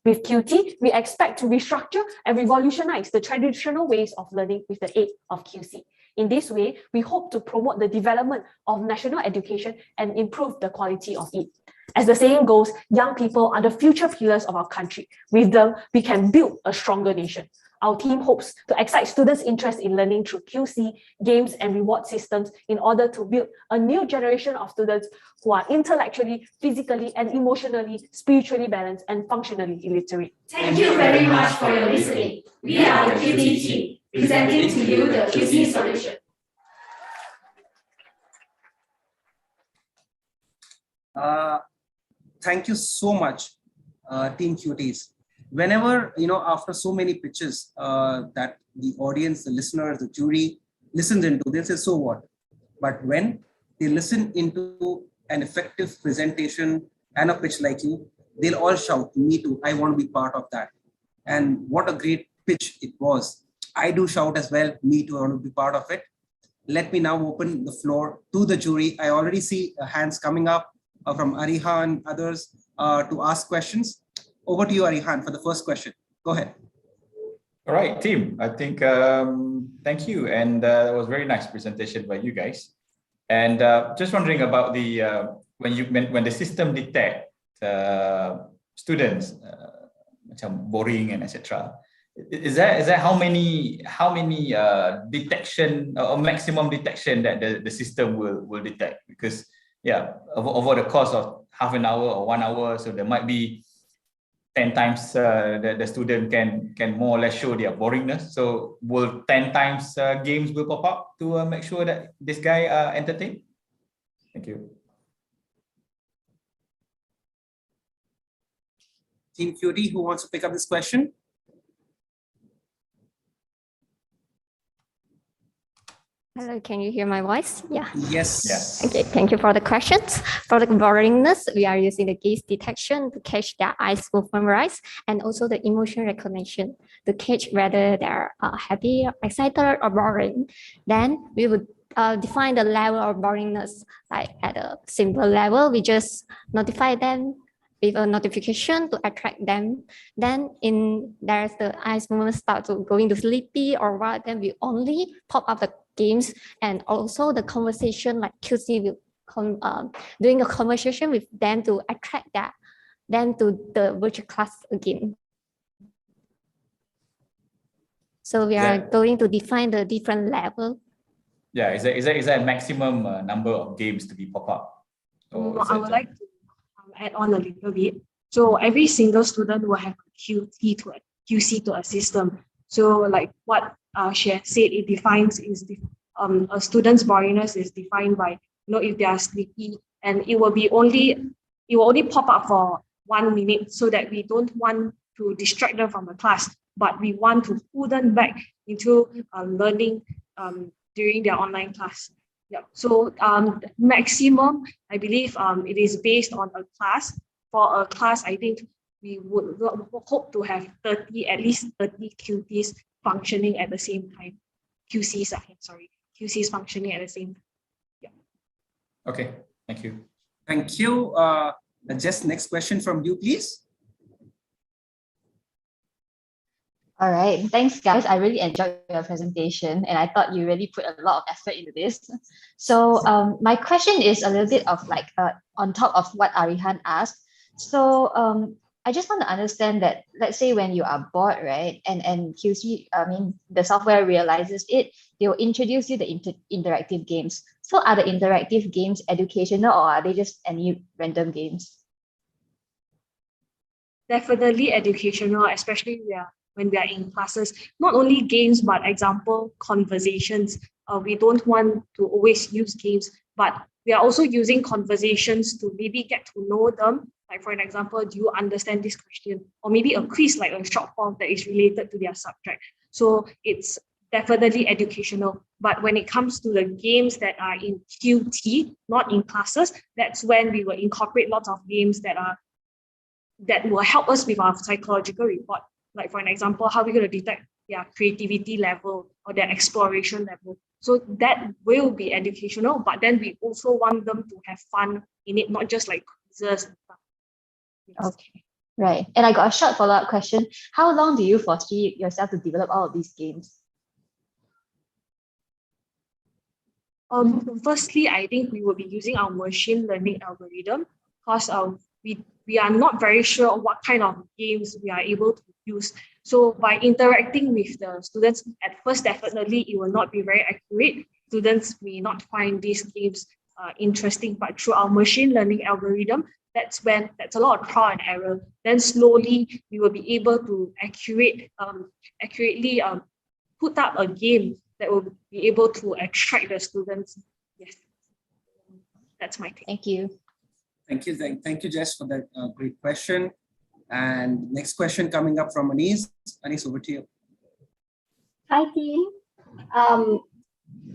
[SPEAKER 8] With QT, we expect to restructure and revolutionize the traditional ways of learning with the aid of QC. In this way, we hope to promote the development of national education and improve the quality of it. As the saying goes, young people are the future pillars of our country. With them, we can build a stronger nation. Our team hopes to excite students' interest in learning through QC, games, and reward systems in order to build a new generation of students who are intellectually, physically, and emotionally, spiritually balanced, and functionally illiterate.
[SPEAKER 13] Thank you very much for your listening. We are the QT team, presenting to you the QC solution.
[SPEAKER 2] Thank you so much, Team Cuties. Whenever, after so many pitches that the audience, the listeners, the jury listens into, they say, so what? But when they listen into an effective presentation and a pitch like you, they'll all shout, me too, I want to be part of that. And what a great pitch it was. I do shout as well, me too, I want to be part of it. Let me now open the floor to the jury. I already see hands coming up from Ariha and others to ask questions. Over to you, Arihan, for the first question. Go ahead.
[SPEAKER 10] All right, team. I think, thank you. And that was very nice presentation by you guys. And just wondering about the, when the system detect students, boring and etc. Is that how many detection or maximum detection that the system will detect? Because yeah, over the course of half an hour or 1 hour, so there might be 10 times the student can more or less show their boringness. So will 10 times games will pop up to make sure that this guy entertained? Thank you.
[SPEAKER 2] Team QT, who wants to pick up this question?
[SPEAKER 18] Hello, can you hear my voice? Yeah.
[SPEAKER 2] Yes. Yes.
[SPEAKER 18] Okay, thank you for the questions. For the boringness, we are using the gaze detection to catch their eyes movement rise, and also the emotion recognition to catch whether they're happy, excited, or boring. Then we would define the level of boringness, like at a simple level, we just notify them with a notification to attract them. Then there's the eyes movement start to going to sleepy or what, then we only pop up the games, and also the conversation, like QC will doing a conversation with them to attract them to the virtual class again. So we are going to define the different level.
[SPEAKER 10] Yeah, is there a maximum number of games to be pop up?
[SPEAKER 24] I would like to add on a little bit. So every single student will have a QC to assist them. So like what she has said, it defines a student's boringness is defined by if they are sleepy, and it will only pop up for 1 minute, so that we don't want to distract them from the class, but we want to pull them back into learning during their online class. Yeah. So maximum, I believe it is based on a class. For a class, I think we would hope to have 30, at least 30 QTs functioning at the same time. QCs, sorry, QCs functioning at the same time. Yeah.
[SPEAKER 10] Okay, thank you.
[SPEAKER 2] Thank you. Just next question from you, please.
[SPEAKER 4] All right, thanks guys. I really enjoyed your presentation and I thought you really put a lot of effort into this. So my question is a little bit of like on top of what Arihan asked. So I just want to understand that, let's say when you are bored, right, and QC, I mean, the software realizes it, they will introduce you the interactive games. So are the interactive games educational or are they just any random games?
[SPEAKER 24] Definitely educational, especially when we are in classes. Not only games, but example, conversations. We don't want to always use games, but we are also using conversations to maybe get to know them. Like for an example, do you understand this question? Or maybe a quiz, like a short form that is related to their subject. So it's definitely educational. But when it comes to the games that are in QT, not in classes, that's when we will incorporate lots of games that will help us with our psychological report. Like for an example, how we're going to detect their creativity level or their exploration level. So that will be educational, but then we also want them to have fun in it, not just like quizzes and stuff. Yes.
[SPEAKER 4] Okay, right. And I got a short follow-up question. How long do you foresee yourself to develop all of these games?
[SPEAKER 24] Firstly, I think we will be using our machine learning algorithm because we are not very sure what kind of games we are able to use. So by interacting with the students, at first, definitely it will not be very accurate. Students may not find these games interesting, but through our machine learning algorithm, that's a lot of trial and error. Then slowly we will be able to accurately put up a game that will be able to attract the students. Yes, that's my take.
[SPEAKER 4] Thank you.
[SPEAKER 2] Thank you, Jess, for that great question. And next question coming up from Anis. Anis, over to you.
[SPEAKER 9] Hi, team.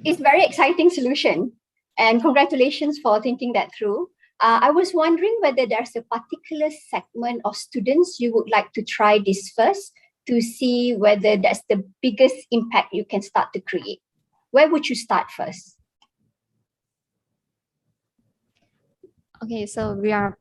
[SPEAKER 9] It's a very exciting solution, and congratulations for thinking that through. I was wondering whether there's a particular segment of students you would like to try this first to see whether that's the biggest impact you can start to create. Where would you start first?
[SPEAKER 18] Okay, so we are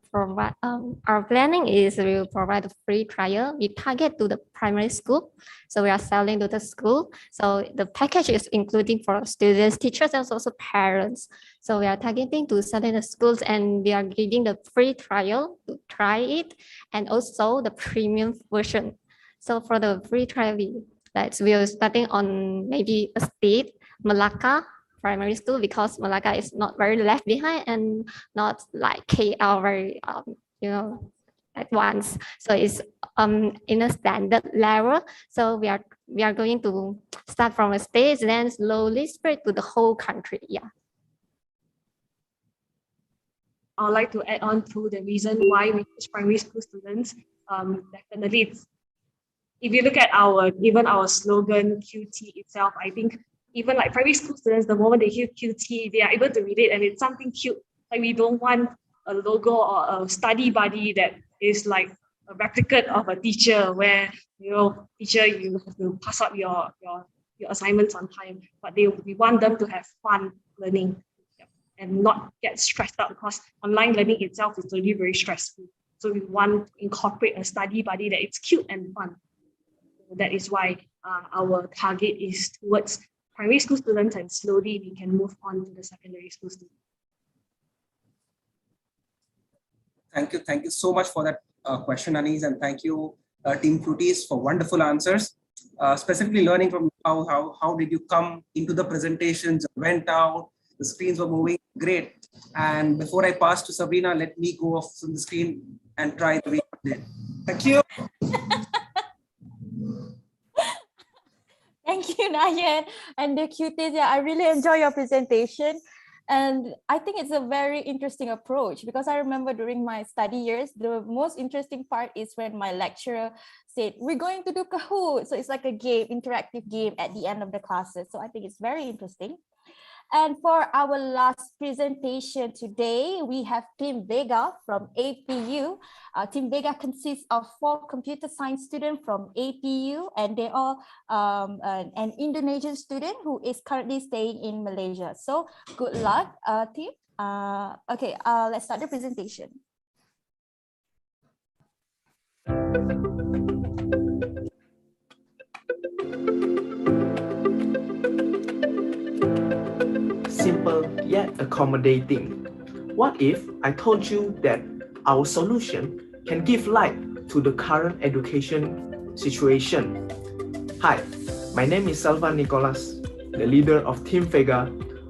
[SPEAKER 18] our planning is we will provide a free trial. We target to the primary school, so we are selling to the school. So the package is including for students, teachers, and also parents. So we are targeting to selling the schools, and we are giving the free trial to try it, and also the premium version. So for the free trial, we are starting on maybe a state, Malacca primary school, because Malacca is not very left behind and not like KL very advanced. So it's in a standard level. So we are going to start from a stage, then slowly spread to the whole country. Yeah.
[SPEAKER 24] I would like to add on to the reason why we teach primary school students. Definitely, if you look at even our slogan QT itself, I think even like primary school students, the moment they hear QT, they are able to read it and it's something cute. Like we don't want a logo or a study buddy that is like a replicate of a teacher where, teacher, you have to pass up your assignments on time, but we want them to have fun learning and not get stressed out because online learning itself is already very stressful. So we want to incorporate a study buddy that it's cute and fun. That is why our target is towards primary school students, and slowly we can move on to the secondary school students.
[SPEAKER 2] Thank you so much for that question, Anis, and thank you, Team Fruities, for wonderful answers. Specifically learning from how did you come into the presentations, went out, the screens were moving, great. And before I pass to Sabrina, let me go off from the screen and try the way I did. Thank you.
[SPEAKER 1] Thank you, Nayan and the cuties. Yeah, I really enjoy your presentation. And I think it's a very interesting approach because I remember during my study years, the most interesting part is when my lecturer said, we're going to do Kahoot. So it's like a game, interactive game at the end of the classes. So I think it's very interesting. And for our last presentation today, we have Team Vega from APU. Team Vega consists of 4 computer science students from APU, and they are an Indonesian student who is currently staying in Malaysia. So good luck, team. Okay, let's start the presentation.
[SPEAKER 3] Simple yet accommodating. What if I told you that our solution can give light to the current education situation? Hi, my name is Salva Nicholas, the leader of Team Vega,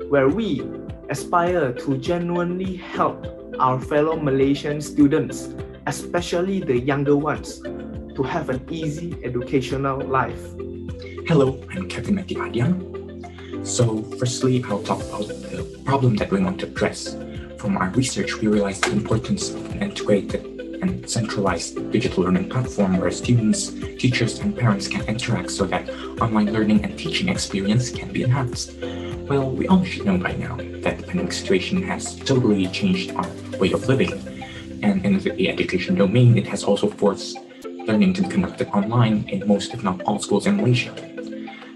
[SPEAKER 3] where we aspire to genuinely help our fellow Malaysian students, especially the younger ones, to have an easy educational life.
[SPEAKER 5] Hello, I'm Kevin Adian. So firstly, I'll talk about the problem that we want to address. From our research, we realized the importance of an integrated and centralized digital learning platform where students, teachers, and parents can interact so that online learning and teaching experience can be enhanced. Well, we all should know by now that the pandemic situation has totally changed our way of living. And in the education domain, it has also forced learning to be conducted online in most, if not all, schools in Malaysia.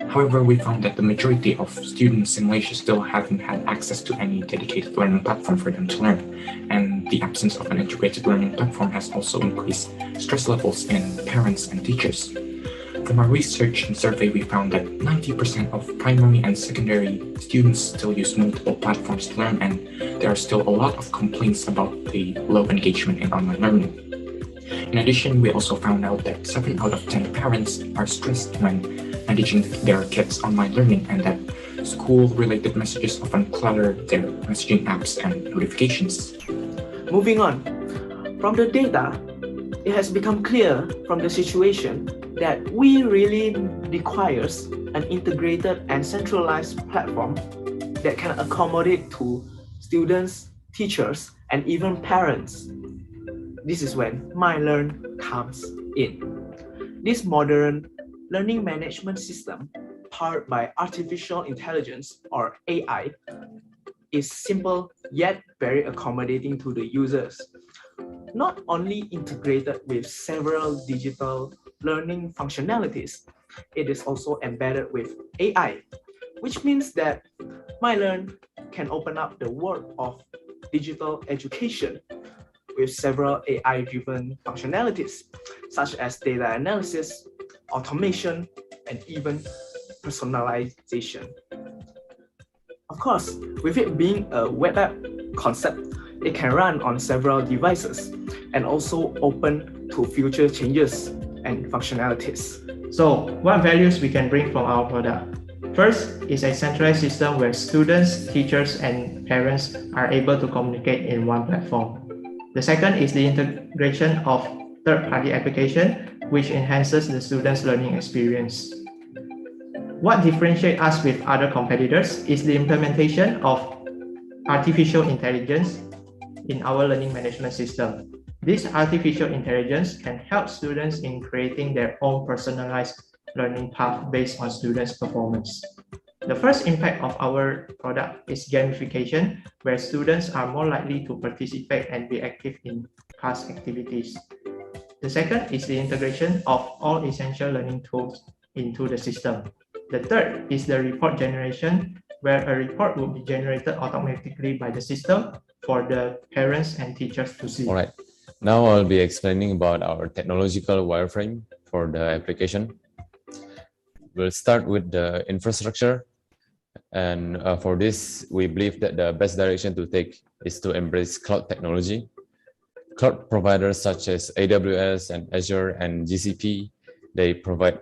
[SPEAKER 5] However, we found that the majority of students in Malaysia still haven't had access to any dedicated learning platform for them to learn. And the absence of an integrated learning platform has also increased stress levels in parents and teachers. From our research and survey, we found that 90% of primary and secondary students still use multiple platforms to learn, and there are still a lot of complaints about the low engagement in online learning. In addition, we also found out that 7 out of 10 parents are stressed when managing their kids' online learning, and that school-related messages often clutter their messaging apps and notifications.
[SPEAKER 3] Moving on, from the data, it has become clear from the situation that we really requires an integrated and centralized platform that can accommodate to students, teachers, and even parents. This is when MyLearn comes in. This modern learning management system, powered by artificial intelligence or AI, is simple yet very accommodating to the users. Not only integrated with several digital learning functionalities, it is also embedded with AI, which means that MyLearn can open up the world of digital education with several AI-driven functionalities, such as data analysis, automation, and even personalization. Of course, with it being a web app concept, it can run on several devices and also open to future changes and functionalities.
[SPEAKER 17] So, what values we can bring from our product? First is a centralized system where students, teachers, and parents are able to communicate in one platform. The second is the integration of third-party application, which enhances the students' learning experience. What differentiates us with other competitors is the implementation of artificial intelligence in our learning management system. This artificial intelligence can help students in creating their own personalized learning path based on students' performance. The first impact of our product is gamification, where students are more likely to participate and be active in past activities. The second is the integration of all essential learning tools into the system. The third is the report generation, where a report will be generated automatically by the system for the parents and teachers to see.
[SPEAKER 19] All right. Now I'll be explaining about our technological wireframe for the application. We'll start with the infrastructure. And for this, we believe that the best direction to take is to embrace cloud technology. Cloud providers such as AWS and Azure and GCP, they provide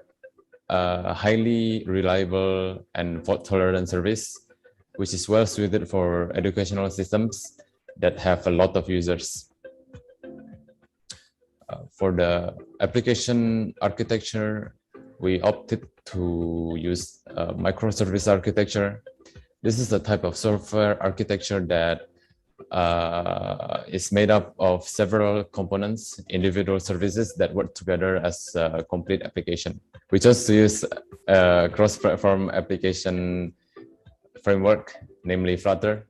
[SPEAKER 19] a highly reliable and fault-tolerant service, which is well suited for educational systems that have a lot of users. For the application architecture, we opted to use microservice architecture. This is the type of software architecture that is made up of several components, individual services that work together as a complete application. We chose to use a cross-platform application framework, namely Flutter.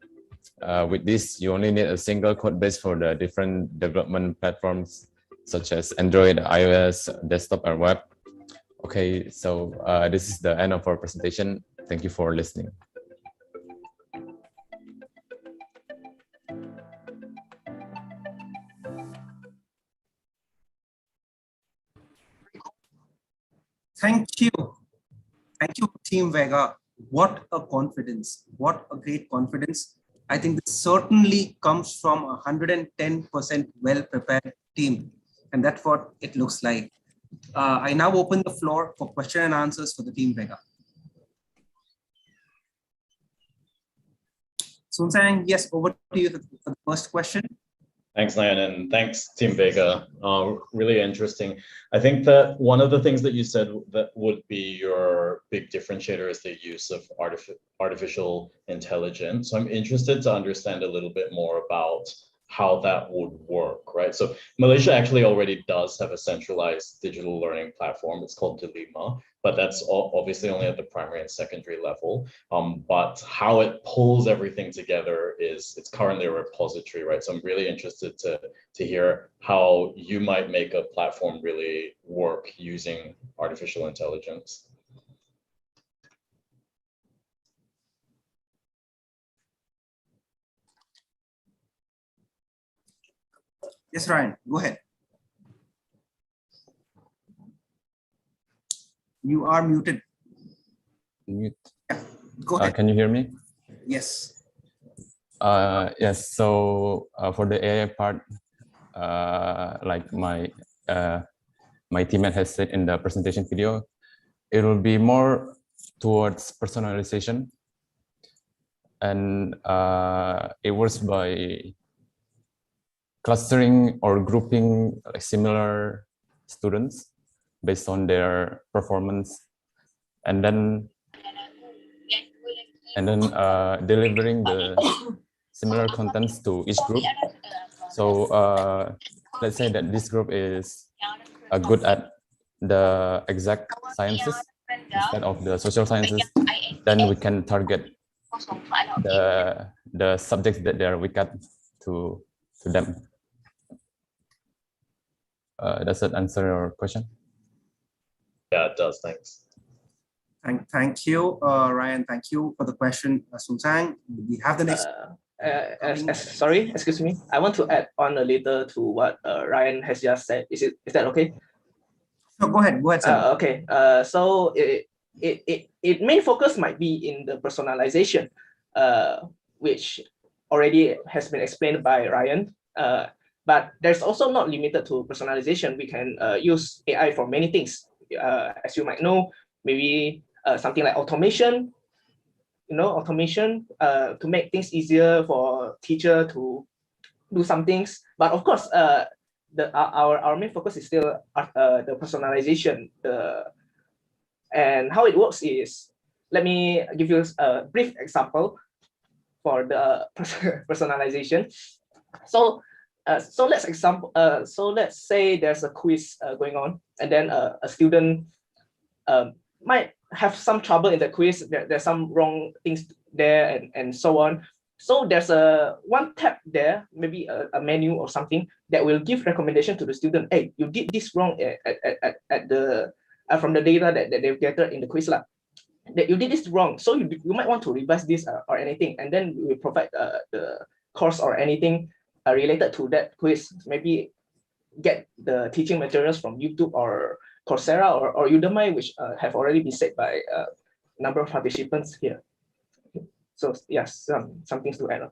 [SPEAKER 19] With this, you only need a single code base for the different development platforms, such as Android, iOS, desktop, or web. Okay, so this is the end of our presentation. Thank you for listening.
[SPEAKER 2] Thank you. Thank you, Team Vega. What a confidence. What a great confidence. I think this certainly comes from a 110% well-prepared team. And that's what it looks like. I now open the floor for question and answers for the Team Vega. Sunsang, yes, over to you for the first question.
[SPEAKER 7] Thanks, Nayan, and thanks, Team Vega. Really interesting. I think that one of the things that you said that would be your big differentiator is the use of artificial intelligence. So I'm interested to understand a little bit more about how that would work, right? So Malaysia actually already does have a centralized digital learning platform. It's called Delima, but that's obviously only at the primary and secondary level. But how it pulls everything together it's currently a repository, right? So I'm really interested to hear how you might make a platform really work using artificial intelligence.
[SPEAKER 2] Yes, Ryan, go ahead. You are muted.
[SPEAKER 19] Mute.
[SPEAKER 2] Yeah, go ahead.
[SPEAKER 19] Can you hear me?
[SPEAKER 2] Yes.
[SPEAKER 19] Yes. So for the AI part, like my teammate has said in the presentation video, it will be more towards personalization, and it works by clustering or grouping like similar students based on their performance, and then delivering the similar contents to each group. So let's say that this group is good at the exact sciences instead of the social sciences, then we can target the subjects that they are weak at to them. Does that answer your question?
[SPEAKER 7] Yeah, it does. Thanks.
[SPEAKER 2] Thank you, Ryan. Thank you for the question, Sunsang. We have the next.
[SPEAKER 3] Sorry, excuse me. I want to add on a little to what Ryan has just said. Is that okay?
[SPEAKER 2] No, go ahead. Go ahead, sir.
[SPEAKER 3] Okay. So it main focus might be in the personalization, which already has been explained by Ryan. But there's also not limited to personalization. We can use AI for many things. As you might know, maybe something like automation, to make things easier for teacher to do some things. But of course, our main focus is still the personalization. And how it works is, let me give you a brief example for the personalization. So let's say there's a quiz going on, and then a student might have some trouble in the quiz. There's some wrong things there, and so on. So there's one tab there, maybe a menu or something that will give recommendation to the student. Hey, you did this wrong at the from the data that they've gathered in the quiz lab. That you did this wrong, so you might want to revise this or anything, and then we will provide the course or anything related to that quiz. Maybe get the teaching materials from YouTube or Coursera or Udemy, which have already been said by a number of participants here. So yes, some things to add on.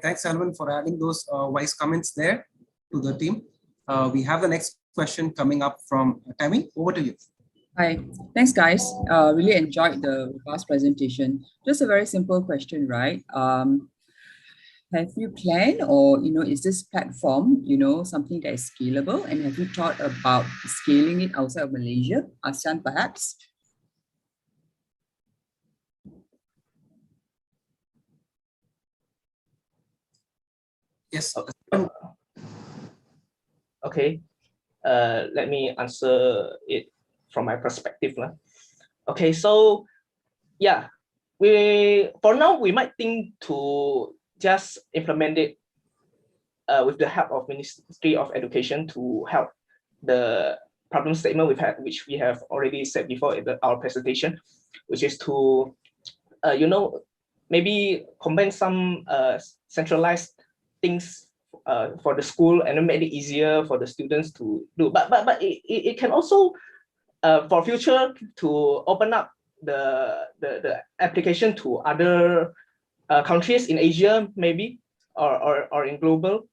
[SPEAKER 2] Thanks, Alvin, for adding those wise comments there to the team. We have the next question coming up from Tammy. Over to you.
[SPEAKER 11] Hi, thanks guys. Really enjoyed the past presentation. Just a very simple question, right? Have you planned, or is this platform something that is scalable, and have you thought about scaling it outside of Malaysia, ASEAN perhaps?
[SPEAKER 2] Yes.
[SPEAKER 3] Okay. Let me answer it from my perspective. Okay, so yeah, for now, we might think to just implement it with the help of Ministry of Education to help the problem statement which we have already said before in our presentation, which is to, maybe combine some centralized things for the school and make it easier for the students to do. But it can also, for future, to open up the application to other countries in Asia, maybe, or in global.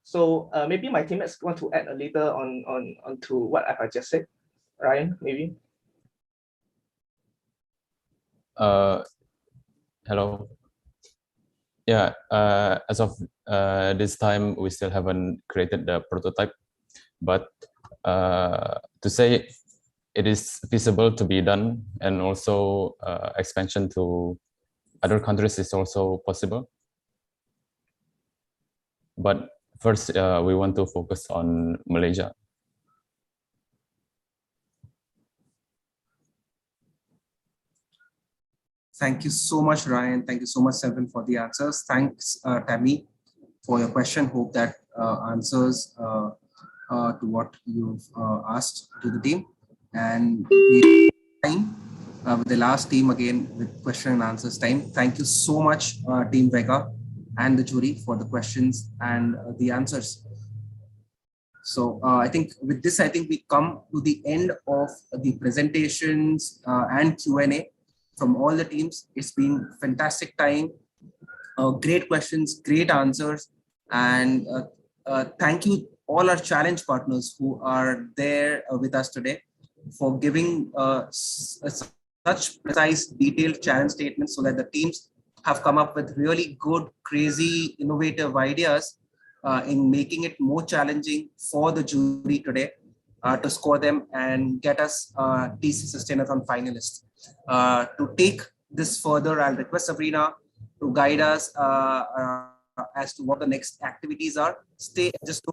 [SPEAKER 3] So maybe my teammates want to add a little on to what I just said. Ryan, maybe.
[SPEAKER 19] Hello. Yeah, as of this time, we still haven't created the prototype, but to say it is feasible to be done, and also expansion to other countries is also possible. But first, we want to focus on Malaysia.
[SPEAKER 2] Thank you so much, Ryan. Thank you so much, Seven, for the answers. Thanks, Tammy, for your question. Hope that answers to what you've asked to the team. And with the last team again with question and answers time. Thank you so much, Team Vega and the jury, for the questions and the answers. So I think with this, I think we come to the end of the presentations and Q&A from all the teams. It's been fantastic time, great questions, great answers, and thank you all our challenge partners who are there with us today for giving such precise, detailed challenge statements so that the teams have come up with really good, crazy, innovative ideas in making it more challenging for the jury today to score them and get us TCS Sustainathon finalists. To take this further, I'll request Sabrina to guide us as to what the next activities are. Just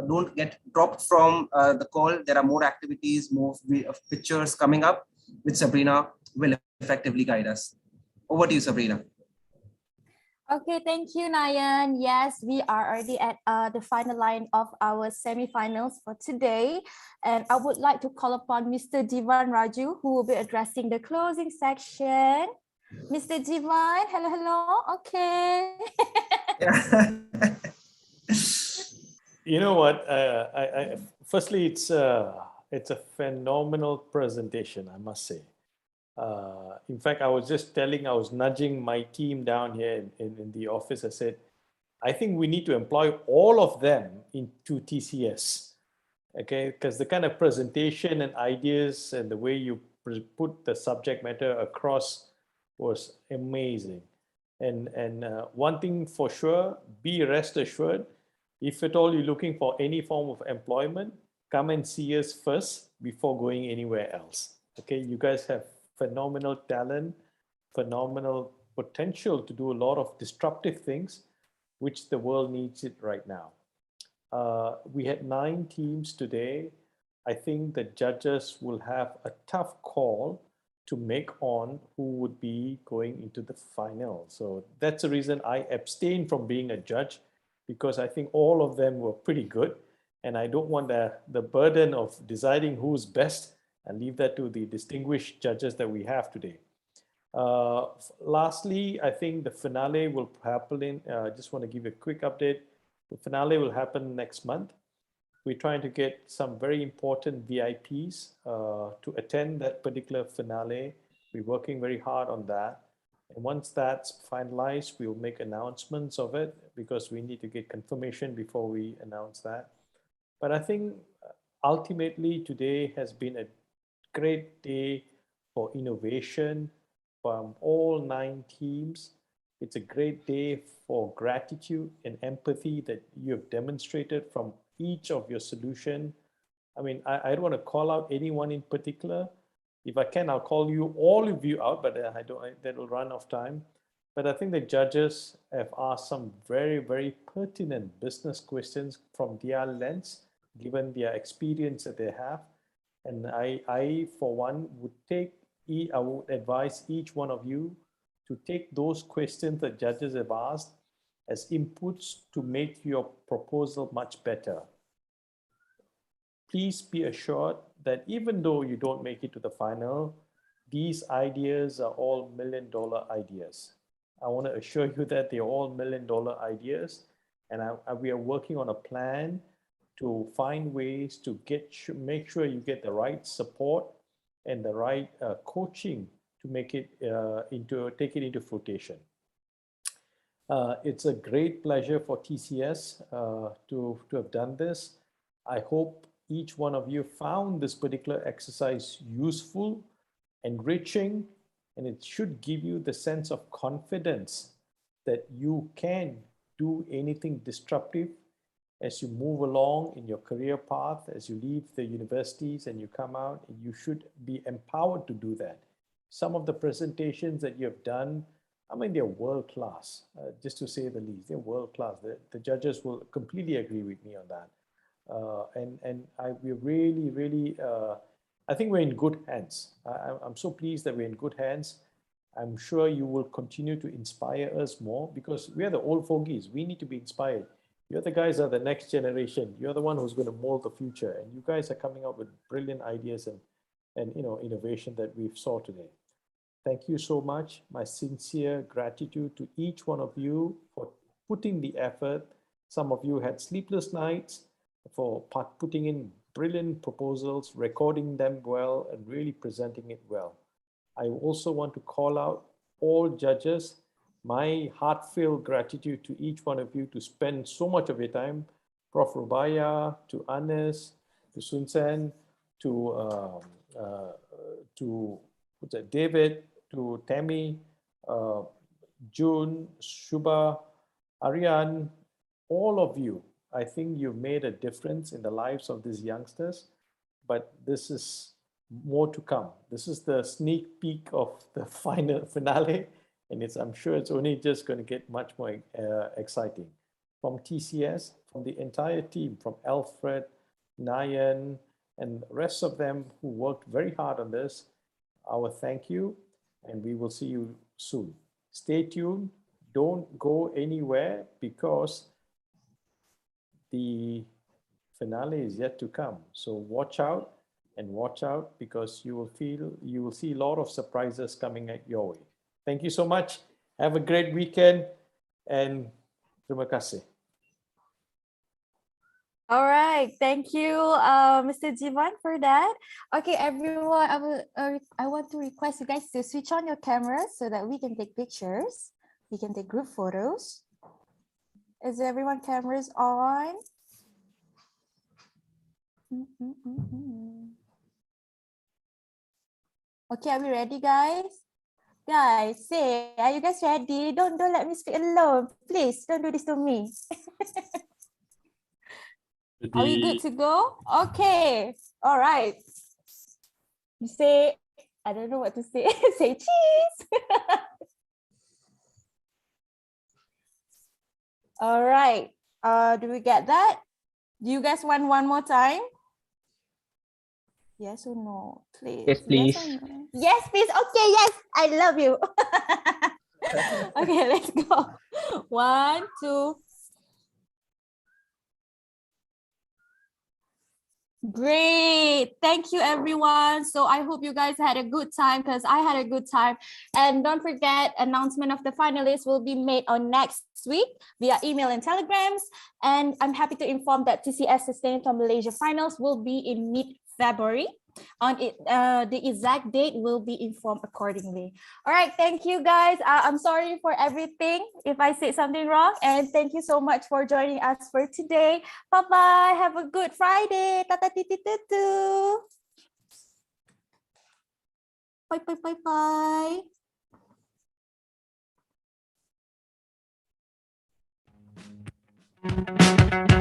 [SPEAKER 2] don't get dropped from the call. There are more activities, more pictures coming up, which Sabrina will effectively guide us. Over to you, Sabrina.
[SPEAKER 1] Okay, thank you, Nayan. Yes, we are already at the final line of our semi-finals for today. And I would like to call upon Mr. Divan Raju, who will be addressing the closing section. Mr. Divan, hello, hello. Okay.
[SPEAKER 6] You know what? Firstly, it's a phenomenal presentation, I must say. In fact, I was nudging my team down here in the office. I said, I think we need to employ all of them into TCS, okay? Because the kind of presentation and ideas and the way you put the subject matter across was amazing. And one thing for sure, be rest assured, if at all you're looking for any form of employment, come and see us first before going anywhere else. Okay, you guys have phenomenal talent, phenomenal potential to do a lot of disruptive things, which the world needs it right now. We had 9 teams today. I think the judges will have a tough call to make on who would be going into the final. So that's the reason I abstained from being a judge, because I think all of them were pretty good. And I don't want the burden of deciding who's best, and leave that to the distinguished judges that we have today. Lastly, I think the finale will happen I just want to give a quick update. The finale will happen next month. We're trying to get some very important VIPs to attend that particular finale. We're working very hard on that. And once that's finalized, we'll make announcements of it, because we need to get confirmation before we announce that. But I think ultimately today has been a great day for innovation from all 9 teams. It's a great day for gratitude and empathy that you have demonstrated from each of your solution. I mean, I don't want to call out anyone in particular. If I can, I'll call all of you out, but that will run off time. But I think the judges have asked some very, very pertinent business questions from their lens, given their experience that they have. And I, for one, would take I would advise each one of you to take those questions that judges have asked as inputs to make your proposal much better. Please be assured that even though you don't make it to the final, these ideas are all million-dollar ideas. I want to assure you that they're all million-dollar ideas, and we are working on a plan to find ways to make sure you get the right support and the right coaching to make it take it into fruition. It's a great pleasure for TCS to have done this. I hope each one of you found this particular exercise useful, enriching, and it should give you the sense of confidence that you can do anything disruptive as you move along in your career path, as you leave the universities and you come out. You should be empowered to do that. Some of the presentations that you have done, I mean, they're world-class, just to say the least. They're world-class. The judges will completely agree with me on that. We're really, I think we're in good hands. I'm so pleased that we're in good hands. I'm sure you will continue to inspire us more, because we are the old fogies. We need to be inspired. You're the guys are the next generation. You're the one who's going to mold the future. And you guys are coming up with brilliant ideas and innovation that we've saw today. Thank you so much. My sincere gratitude to each one of you for putting the effort. Some of you had sleepless nights for putting in brilliant proposals, recording them well, and really presenting it well. I also want to call out all judges. My heartfelt gratitude to each one of you to spend so much of your time, Prof. Rubaya, to Anis, to Sun Sen, to David, to Tammy, June, Shubha, Aryan, all of you. I think you've made a difference in the lives of these youngsters, but this is more to come. This is the sneak peek of the finale, and I'm sure it's only just going to get much more exciting. From TCS, from the entire team, from Alfred, Nayan, and the rest of them who worked very hard on this, our thank you, and we will see you soon. Stay tuned. Don't go anywhere, because the finale is yet to come. So watch out, because you will see a lot of surprises coming at your way. Thank you so much. Have a great weekend, and terima kasih.
[SPEAKER 1] All right, thank you, Mr. Jivan, for that. Okay, everyone, I want to request you guys to switch on your cameras so that we can take pictures. We can take group photos. Is everyone cameras on? Okay, are we ready, guys? Guys, say, are you guys ready? Don't let me speak alone. Please, don't do this to me. Are we good to go? Okay. All right. You say, I don't know what to say. Say cheese. All right. Do we get that? Do you guys want one more time? Yes or no? Please.
[SPEAKER 21] Yes, please.
[SPEAKER 1] Yes, no? Yes, please. Okay, yes. I love you. Okay, let's go. 1, 2. Great. Thank you, everyone. So I hope you guys had a good time, because I had a good time. And don't forget, announcement of the finalists will be made on next week via email and telegrams. And I'm happy to inform that TCS Sustainathon Malaysia finals will be in mid-February. On it, the exact date will be informed accordingly. All right, thank you guys. I'm sorry for everything if I said something wrong, and thank you so much for joining us for today. Bye bye. Have a good Friday. Tata titi tutu. Bye bye bye bye.